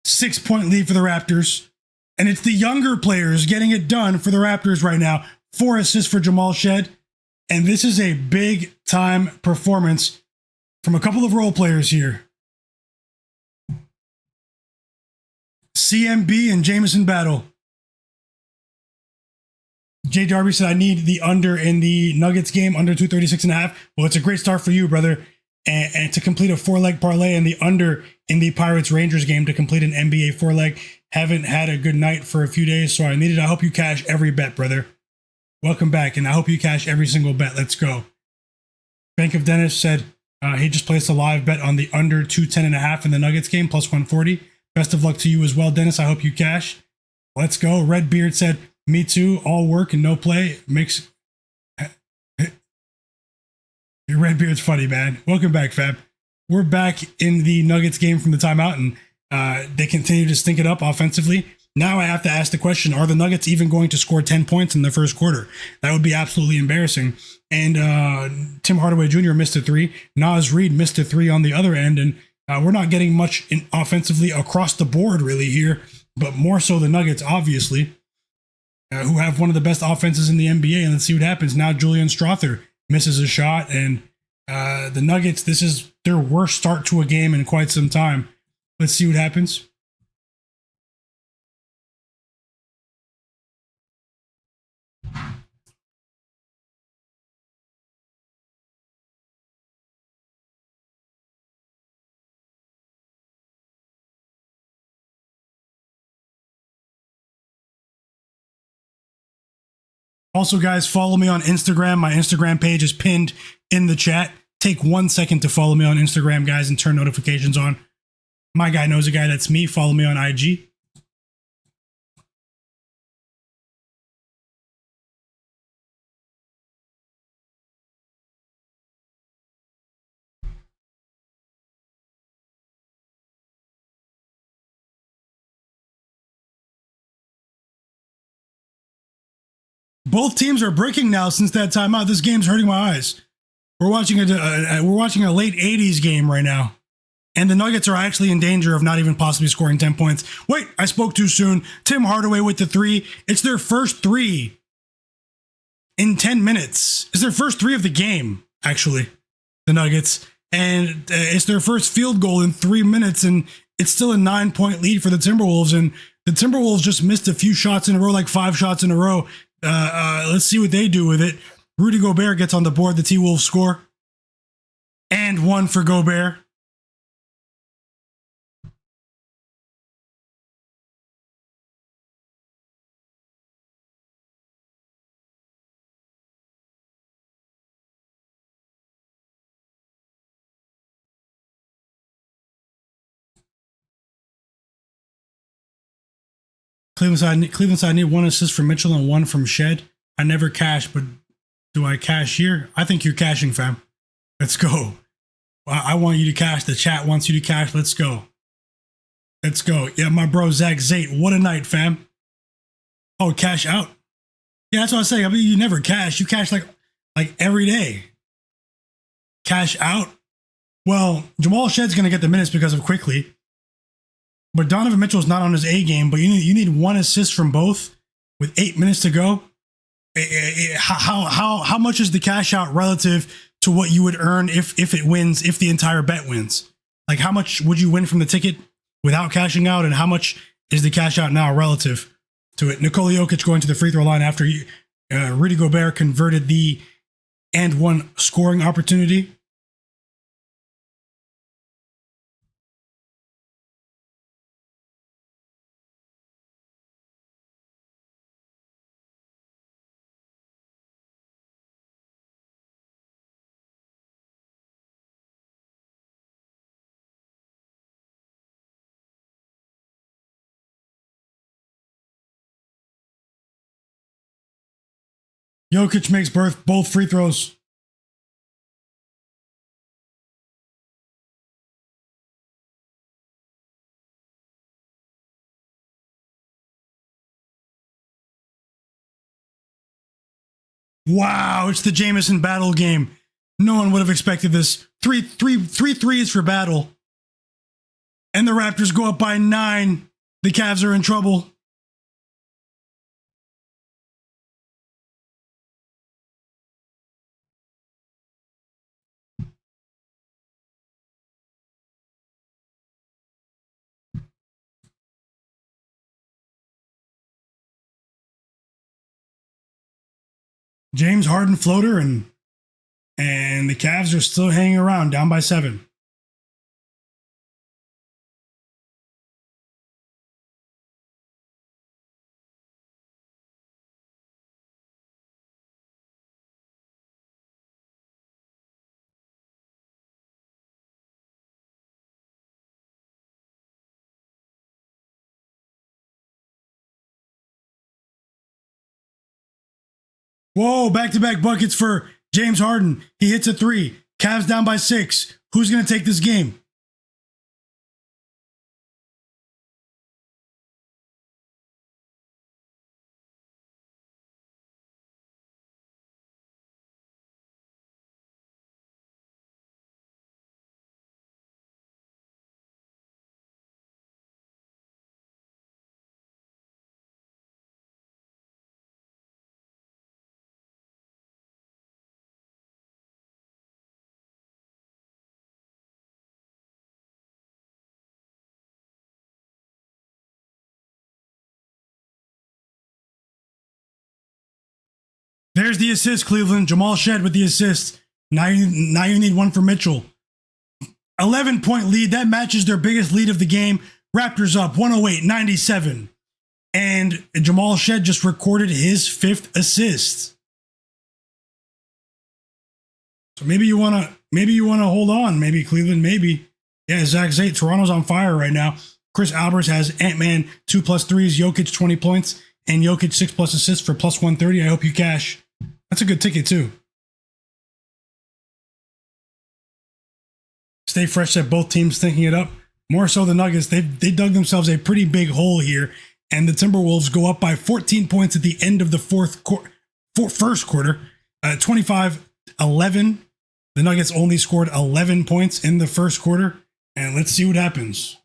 6-point lead for the Raptors. And it's the younger players getting it done for the Raptors right now. 4 assists for Jamal Shed. And this is a big-time performance from a couple of role players here. CMB and Jamison Battle. Jay Darby said, I need the under in the Nuggets game, under 236.5. Well, it's a great start for you, brother. And to complete a 4-leg parlay, and the under in the Pirates-Rangers game to complete an NBA 4-leg. Haven't had a good night for a few days, so I hope you cash every bet, brother. Welcome back, and I hope you cash every single bet. Let's go. Bank of Dennis said he just placed a live bet on the under 210.5 in the Nuggets game, plus 140. Best of luck to you as well, Dennis. I hope you cash. Let's go. Redbeard said, me too. All work and no play makes... Redbeard's funny, man. Welcome back, Fab. We're back in the Nuggets game from the timeout, and they continue to stink it up offensively. Now I have to ask the question, are the Nuggets even going to score 10 points in the first quarter? That would be absolutely embarrassing. And Tim Hardaway Jr. missed a 3. Naz Reid missed a 3 on the other end, and we're not getting much offensively across the board really here, but more so the Nuggets, obviously, who have one of the best offenses in the NBA. And let's see what happens. Now Julian Strother misses a shot, and the Nuggets, this is their worst start to a game in quite some time. Let's see what happens. Also, guys, follow me on Instagram. My Instagram page is pinned in the chat. Take 1 second to follow me on Instagram, guys, and turn notifications on. My guy knows a guy. That's me. Follow me on IG. Both teams are breaking now since that timeout. This game's hurting my eyes. We're watching a late 80s game right now. And the Nuggets are actually in danger of not even possibly scoring 10 points. Wait, I spoke too soon. Tim Hardaway with the 3. It's their first 3 in 10 minutes. It's their first 3 of the game, actually, the Nuggets. And it's their first field goal in 3 minutes. And it's still a 9-point lead for the Timberwolves. And the Timberwolves just missed a few shots in a row, like 5 shots in a row. Let's see what they do with it. Rudy Gobert gets on the board. The T-Wolves score. And 1 for Gobert. Cleveland side need 1 assist from Mitchell and 1 from Shed. I never cash, but do I cash here? I think you're cashing, fam. Let's go. I want you to cash. The chat wants you to cash. Let's go. Let's go. Yeah, my bro Zach Zate. What a night, fam. Oh, cash out. Yeah, that's what I was saying. I mean, you never cash. You cash like every day. Cash out. Well, Jamal Shedd's going to get the minutes because of quickly, but Donovan Mitchell's not on his A game. But you need one assist from both with 8 minutes to go. How much is the cash out relative to what you would earn if it wins, if the entire bet wins? Like, how much would you win from the ticket without cashing out, and how much is the cash out now relative to it? Nikola Jokic going to the free throw line after Rudy Gobert converted the and one scoring opportunity. Jokic makes both free throws. Wow, it's the Jameson battle game. No one would have expected this. Three threes for battle. And the Raptors go up by 9. The Cavs are in trouble. James Harden floater, and the Cavs are still hanging around, down by 7. Whoa, back-to-back buckets for James Harden. He hits a 3. Cavs down by 6. Who's going to take this game? There's the assist, Cleveland. Jamal Shed with the assist. Now you need one for Mitchell. 11-point lead. That matches their biggest lead of the game. Raptors up 108-97. And Jamal Shed just recorded his 5th assist. So maybe you wanna hold on. Maybe Cleveland, maybe. Yeah, Zach Zate, Toronto's on fire right now. Chris Albers has Ant-Man 2+3s, Jokic 20 points, and Jokic 6+ assists for plus 130. I hope you cash. That's a good ticket too. Stay fresh at both teams thinking it up. More so the Nuggets. They dug themselves a pretty big hole here, and the Timberwolves go up by 14 points at the end of the first quarter. 25-11. The Nuggets only scored 11 points in the first quarter, and let's see what happens.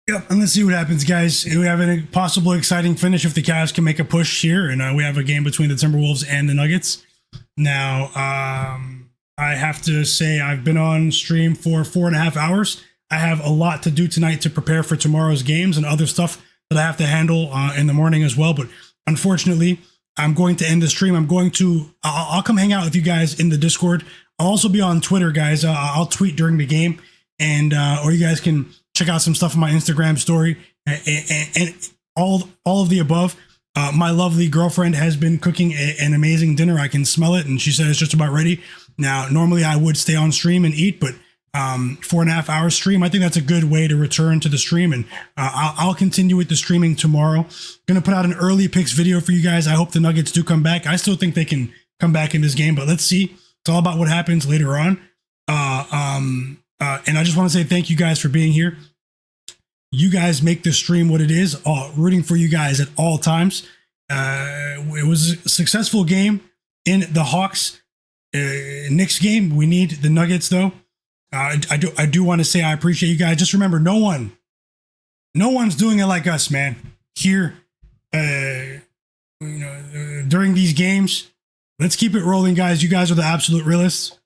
Yep, and let's see what happens, guys. We have a possible exciting finish if the Cavs can make a push here, and we have a game between the Timberwolves and the Nuggets. Now, I have to say I've been on stream for 4.5 hours. I have a lot to do tonight to prepare for tomorrow's games and other stuff that I have to handle in the morning as well. But unfortunately, I'm going to end the stream. I'll come hang out with you guys in the Discord. I'll also be on Twitter, guys. I'll tweet during the game, and or you guys can check out some stuff on my Instagram story and all of the above. My lovely girlfriend has been cooking an amazing dinner. I can smell it, and she said it's just about ready. Now, normally I would stay on stream and eat, but 4.5 hour stream, I think that's a good way to return to the stream, and I'll continue with the streaming tomorrow. Gonna put out an early picks video for you guys. I hope the Nuggets do come back. I still think they can come back in this game, but let's see. It's all about what happens later on. And I just want to say thank you guys for being here. You guys make this stream what it is. Rooting for you guys at all times. It was a successful game in the Hawks Knicks game. We need the Nuggets though. I do want to say I appreciate you guys. Just remember, no one's doing it like us, man. Here, during these games, let's keep it rolling, guys. You guys are the absolute realists.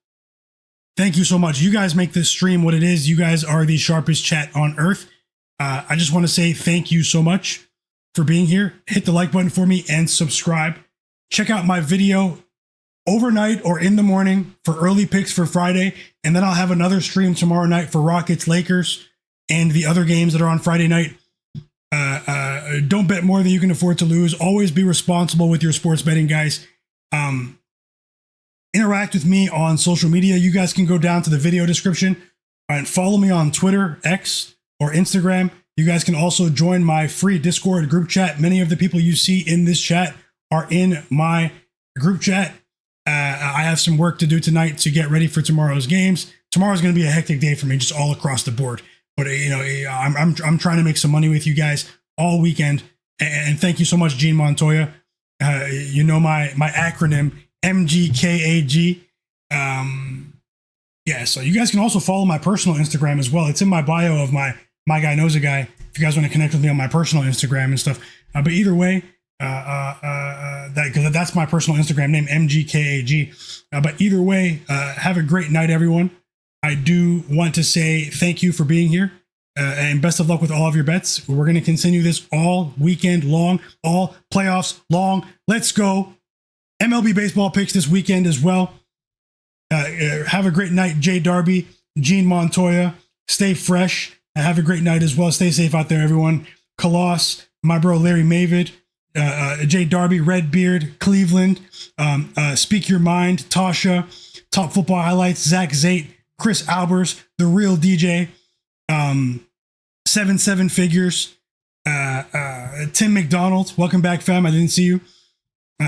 Thank you so much. You guys make this stream what it is. You guys are the sharpest chat on earth. I just want to say thank you so much for being here. Hit the like button for me and subscribe. Check out my video overnight or in the morning for early picks for Friday. And then I'll have another stream tomorrow night for Rockets, Lakers, and the other games that are on Friday night. Don't bet more than you can afford to lose. Always be responsible with your sports betting, guys. Interact with me on social media. You guys can go down to the video description and follow me on Twitter, X, or Instagram. You guys can also join my free Discord group chat. Many of the people you see in this chat are in my group chat. I have some work to do tonight to get ready for tomorrow's games. Tomorrow's going to be a hectic day for me, just all across the board. But I'm trying to make some money with you guys all weekend. And thank you so much, Gene Montoya. You know my acronym MGKAG. Yeah, so you guys can also follow my personal Instagram as well. It's in my bio of my guy knows a guy. If you guys want to connect with me on my personal Instagram and stuff. But either way, that's my personal Instagram name, MGKAG. But either way, have a great night, everyone. I do want to say thank you for being here, and best of luck with all of your bets. We're going to continue this all weekend long, all playoffs long. Let's go. MLB baseball picks this weekend as well. Have a great night, Jay Darby, Gene Montoya. Stay fresh. Have a great night as well. Stay safe out there, everyone. Kaloss, my bro Larry Mavid, Jay Darby, Redbeard, Cleveland, Speak Your Mind, Tasha, Top Football Highlights, Zach Zate, Chris Albers, The Real DJ, 7 Figures, Tim McDonald. Welcome back, fam. I didn't see you.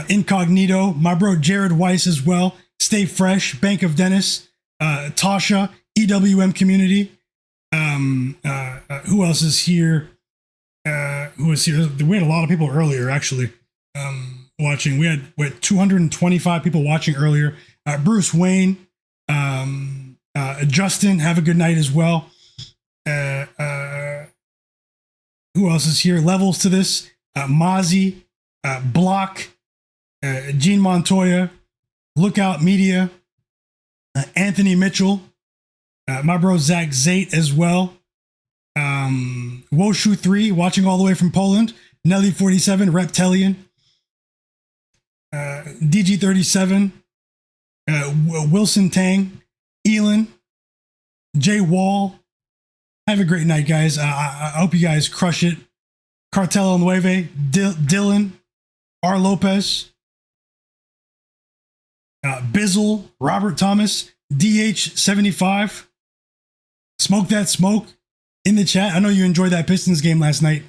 Incognito, my bro Jared Weiss as well. Stay fresh, Bank of Dennis, Tasha, EWM Community. Who else is here? Who is here? We had a lot of people earlier, actually, watching. We had 225 people watching earlier. Bruce Wayne, Justin, have a good night as well. Who else is here? Levels to this. Mozzie, Block, Gene Montoya, Lookout Media, Anthony Mitchell, my bro Zach Zate as well. Woshu 3, watching all the way from Poland. Nelly 47, Reptilian, DG 37, Wilson Tang, Elon, Jay Wall. Have a great night, guys. I hope you guys crush it. Cartel Nueve, Dylan, R. Lopez, Bizzle, Robert Thomas, DH75, Smoke That Smoke in the chat. I know you enjoyed that Pistons game last night.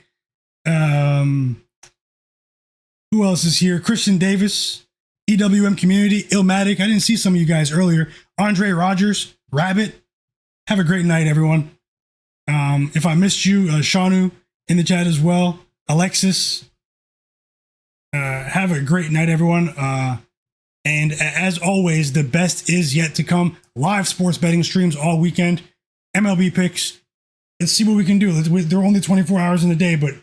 Who else is here? Christian Davis, EWM Community, Illmatic. I didn't see some of you guys earlier. Andre Rogers, Rabbit. Have a great night, everyone. If I missed you, Shanu in the chat as well. Alexis. Have a great night, everyone. And as always, the best is yet to come. Live sports betting streams all weekend. MLB picks. Let's see what we can do. They're only 24 hours in a day, but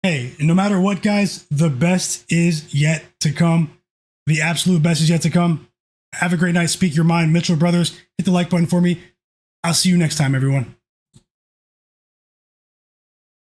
hey, no matter what, guys, the best is yet to come. The absolute best is yet to come. Have a great night. Speak your mind. Mitchell Brothers, hit the like button for me. I'll see you next time, everyone.